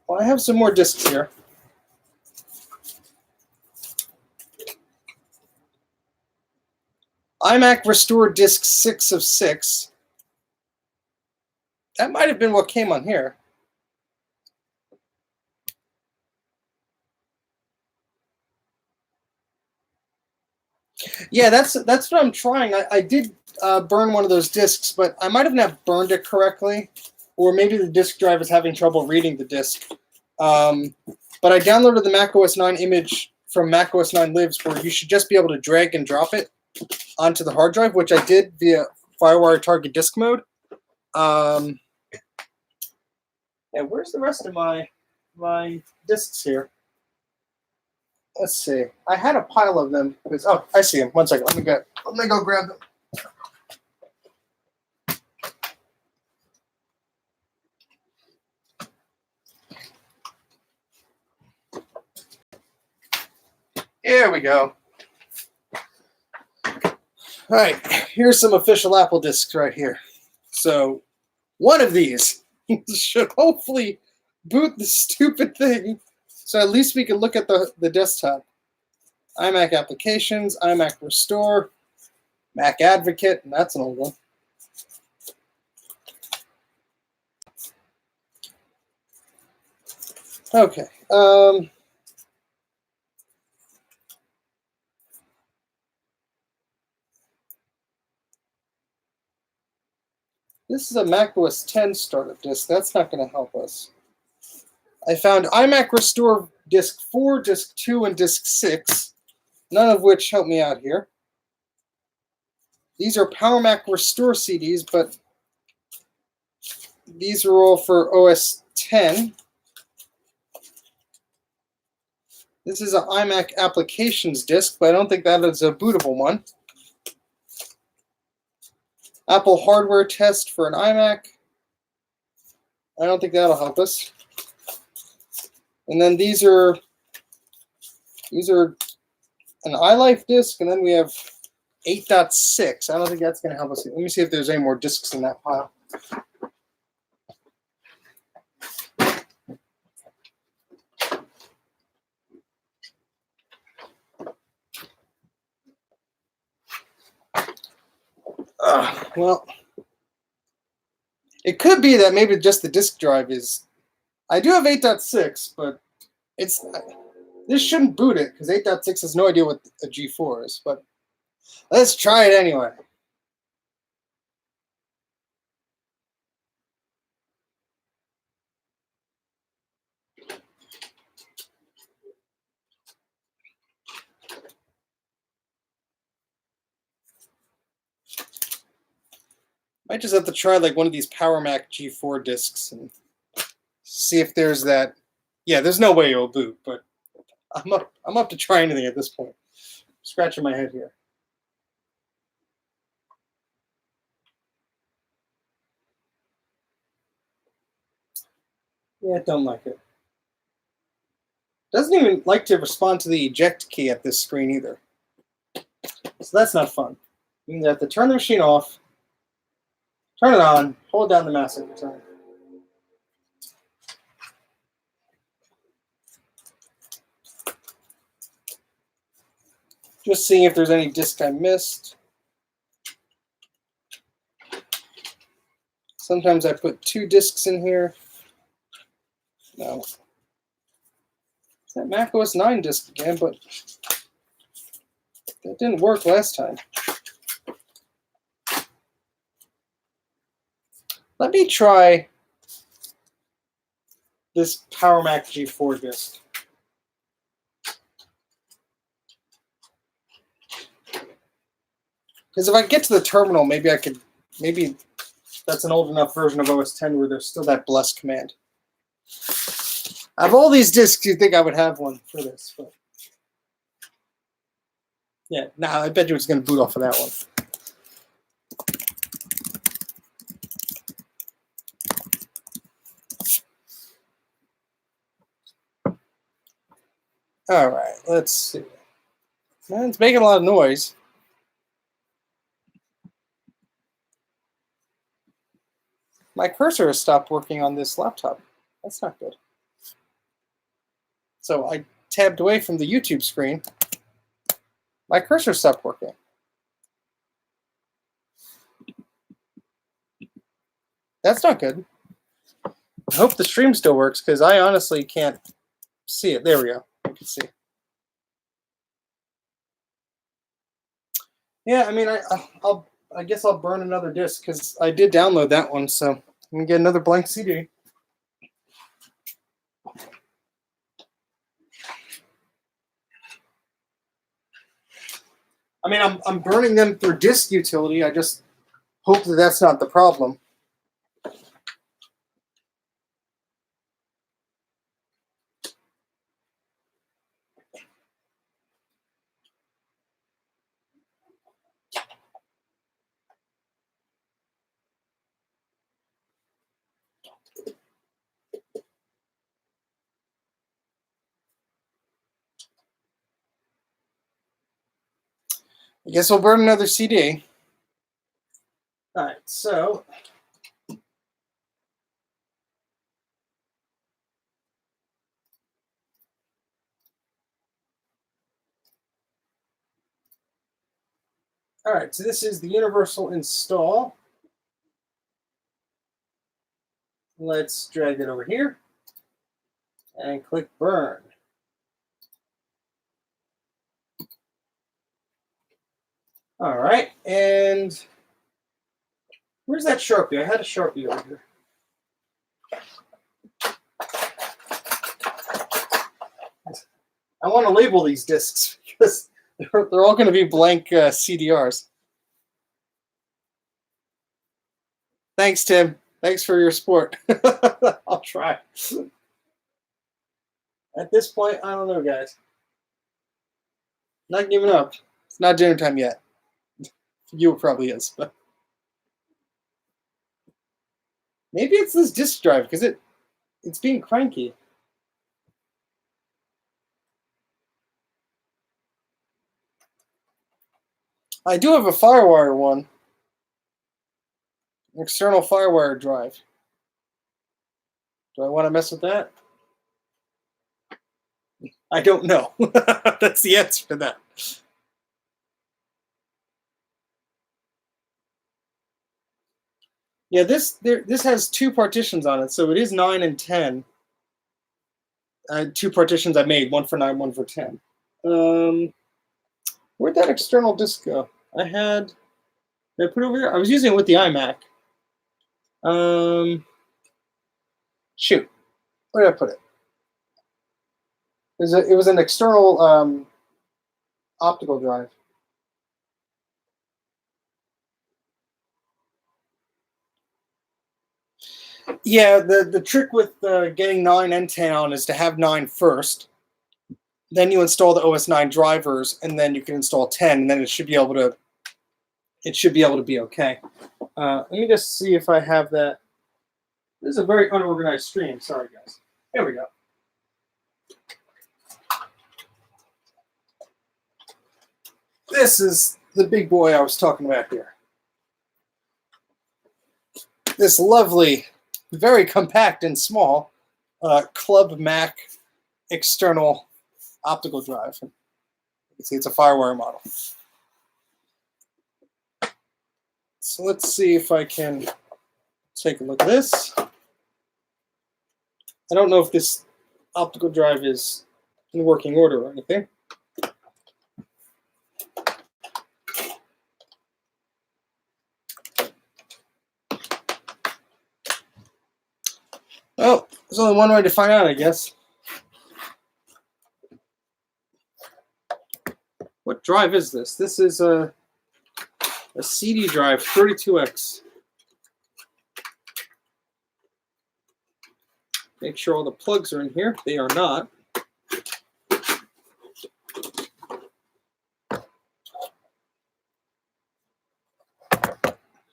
Well, I have some more disks here. iMac Restore Disk 6 of 6. That might have been what came on here. Yeah, that's what I'm trying. I did burn one of those disks, but I might have not burned it correctly, or maybe the disk drive is having trouble reading the disk. But I downloaded the macOS 9 image from macOS 9 Lives, where you should just be able to drag and drop it onto the hard drive, which I did via FireWire Target Disk Mode. Yeah, where's the rest of my disks here? Let's see. I had a pile of them. Oh, I see them. One second. Let me go grab them. Here we go. All right, here's some official Apple discs right here. So one of these should hopefully boot the stupid thing, so at least we can look at the desktop. iMac Applications, iMac Restore, Mac Advocate, and that's an old one. Okay. This is a macOS 10 startup disk. That's not going to help us. I found iMac Restore Disk 4, Disk 2, and Disk 6, none of which help me out here. These are PowerMac Restore CDs, but these are all for OS 10. This is an iMac Applications disk, but I don't think that is a bootable one. Apple hardware test for an iMac. I don't think that'll help us. And then these are an iLife disk, and then we have 8.6. I don't think that's going to help us. Let me see if there's any more disks in that pile. Well, it could be that maybe just the disk drive is. I do have 8.6, but this shouldn't boot it because 8.6 has no idea what a G4 is. But let's try it anyway. Might just have to try like one of these PowerMac G4 disks and see if there's that. Yeah, there's no way it'll boot, but I'm up to try anything at this point. Scratching my head here. Yeah, don't like it. Doesn't even like to respond to the eject key at this screen either. So that's not fun. You have to turn the machine off, turn it on, hold down the mouse every time. Just seeing if there's any disk I missed. Sometimes I put 2 disks in here. No. It's that macOS 9 disk again, but that didn't work last time. Let me try this PowerMac G4 disk. Because if I get to the terminal, maybe that's an old enough version of OS 10 where there's still that bless command. Out of all these disks, you'd think I would have one for this, but yeah, I bet you it's going to boot off of that one. All right, let's see. Man, it's making a lot of noise. My cursor has stopped working on this laptop. That's not good. So I tabbed away from the YouTube screen. My cursor stopped working. That's not good. I hope the stream still works because I honestly can't see it. There we go. I can see. Yeah, I mean, I guess I'll burn another disc because I did download that one, so I'm gonna get another blank CD. I mean, I'm burning them through disk utility. I just hope that that's not the problem. I guess we'll burn another CD. All right, so all right, so this is the universal install. Let's drag it over here and click burn. All right, and where's that Sharpie? I had a Sharpie over here. I want to label these discs because they're all going to be blank CDRs. Thanks, Tim. Thanks for your support. I'll try. At this point, I don't know, guys. Not giving up. It's not dinner time yet. You probably is, but maybe it's this disk drive because it's being cranky. I do have a FireWire one, an external FireWire drive. Do I want to mess with that? I don't know. That's the answer to that. Yeah, this has two partitions on it, so it is 9 and 10. Two partitions I made, one for 9, one for 10. Where'd that external disk go? Did I put it over here? I was using it with the iMac. Shoot, where did I put it? It was an external optical drive. Yeah, the trick with getting 9 and 10 on is to have 9 first. Then you install the OS 9 drivers, and then you can install 10, and then it should be able to be okay. Let me just see if I have that. This is a very unorganized stream. Sorry, guys. There we go. This is the big boy I was talking about here. This lovely, very compact and small Club Mac external optical drive. You can see it's a FireWire model. So let's see if I can take a look at this. I don't know if this optical drive is in working order or anything. Well, there's only one way to find out, I guess. What drive is this? This is a CD drive, 32X. Make sure all the plugs are in here. They are not.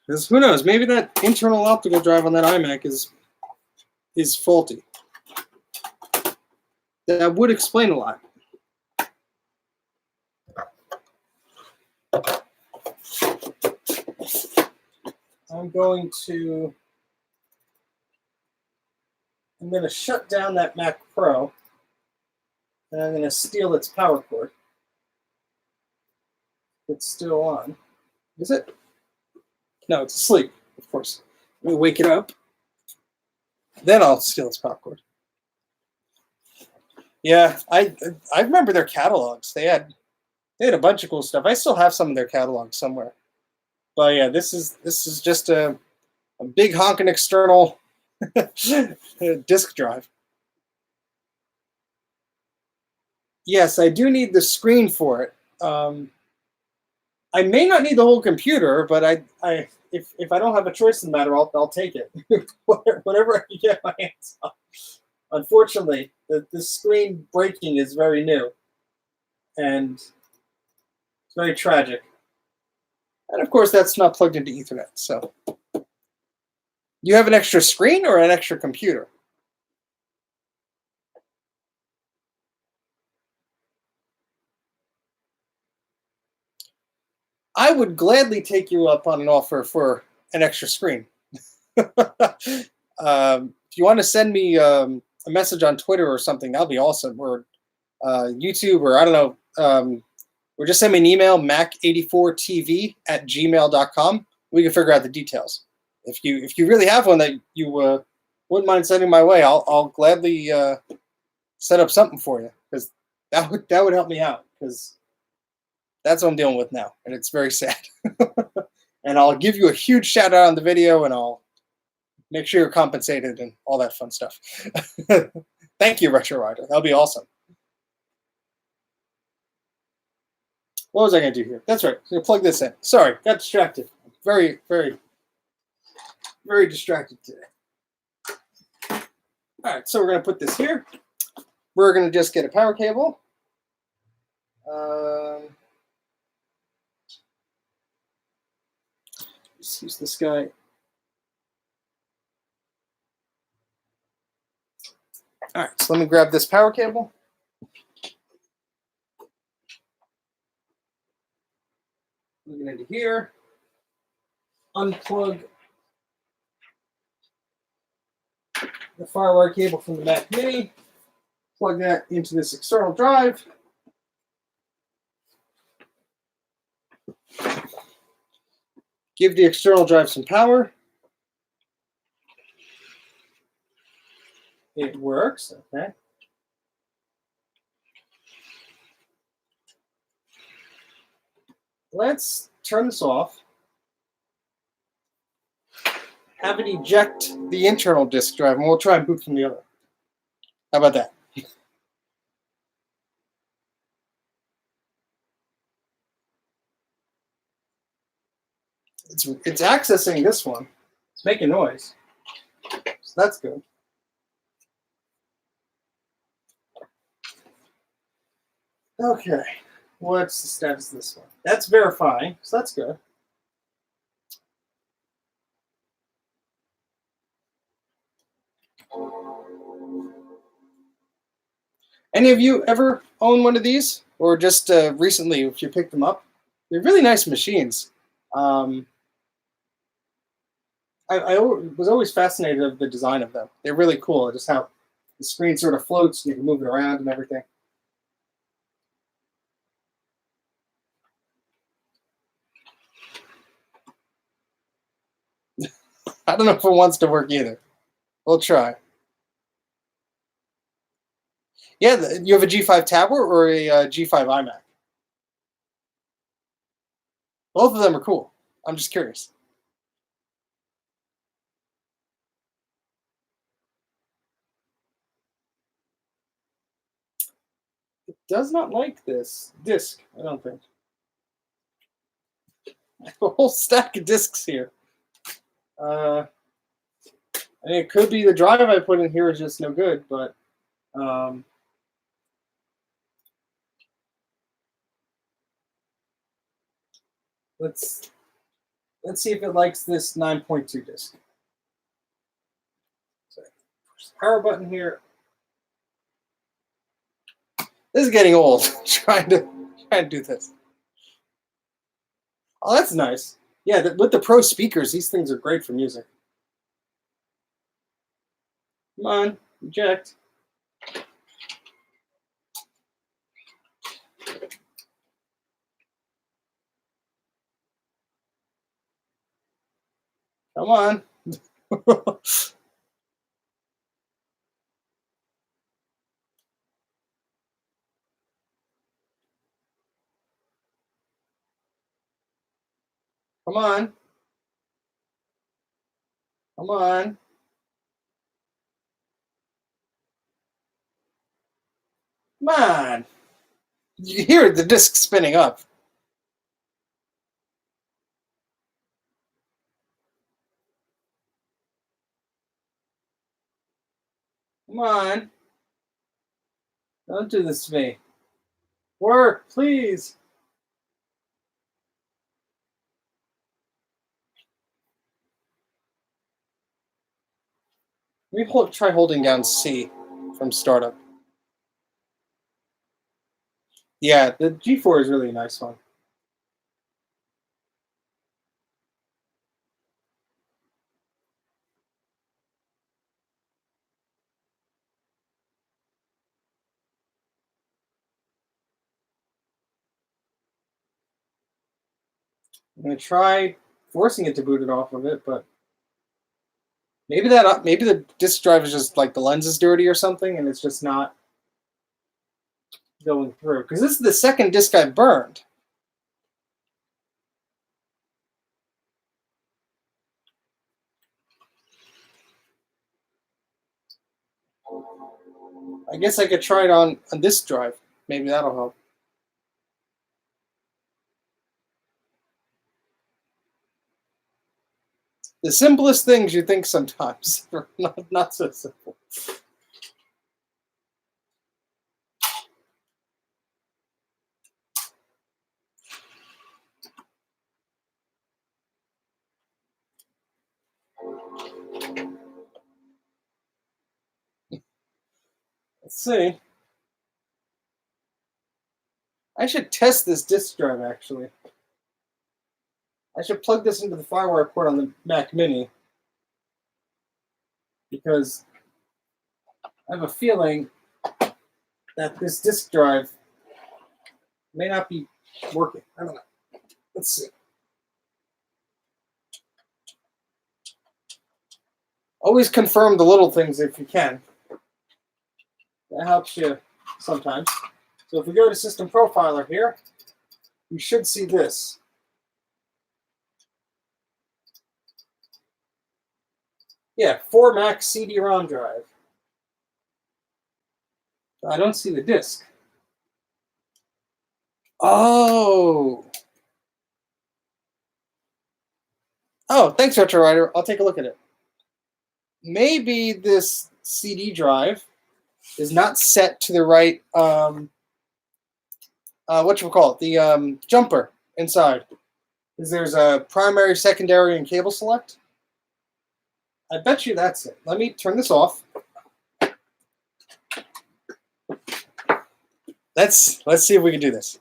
Because who knows? Maybe that internal optical drive on that iMac is faulty. That would explain a lot. I'm going to shut down that Mac Pro, and I'm going to steal its power cord. It's still on. Is it? No, it's asleep, of course. Let me wake it up. Then I'll steal its power cord. Yeah, I remember their catalogs. They had a bunch of cool stuff. I still have some of their catalogs somewhere. But yeah, this is just a big honking external disk drive. Yes, I do need the screen for it. I may not need the whole computer, but if I don't have a choice in the matter, I'll take it. Whatever I can get my hands on. Unfortunately, the screen breaking is very new, and it's very tragic. And of course, that's not plugged into Ethernet. So, you have an extra screen or an extra computer? I would gladly take you up on an offer for an extra screen. If you want to send me a message on Twitter or something, that'll be awesome. Or YouTube, or I don't know. Or just send me an email, mac84tv@gmail.com. We can figure out the details. If you really have one that you wouldn't mind sending my way, I'll gladly set up something for you, because that would help me out, because that's what I'm dealing with now, and it's very sad. And I'll give you a huge shout out on the video, and I'll make sure you're compensated and all that fun stuff. Thank you, Retro Rider. That'll be awesome. What was I going to do here? That's right. I'm going to plug this in. Sorry, got distracted. Very, very, very distracted today. All right, so we're going to put this here. We're going to just get a power cable. Let's use this guy. All right, so let me grab this power cable. Plug it into here. Unplug the FireWire cable from the Mac Mini. Plug that into this external drive. Give the external drive some power. It works, okay. Let's turn this off. Have it eject the internal disk drive, and we'll try and boot from the other. How about that? It's accessing this one. It's making noise. So that's good. Okay. What's the status of this one? That's verifying, so that's good. Any of you ever own one of these? Or just recently, if you picked them up? They're really nice machines. I was always fascinated with the design of them. They're really cool. Just how the screen sort of floats, and you can move it around and everything. I don't know if it wants to work either. We'll try. Yeah, you have a G5 tablet or a G5 iMac? Both of them are cool. I'm just curious. It does not like this disk, I don't think. I have a whole stack of disks here. I mean, it could be the drive I put in here is just no good, but let's see if it likes this 9.2 disk. So push the power button here. This is getting old. trying to do this. Oh, that's nice. Yeah, with the Pro speakers, these things are great for music. Come on, eject. Come on. Come on. Come on. Come on. You hear the disc spinning up. Come on. Don't do this to me. Work, please. Let me try holding down C from startup. Yeah, the G4 is really a nice one. I'm gonna try forcing it to boot it off of it, but maybe the disk drive is just like the lens is dirty or something, and it's just not going through. Because this is the second disk I've burned. I guess I could try it on this drive. Maybe that'll help. The simplest things you think sometimes are not so simple. Let's see. I should test this disk drive, actually. I should plug this into the FireWire port on the Mac Mini, because I have a feeling that this disk drive may not be working. I don't know. Let's see. Always confirm the little things if you can. That helps you sometimes. So if we go to System Profiler here, you should see this. Yeah, 4 Mac CD-ROM drive. I don't see the disk. Oh. Oh, thanks, Retro Rider. I'll take a look at it. Maybe this CD drive is not set to the right, whatchamacallit, the jumper inside. Because there's a primary, secondary, and cable select. I bet you that's it. Let me turn this off. Let's see if we can do this.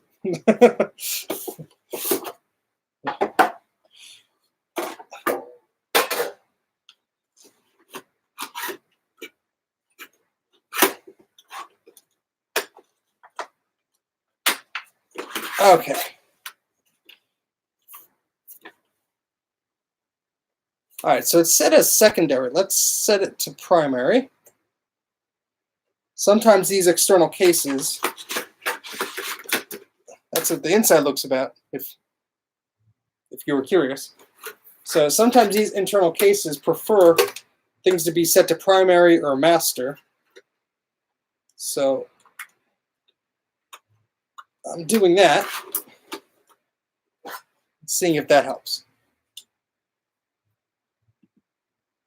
Okay. All right, so it's set as secondary. Let's set it to primary. Sometimes these external cases, that's what the inside looks about, if you were curious. So sometimes these internal cases prefer things to be set to primary or master. So I'm doing that, seeing if that helps.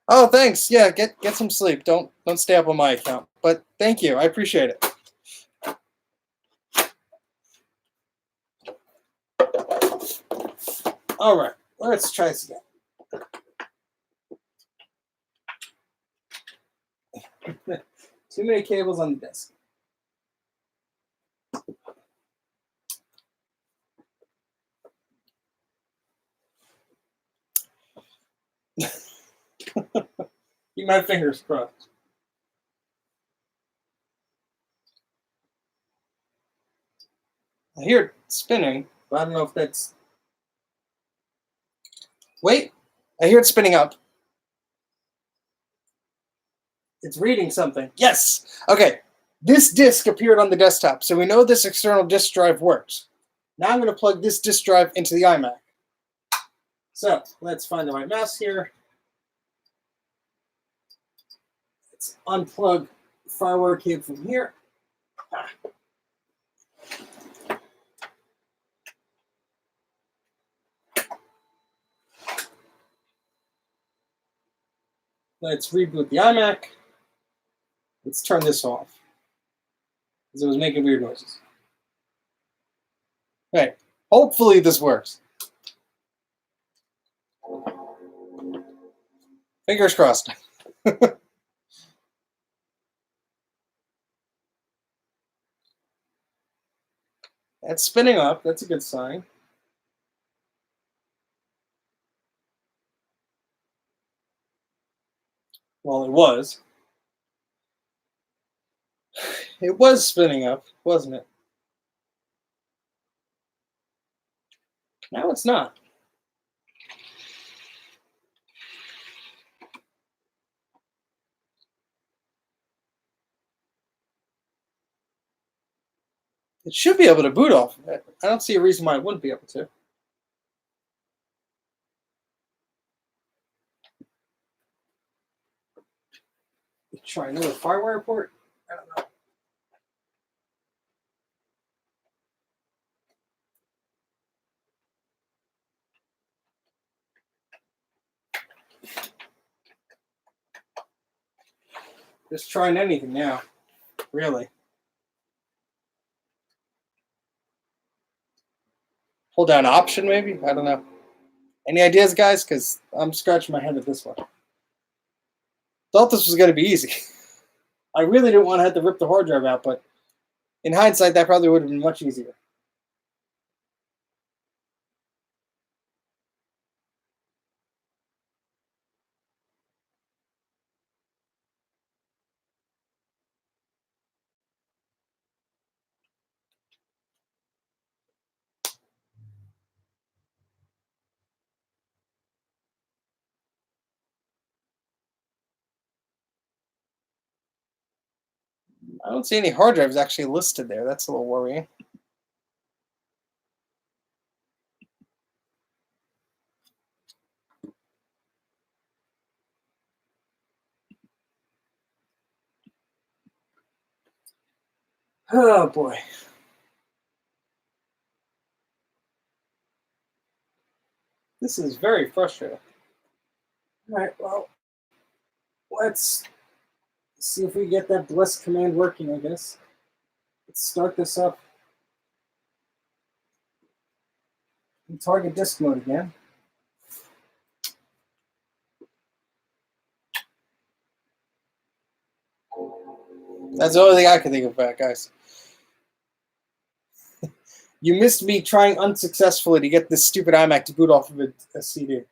Oh, thanks. Yeah, get some sleep. Don't stay up on my account. But thank you. I appreciate it. All right, let's try this again. Too many cables on the desk. Keep my fingers crossed. I hear it spinning, but I don't know if that's... Wait, I hear it spinning up. It's reading something. Yes! Okay, this disk appeared on the desktop, so we know this external disk drive works. Now I'm going to plug this disk drive into the iMac. So, let's find the right mouse here. Let's unplug the FireWire cable from here. Let's reboot the iMac. Let's turn this off, because it was making weird noises. Okay, hopefully this works. Fingers crossed. That's spinning up. That's a good sign. Well, it was. It was spinning up, wasn't it? Now it's not. It should be able to boot off of it. I don't see a reason why it wouldn't be able to. Try another FireWire port? I don't know. Just trying anything now, really. Hold down Option, maybe? I don't know. Any ideas, guys? Because I'm scratching my head at this one. Thought this was going to be easy. I really didn't want to have to rip the hard drive out, but in hindsight, that probably would have been much easier. I don't see any hard drives actually listed there. That's a little worrying. Oh, boy. This is very frustrating. All right, well, let's see if we get that bless command working, I guess. Let's start this up in target disk mode again. That's the only thing I can think of that, guys. You missed me trying unsuccessfully to get this stupid iMac to boot off of a CD.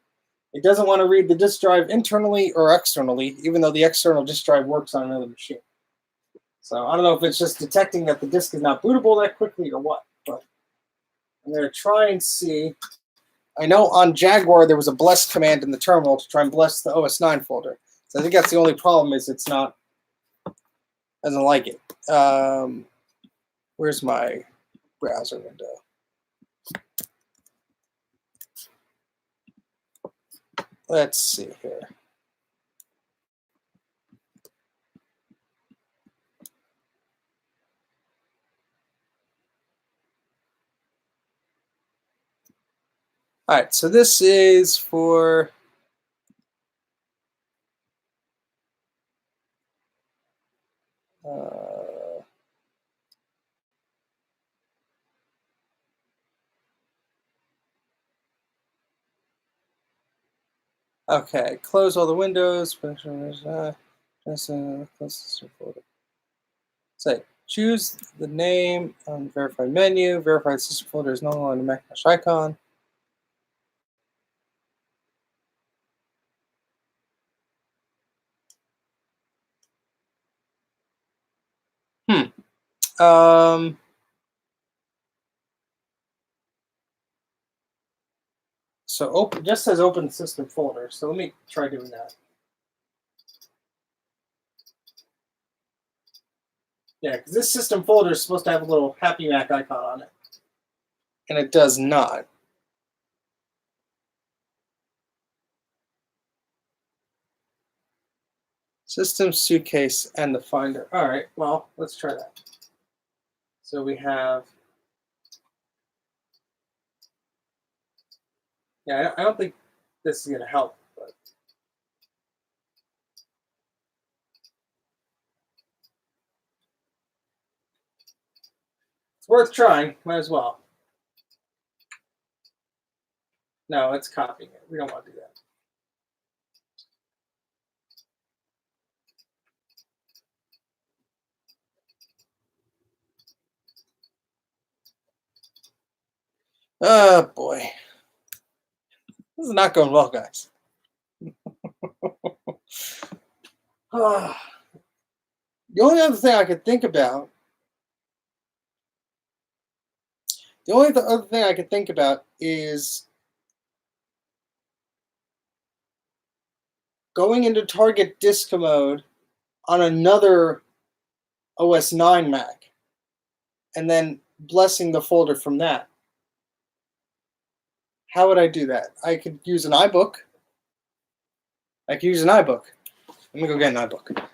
It doesn't want to read the disk drive internally or externally, even though the external disk drive works on another machine. So I don't know if it's just detecting that the disk is not bootable that quickly or what, but I'm going to try and see. I know on Jaguar there was a bless command in the terminal to try and bless the OS9 folder. So I think that's the only problem, is it's not, doesn't like it. Where's my browser window? Let's see here. All right, so this is for okay, close all the windows. So choose the name on the verified menu. Verified system folder is no longer Mac icon. So open just says open system folder. So let me try doing that. Yeah, because this system folder is supposed to have a little Happy Mac icon on it, and it does not. System, suitcase, and the Finder. All right, well, let's try that. So we have. Yeah, I don't think this is going to help, but it's worth trying. Might as well. No, it's copying it. We don't want to do that. Oh, boy. This is not going well, guys. The only other thing I could think about, is going into target disk mode on another OS9 Mac, and then blessing the folder from that. How would I do that? I could use an iBook. Let me go get an iBook.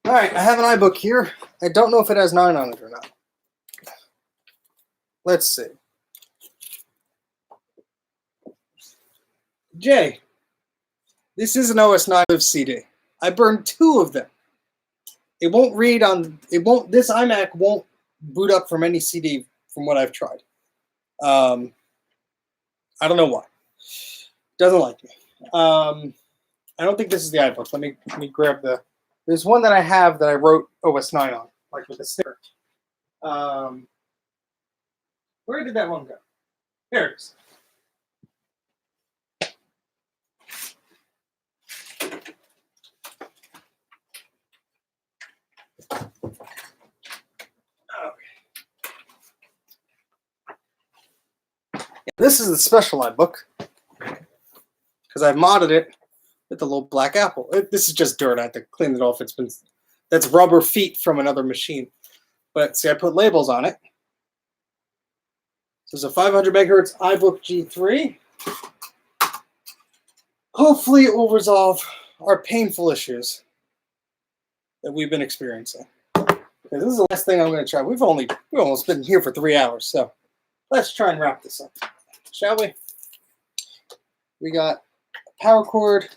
All right, I have an iBook here. I don't know if it has 9 on it or not. Let's see. Jay, this is an OS 9 CD. I burned 2 of them. It won't read on. This iMac won't boot up from any CD from what I've tried. I don't know why. Doesn't like me. I don't think this is the iBook. Let me grab the. There's one that I have that I wrote OS 9 on, like with a sticker. Where did that one go? There it is. This is the special iBook because I've modded it with the little black apple. This is just dirt. I have to clean it off. That's rubber feet from another machine. But see, I put labels on it. This is a 500 megahertz iBook G3. Hopefully, it will resolve our painful issues that we've been experiencing. Because this is the last thing I'm going to try. We've almost been here for 3 hours, so let's try and wrap this up, shall we? We got a power cord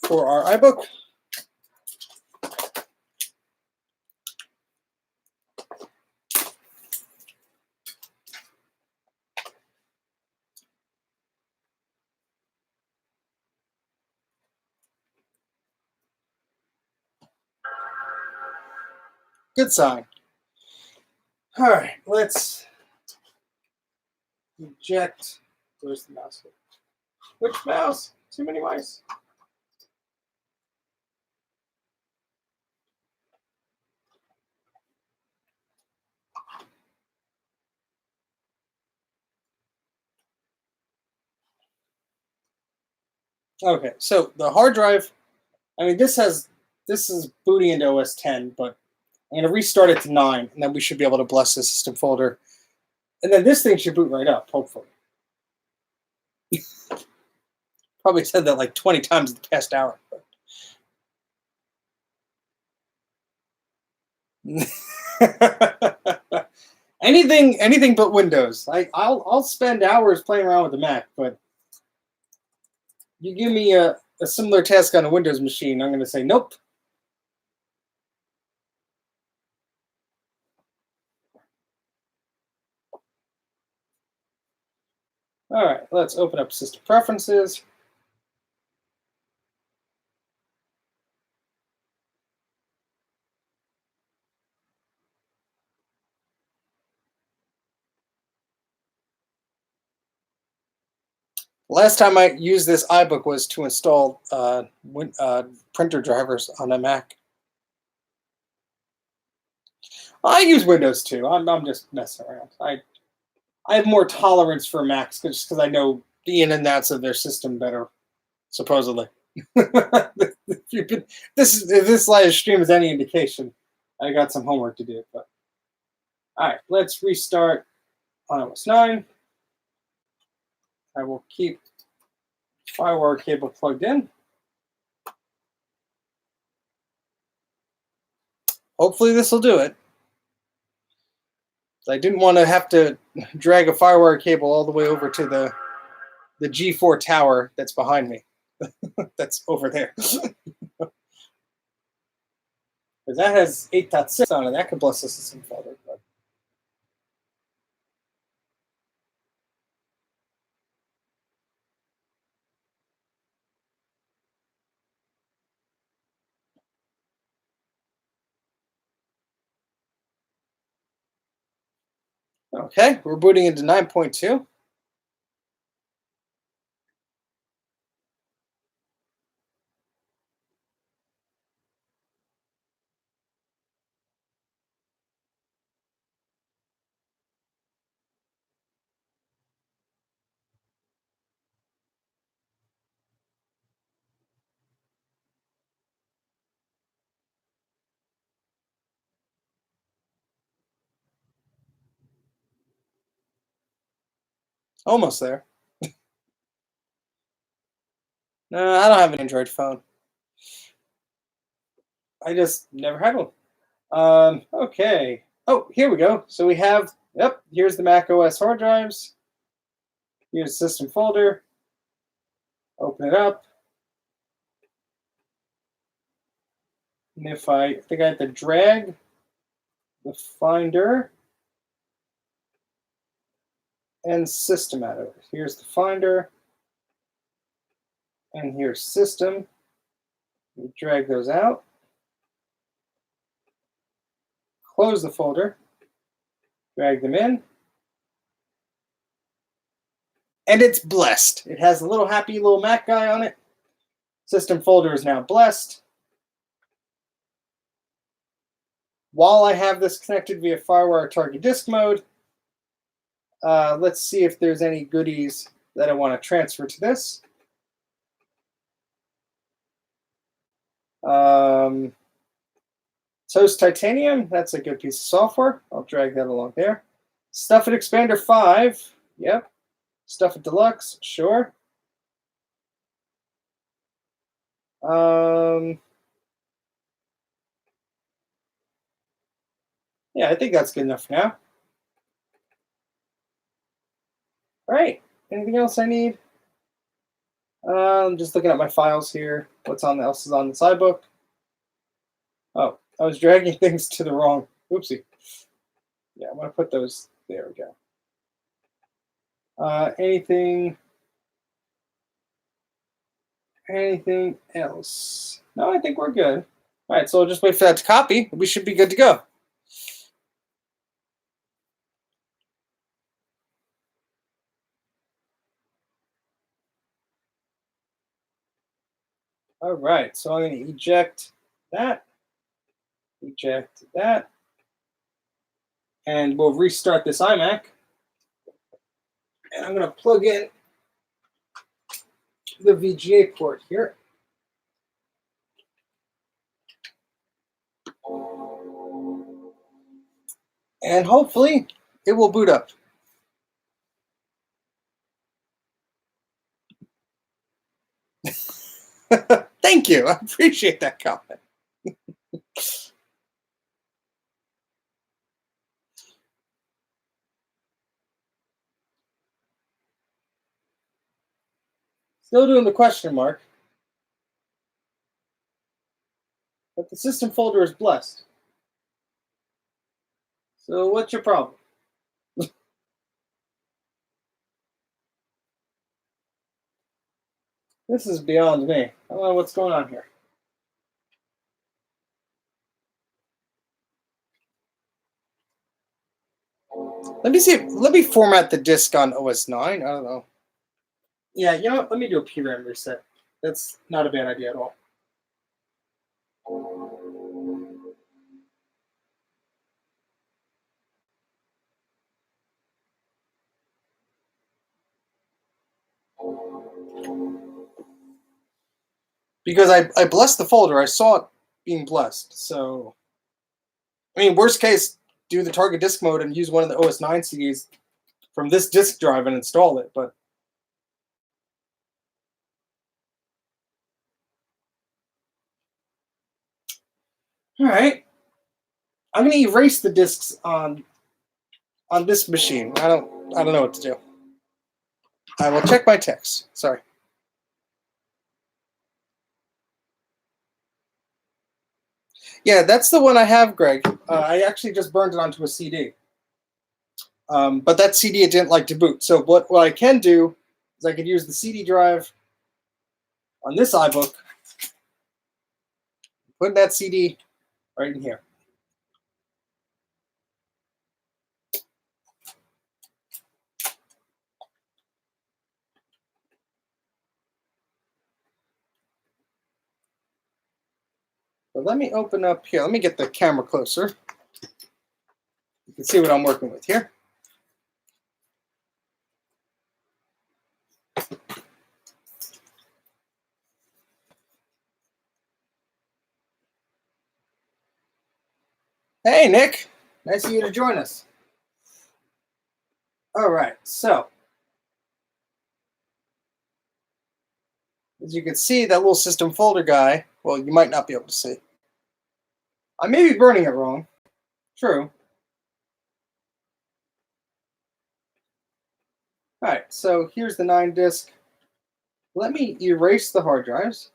for our iBook. Good sign. All right, let's eject. Where's the mouse? Which mouse? Too many mice. Okay, so the hard drive. I mean, this is booting into OS 10, but I'm going to restart it to 9, and then we should be able to bless the system folder. And then this thing should boot right up, hopefully. Probably said that like 20 times in the past hour. anything but Windows. I'll spend hours playing around with the Mac, but you give me a similar task on a Windows machine, I'm going to say nope. All right, let's open up System Preferences. Last time I used this iBook was to install printer drivers on a Mac. I use Windows too. I'm just messing around. I have more tolerance for Macs just because I know the in and outs of their system better, supposedly. If this live stream is any indication, I got some homework to do. But all right, let's restart on OS 9. I will keep firewire cable plugged in. Hopefully this will do it. I didn't want to have to drag a firewire cable all the way over to the G4 tower that's behind me. That's over there. Because that has 8.6 on it. That could bless the system folder. But okay, we're booting into 9.2. Almost there. No, I don't have an Android phone. I just never had one. Okay. Oh, here we go. So we have, yep, here's the Mac OS hard drives. Here's the system folder. Open it up. And if I think I have to drag the Finder and System out of it. Here's the Finder. And here's System. We drag those out. Close the folder. Drag them in. And it's blessed. It has a little happy little Mac guy on it. System folder is now blessed. While I have this connected via FireWire target disk mode, let's see if there's any goodies that I want to transfer to this. Toast Titanium, that's a good piece of software. I'll drag that along there. Stuff It Expander 5, yep. Stuff It Deluxe, sure. Yeah, I think that's good enough for now. All right, anything else I need? I'm just looking at my files here. What's else is on this iBook? Oh, I was dragging things to the wrong. Oopsie. Yeah, I want to put those. There we go. Anything else? No, I think we're good. All right, so I'll just wait for that to copy. We should be good to go. All right, so I'm going to eject that, and we'll restart this iMac. And I'm going to plug in the VGA port here. And hopefully it will boot up. Thank you. I appreciate that comment. Still doing the question mark. But the system folder is blessed. So what's your problem? This is beyond me. I don't know what's going on here. Let me see. Let me format the disk on OS 9. I don't know. Yeah, you know what? Let me do a PRAM reset. That's not a bad idea at all. Because I blessed the folder. I saw it being blessed. So, I mean, worst case, do the target disk mode and use one of the OS 9 CDs from this disk drive and install it. But all right, I'm gonna erase the disks on this machine. I don't know what to do. I will check my text. Sorry. Yeah, that's the one I have, Greg. I actually just burned it onto a CD. But that CD it didn't like to boot. So what I can do is I could use the CD drive on this iBook, put that CD right in here. So let me open up here. Let me get the camera closer. You can see what I'm working with here. Hey, Nick. Nice of you to join us. All right, so As you can see, that little system folder guy, well, you might not be able to see. I may be burning it wrong. True. All right, so here's the 9-disc. Let me erase the hard drives.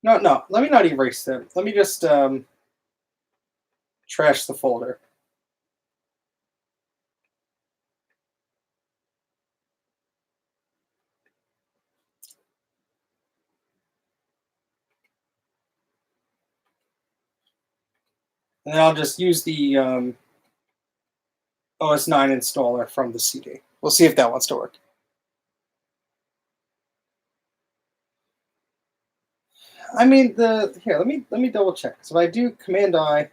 No, let me not erase them. Let me just trash the folder. And then I'll just use the OS 9 installer from the CD. We'll see if that wants to work. I mean, here, let me double check. So if I do Command I,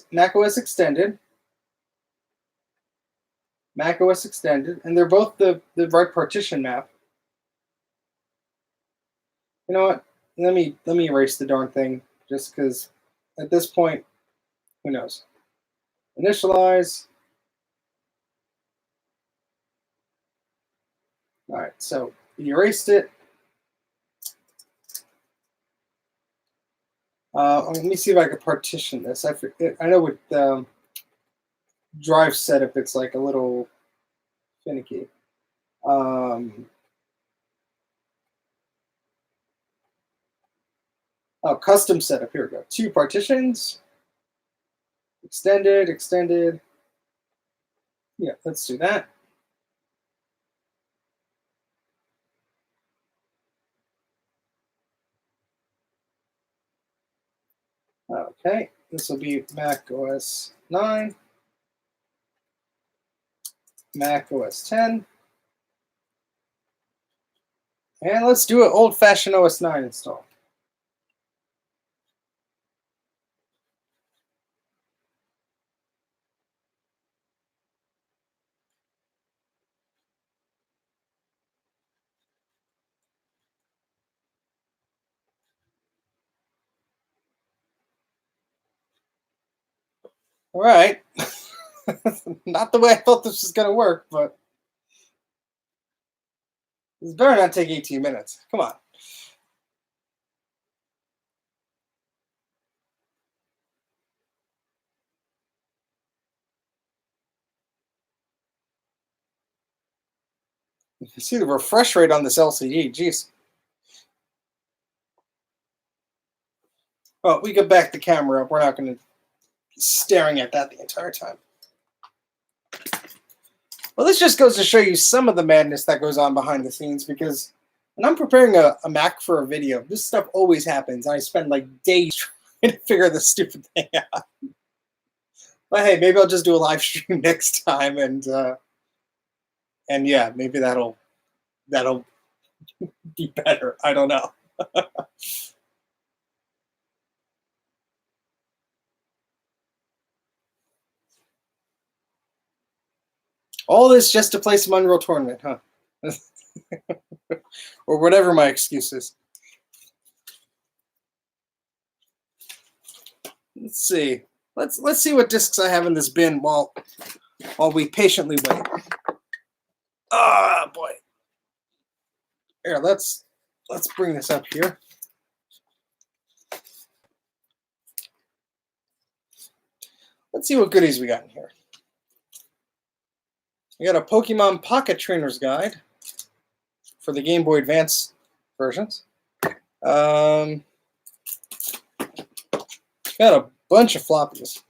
Mac OS Extended, Mac OS Extended, and they're both the right partition map. You know what? Let me erase the darn thing, just because at this point, who knows? Initialize. All right, so you erased it. Let me see if I can partition this. I know with drive setup, it's like a little finicky. Oh, custom setup. Here we go. 2 partitions. Extended. Yeah, let's do that. Okay, this will be Mac OS 9, Mac OS 10. And let's do an old-fashioned OS 9 install. All right. Not the way I thought this was going to work, but this better not take 18 minutes. Come on. You see the refresh rate on this LCD. Jeez. Well, we could back the camera up. We're not going to be staring at that the entire time. Well, this just goes to show you some of the madness that goes on behind the scenes, because when I'm preparing a Mac for a video, this stuff always happens. I spend like days trying to figure this stupid thing out. But hey, maybe I'll just do a live stream next time, and yeah, maybe that'll be better. I don't know. All this just to play some Unreal Tournament, huh? Or whatever my excuse is. Let's see. Let's see what discs I have in this bin while we patiently wait. Ah, boy. Here, let's bring this up here. Let's see what goodies we got in here. We got a Pokemon Pocket Trainer's Guide for the Game Boy Advance versions. Got a bunch of floppies.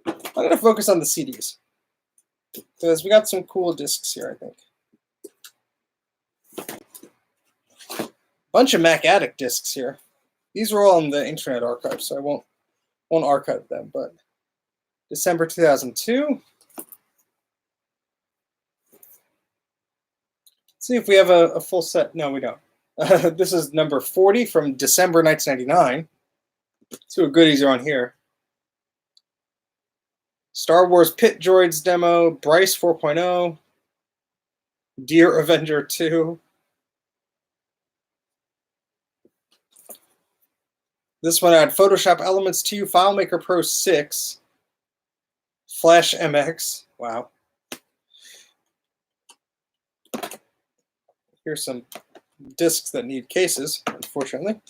I'm going to focus on the CDs, because we got some cool discs here, I think. Bunch of Mac Addict discs here. These were all in the Internet Archive, so I won't archive them. But December 2002. Let's see if we have a full set. No, we don't. This is number 40 from December 1999. Let's see what goodies are on here. Star Wars Pit Droids demo, Bryce 4.0. Dear Avenger 2. This one had Photoshop Elements 2, FileMaker Pro 6, Flash MX. Wow. Here's some discs that need cases, unfortunately.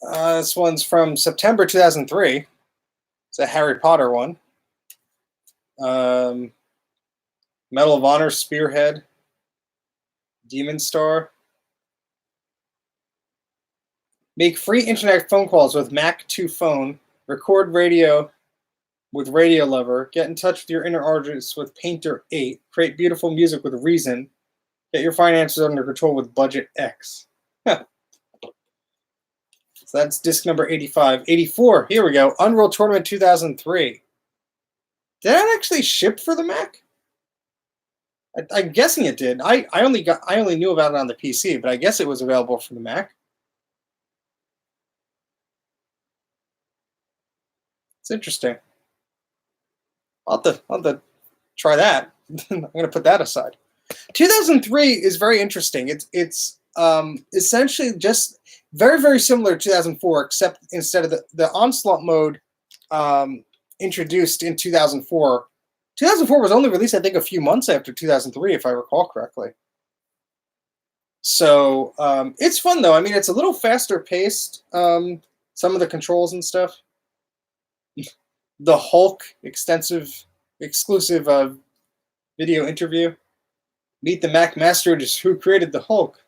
This one's from September 2003. It's a Harry Potter one. Medal of Honor Spearhead. Demon Star. Make free internet phone calls with Mac2 phone. Record radio with Radio Lover. Get in touch with your inner artist with Painter 8. Create beautiful music with Reason. Get your finances under control with Budget X. Huh. So that's disc number 85. 84, here we go. Unreal Tournament 2003. Did that actually ship for the Mac? I'm guessing it did. I only knew about it on the PC, but I guess it was available for the Mac. It's interesting. I'll have to try that. I'm going to put that aside. 2003 is very interesting. It's essentially just very, very similar to 2004, except instead of the onslaught mode introduced in 2004. 2004 was only released, I think, a few months after 2003, if I recall correctly. So it's fun, though. I mean, it's a little faster paced, some of the controls and stuff. The Hulk exclusive video interview. Meet the Mac Master who created the Hulk.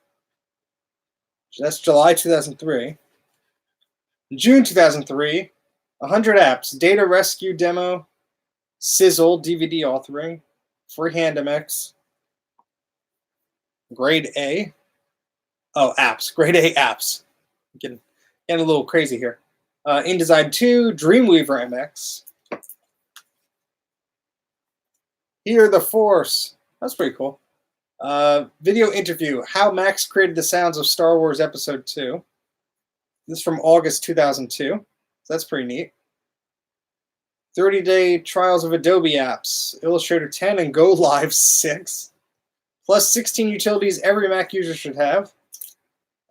That's July 2003. June 2003, 100 apps, data rescue demo, Sizzle DVD authoring, Freehand MX, Grade A. Oh, apps, Grade A apps. Getting a little crazy here. InDesign 2, Dreamweaver MX. Hear the Force. That's pretty cool. Video interview, How Max Created the Sounds of Star Wars Episode 2. This is from August 2002. So that's pretty neat. 30-day trials of Adobe apps, Illustrator 10 and Go Live 6. Plus 16 utilities every Mac user should have.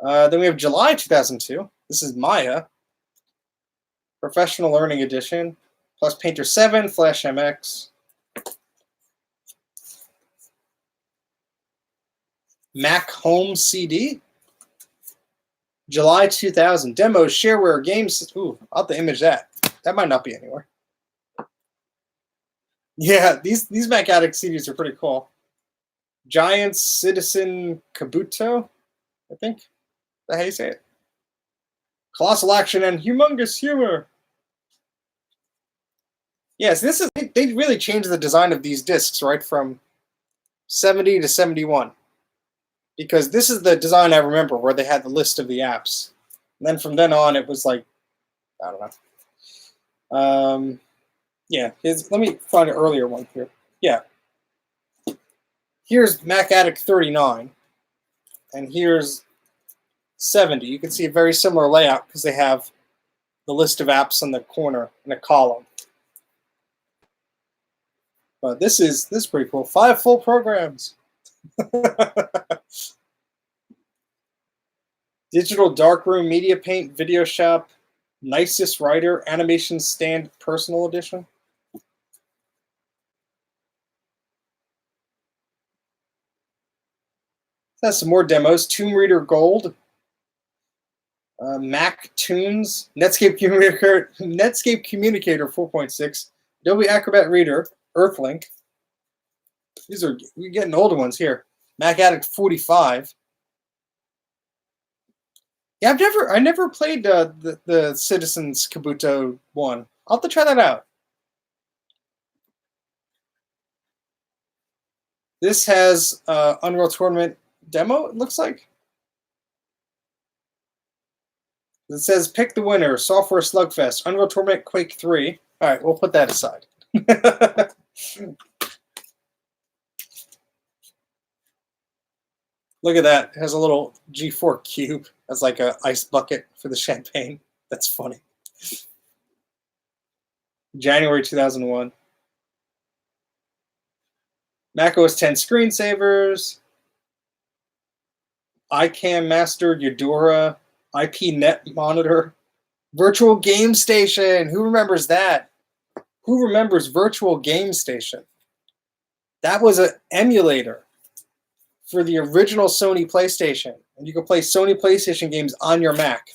Then we have July 2002. This is Maya. Professional Learning Edition. Plus Painter 7, Flash MX. Mac Home CD. July 2000. Demos, shareware, games. Ooh, I'll have to image that. That might not be anywhere. Yeah, these Mac Addict CDs are pretty cool. Giant Citizen Kabuto, I think. Is that how you say it? Colossal Action and Humongous Humor. Yes, they really changed the design of these discs, right, from 70 to 71. Because this is the design I remember where they had the list of the apps. And then from then on, it was like, I don't know. Yeah, let me find an earlier one here. Yeah. Here's Mac Addict 39. And here's 70. You can see a very similar layout because they have the list of apps in the corner in a column. But this is pretty cool. 5 full programs. Digital Darkroom Media Paint Video Shop Nicest Writer Animation Stand Personal Edition. That's some more demos. Tomb Reader Gold. Mac Tunes. Netscape Communicator 4.6. Adobe Acrobat Reader. Earthlink. We're getting older ones here. Mac Addict 45. Yeah, I never played the Citizens Kabuto one. I'll have to try that out. This has Unreal Tournament demo, it looks like. It says pick the winner, Software Slugfest, Unreal Tournament Quake 3. All right, we'll put that aside. Look at that. It has a little G4 cube as like an ice bucket for the champagne. That's funny. January 2001. Mac OS 10 screensavers, iCam Master, Eudora, IPNet monitor, Virtual Game Station. Who remembers that? Who remembers Virtual Game Station? That was an emulator for the original Sony PlayStation, and you could play Sony PlayStation games on your Mac.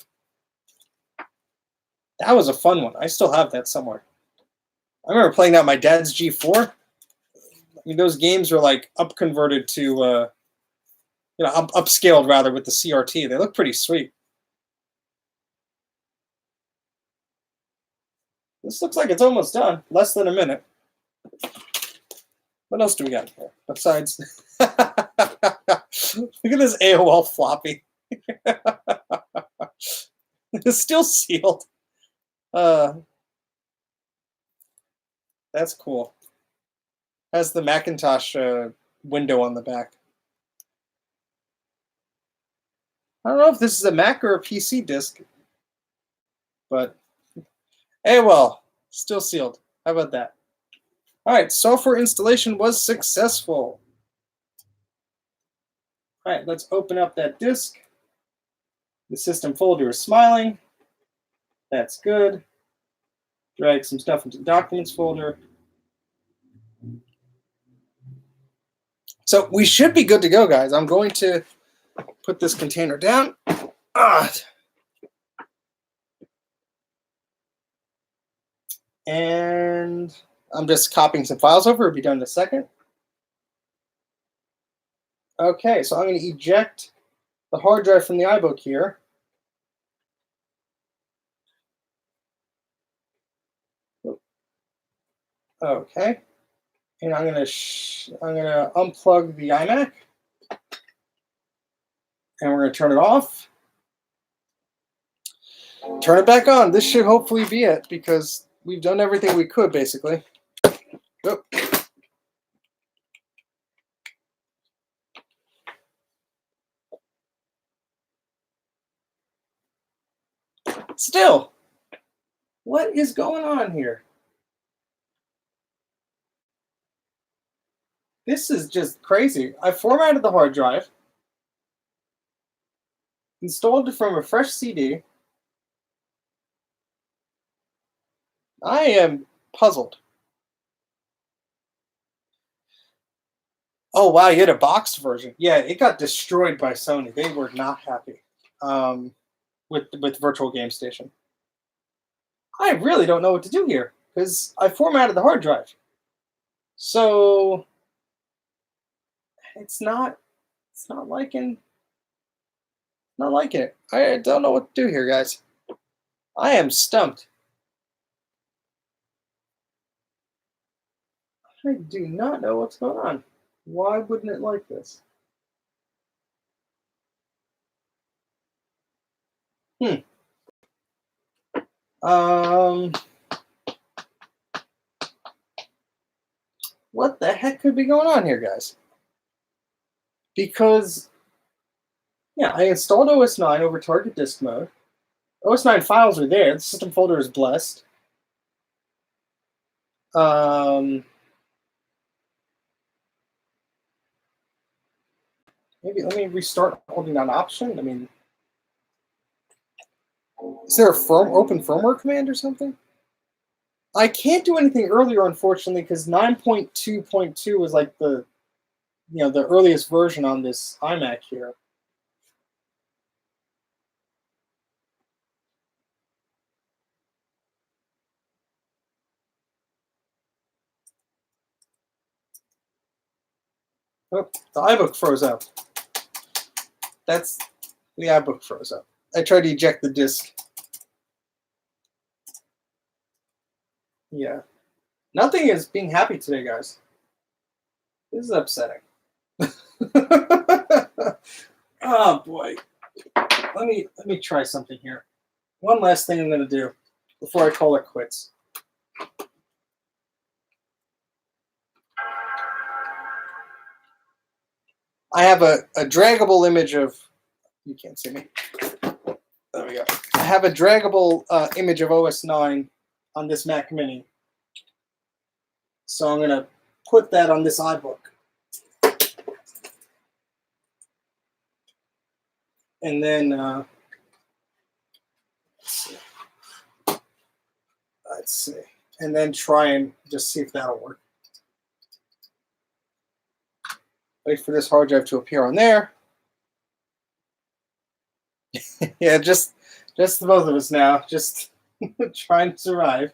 That was a fun one. I still have that somewhere. I remember playing that on my dad's G4. I mean, those games were like up-converted to, upscaled rather with the CRT. They look pretty sweet. This looks like it's almost done. Less than a minute. What else do we got here? Besides, look at this AOL floppy. It's still sealed. That's cool. Has the Macintosh window on the back. I don't know if this is a Mac or a PC disk, but hey, well, still sealed. How about that? All right, software installation was successful. All right, let's open up that disk. The system folder is smiling. That's good. Drag some stuff into the documents folder. So we should be good to go, guys. I'm going to put this container down. And I'm just copying some files over. It'll be done in a second. Okay, so I'm going to eject the hard drive from the iBook here. Okay, and I'm gonna unplug the iMac, and we're gonna turn it off. Turn it back on. This should hopefully be it because we've done everything we could basically. Oh. Still, what is going on here? This is just crazy. I formatted the hard drive, installed it from a fresh CD. I am puzzled. Oh, wow, you had a boxed version. Yeah, it got destroyed by Sony. They were not happy with Virtual Game Station. I really don't know what to do here because I formatted the hard drive. So it's not liking it. I don't know what to do here, guys. I am stumped. I do not know what's going on. Why wouldn't it like this? What the heck could be going on here, guys? Because, yeah, I installed OS 9 over target disk mode. OS 9 files are there. The system folder is blessed. Maybe let me restart holding down Option. I mean, is there a open firmware command or something? I can't do anything earlier, unfortunately, because 9.2.2 was like the earliest version on this iMac here. Oh, the iBook froze up. That's the iBook froze up. I tried to eject the disk. Yeah. Nothing is being happy today, guys. This is upsetting. Oh boy. Let me try something here. One last thing I'm going to do before I call it quits. I have a draggable image of, you can't see me. There we go. I have a draggable image of OS 9 on this Mac Mini. So I'm going to put that on this iBook. and then let's see, and then try and just see if that'll work. Wait for this hard drive to appear on there. Yeah, just the both of us now, just trying to survive.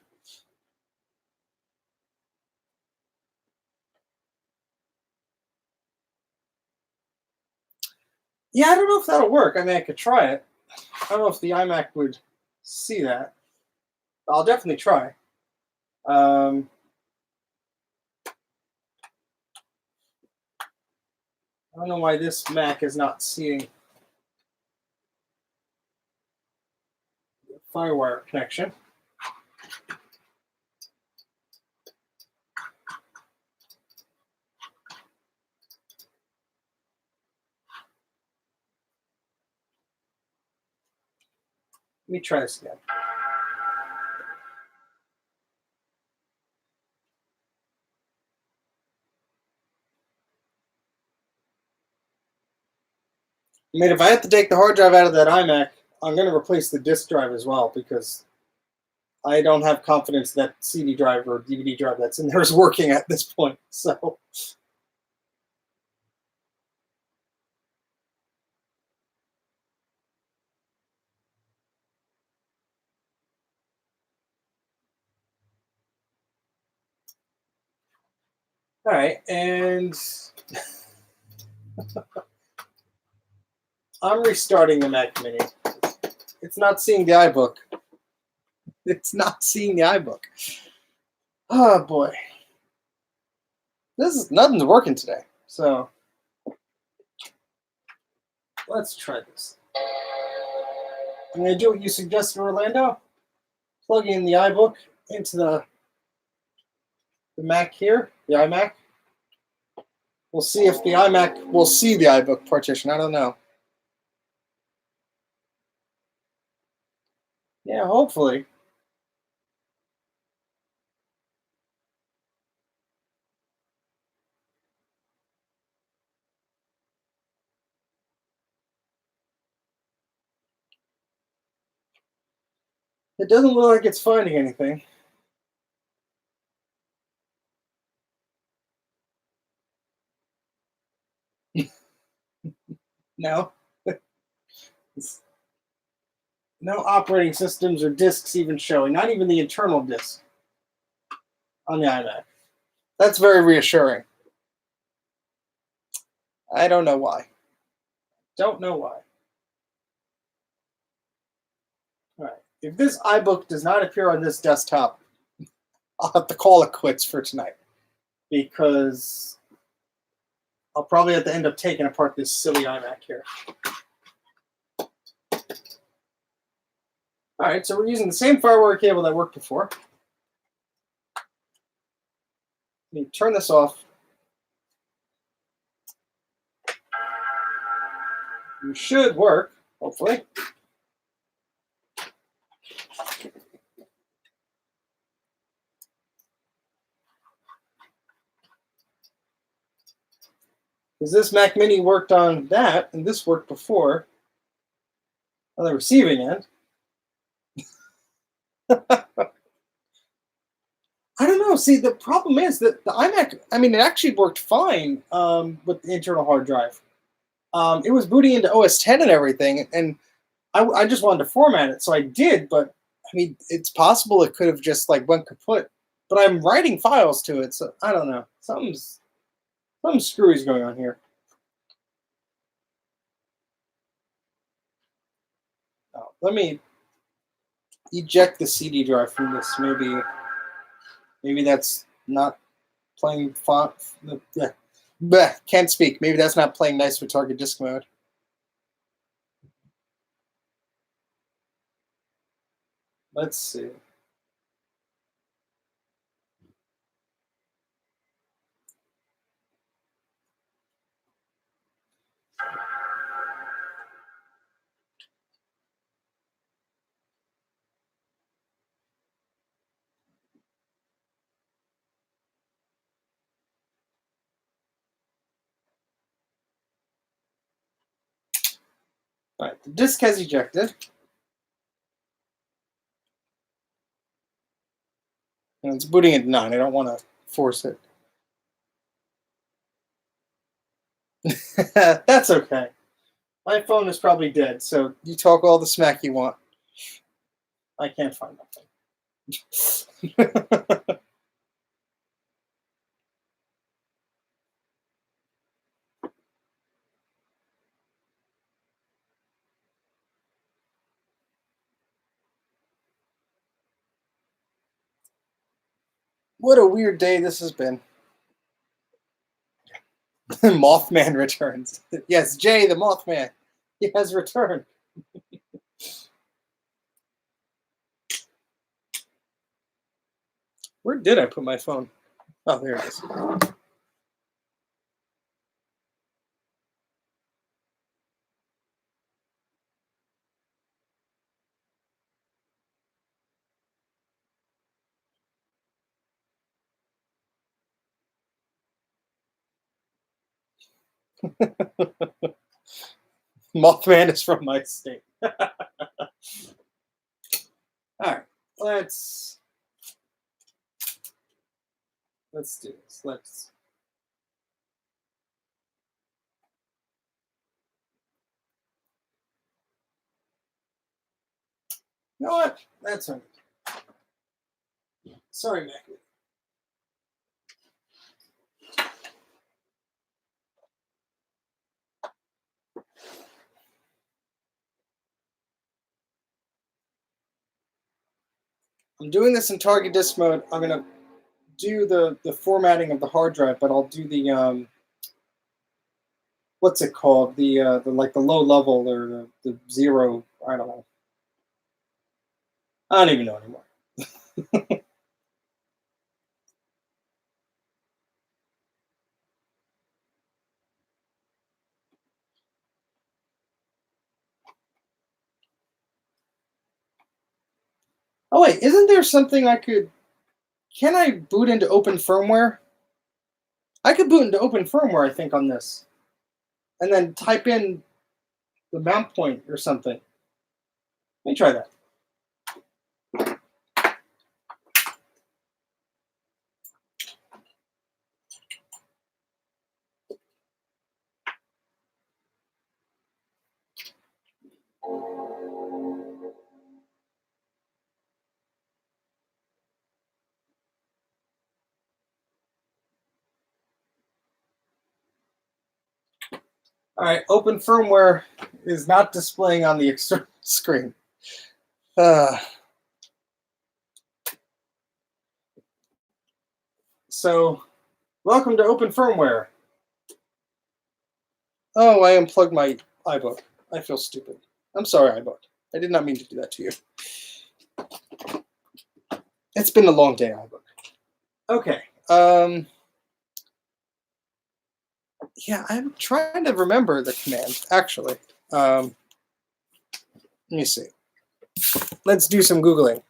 Yeah, I don't know if that'll work. I mean, I could try it. I don't know if the iMac would see that. I'll definitely try. I don't know why this Mac is not seeing the FireWire connection. Let me try this again. I mean, if I have to take the hard drive out of that iMac, I'm going to replace the disk drive as well, because I don't have confidence that CD drive or DVD drive that's in there is working at this point. So, all right, and I'm restarting the Mac Mini. It's not seeing the iBook. It's not seeing the iBook. Oh boy, nothing's working today. So let's try this. I'm gonna do what you suggested, Orlando. Plug in the iBook into the Mac here, the iMac. We'll see if the iMac will see the iBook partition. I don't know. Yeah, hopefully. It doesn't look like it's finding anything. No. No operating systems or disks even showing, not even the internal disk on the iMac. That's very reassuring. I don't know why. Don't know why. All right. If this iBook does not appear on this desktop, I'll have to call it quits for tonight, because I'll probably have to end up taking apart this silly iMac here. All right, so we're using the same FireWire cable that worked before. Let me turn this off. It should work, hopefully. Because this Mac Mini worked on that, and this worked before on the receiving end. I don't know. See, the problem is that the iMac, I mean, it actually worked fine with the internal hard drive. It was booting into OS 10 and everything, and I just wanted to format it, so I did, but I mean, it's possible it could have just like went kaput. But I'm writing files to it, so I don't know. Something's screwy going on here. Oh, let me eject the CD drive from this. Maybe that's not playing font. Can't speak. Maybe that's not playing nice with target disk mode. Let's see. All right, the disk has ejected. And it's booting at 9. I don't want to force it. That's okay. My phone is probably dead, so you talk all the smack you want. I can't find nothing. What a weird day this has been. Mothman returns. Yes, Jay the Mothman. He has returned. Where did I put my phone? Oh, there it is. Mothman is from my state. All right, let's do this. You know what? That's all right. Sorry, Mac. I'm doing this in target disk mode. I'm gonna do the formatting of the hard drive, but I'll do the what's it called? The like the low level or the zero. I don't know. I don't even know anymore. Oh wait, isn't there something I could? Can I boot into open firmware? I could boot into open firmware, I think, on this, and then type in the mount point or something. Let me try that. All right, open firmware is not displaying on the external screen. So, welcome to open firmware. Oh, I unplugged my iBook. I feel stupid. I'm sorry, iBook. I did not mean to do that to you. It's been a long day, iBook. Okay. Yeah, I'm trying to remember the command, actually. Let me see. Let's do some Googling.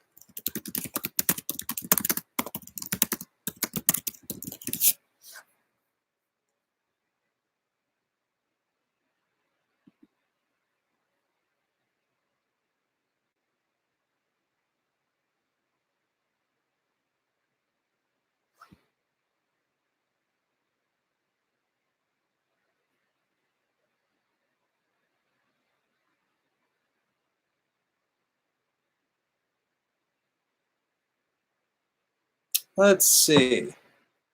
Let's see.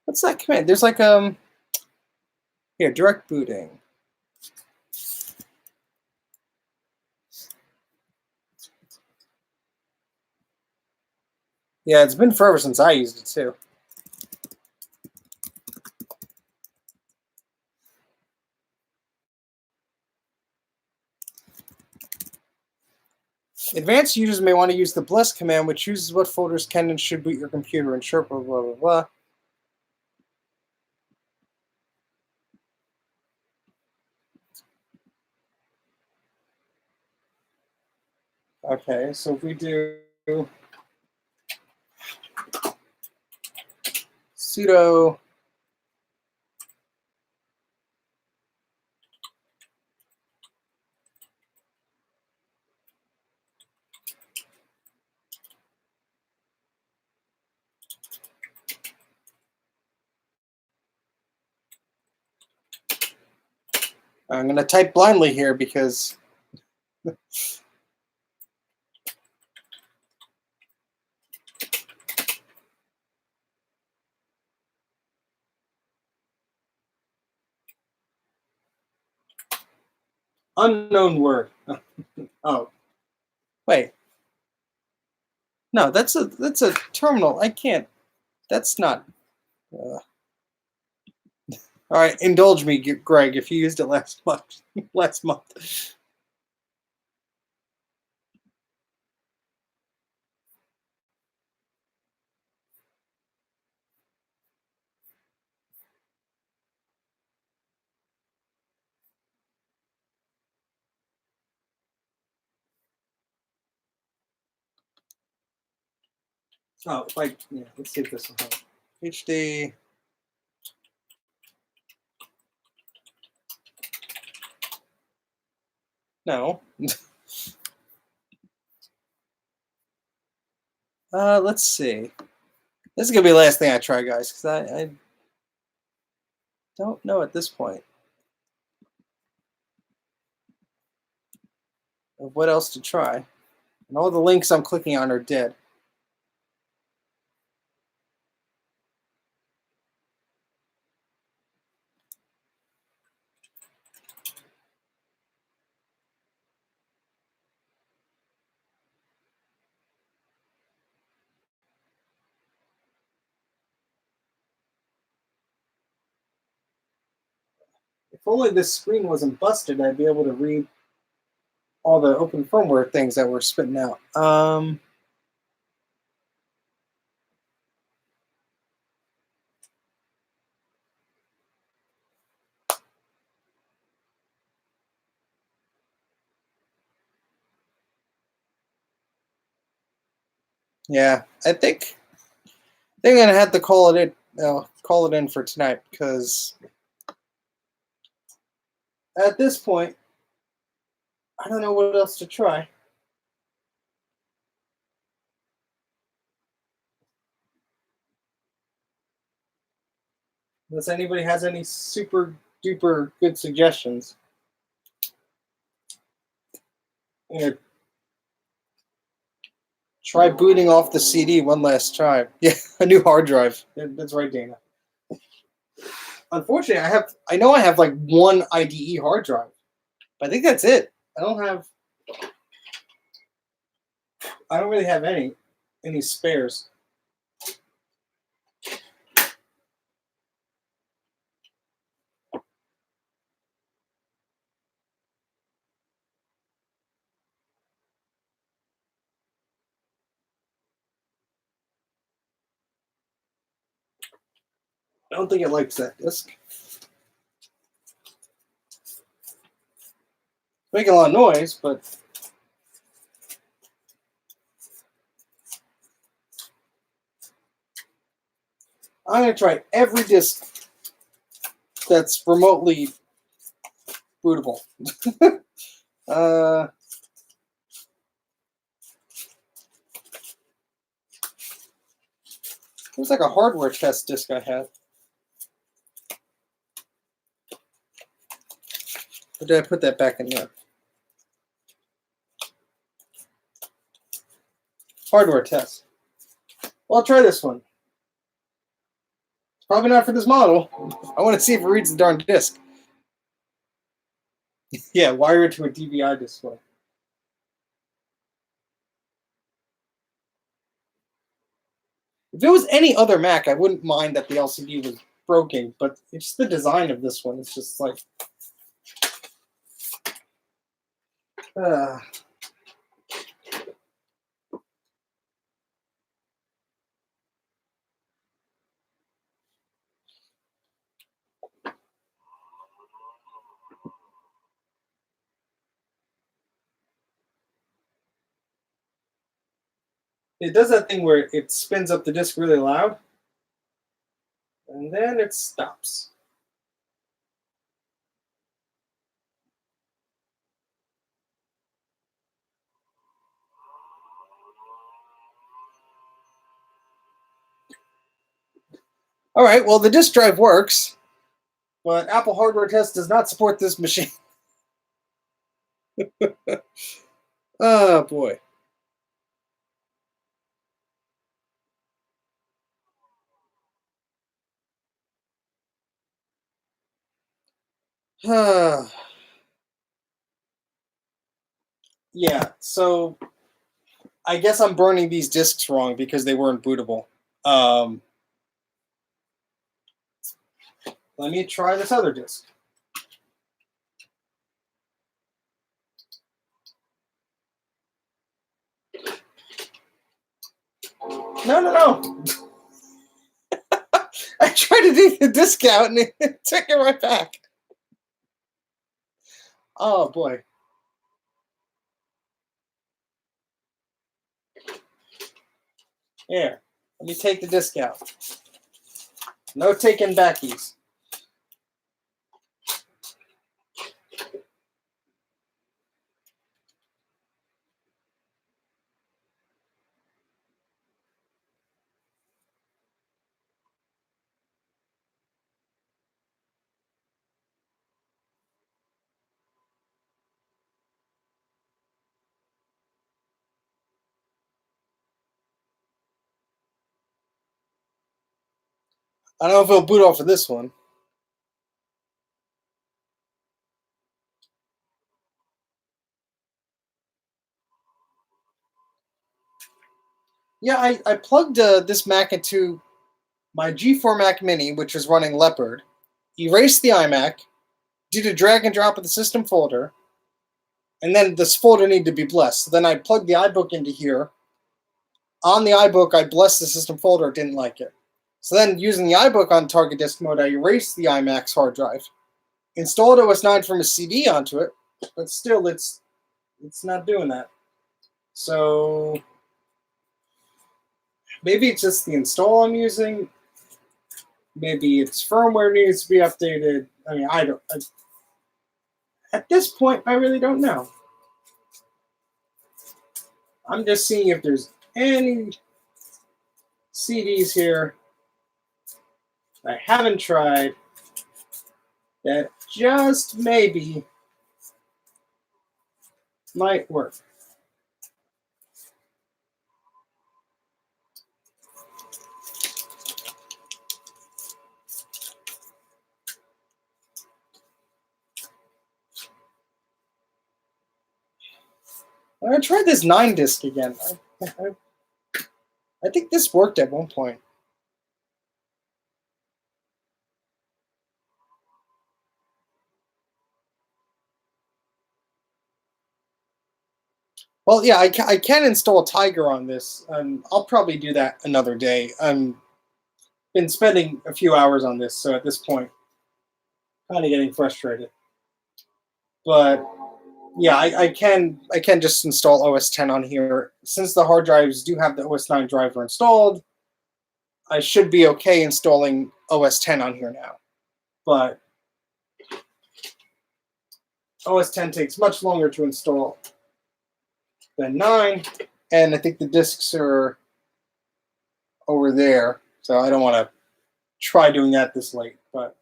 What's that command? There's like here, direct booting. Yeah, it's been forever since I used it too. Advanced users may want to use the bless command, which chooses what folders can and should boot your computer and blah, blah, blah, blah. Okay, so if we do sudo I'm going to type blindly here because unknown word. Oh, wait. No, that's a terminal. I can't. That's not. All right, indulge me, Greg, if you used it last month. Last month. Oh, like, yeah, let's see if this will help. HD. No. Let's see. This is going to be the last thing I try, guys, because I don't know at this point of what else to try. And all the links I'm clicking on are dead. If only this screen wasn't busted, I'd be able to read all the open firmware things that were spitting out. Yeah, I think I'm gonna have to call it in for tonight because at this point, I don't know what else to try. Unless anybody has any super duper good suggestions. I'm gonna try booting off the CD one last time. Yeah, a new hard drive. That's right, Dana. Unfortunately, I know I have like one IDE hard drive, but I think that's it. I don't really have any spares. I don't think it likes that disk. Making a lot of noise, but I'm going to try every disk that's remotely bootable. It was like a hardware test disk I had. Or did I put that back in there? Hardware test. Well, I'll try this one. It's probably not for this model. I want to see if it reads the darn disk. Yeah, wire it to a DVI display. If it was any other Mac, I wouldn't mind that the LCD was broken, but it's the design of this one. It's just like... It does that thing where it spins up the disk really loud, and then it stops. All right, well, the disk drive works, but Apple Hardware Test does not support this machine. Oh boy. Yeah, so I guess I'm burning these disks wrong because they weren't bootable. Um, Let me try this other disk. No, no, no. I tried to take the disc out and it took it right back. Oh boy. Here, let me take the disc out. No taking backies. I don't know if it'll boot off of this one. Yeah, I plugged this Mac into my G4 Mac Mini, which is running Leopard, erased the iMac, did a drag and drop of the system folder, and then this folder needed to be blessed. So then I plugged the iBook into here. On the iBook, I blessed the system folder, didn't like it. So then using the iBook on target disk mode, I erased the iMac's hard drive, installed OS 9 from a CD onto it, but still it's not doing that. So maybe it's just the install I'm using. Maybe its firmware needs to be updated. I mean, at this point, I really don't know. I'm just seeing if there's any CDs here I haven't tried that just maybe might work. I tried this 9 disc again. I think this worked at one point. Well, yeah, I can install Tiger on this, and I'll probably do that another day. I've been spending a few hours on this, so at this point, kind of getting frustrated. But yeah, I can just install OS 10 on here. Since the hard drives do have the OS 9 driver installed, I should be okay installing OS 10 on here now. But OS 10 takes much longer to install than 9, and I think the disks are over there, so I don't want to try doing that this late. But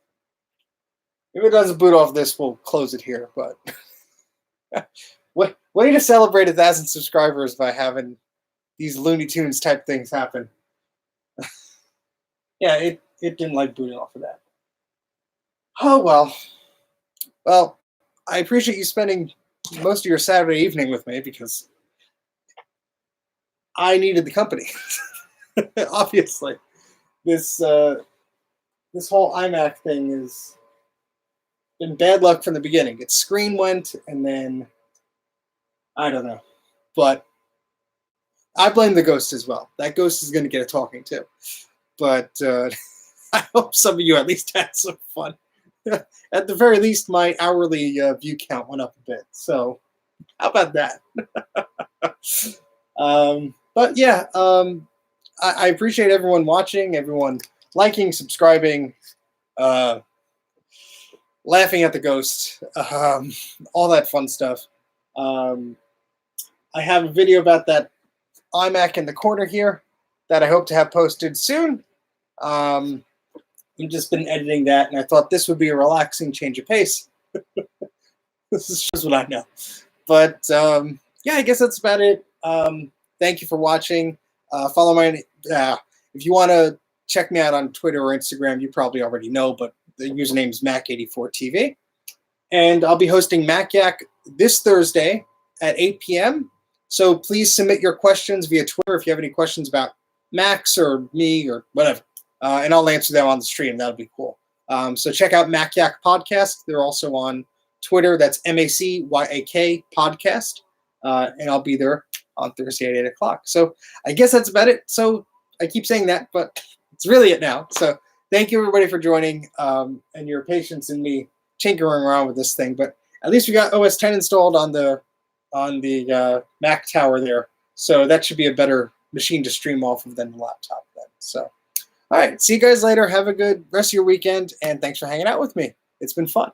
if it doesn't boot off this, we'll close it here. But way to celebrate 1,000 subscribers by having these Looney Tunes type things happen. Yeah, it didn't like booting off of that. Oh well. Well, I appreciate you spending most of your Saturday evening with me because I needed the company. Obviously, this whole iMac thing has been bad luck from the beginning. Its screen went, and then I don't know, but I blame the ghost as well. That ghost is going to get a talking to. But I hope some of you at least had some fun. At the very least, my hourly view count went up a bit. So how about that? But yeah, I appreciate everyone watching, everyone liking, subscribing, laughing at the ghost, all that fun stuff. I have a video about that iMac in the corner here that I hope to have posted soon. I've just been editing that, and I thought this would be a relaxing change of pace. This is just what I know. But yeah, I guess that's about it. Thank you for watching. Follow my if you want to check me out on Twitter or Instagram, you probably already know, but the username is Mac84 TV. And I'll be hosting MacYak this Thursday at 8 p.m. So please submit your questions via Twitter if you have any questions about Macs or me or whatever. And I'll answer them on the stream. That'll be cool. So check out MacYak Podcast. They're also on Twitter. That's MACYAK Podcast. And I'll be there on Thursday at 8 o'clock. So I guess that's about it. So I keep saying that, but it's really it now. So thank you, everybody, for joining and your patience in me tinkering around with this thing. But at least we got OS 10 installed on the Mac Tower there. So that should be a better machine to stream off of than the laptop then. So, all right. See you guys later. Have a good rest of your weekend. And thanks for hanging out with me. It's been fun.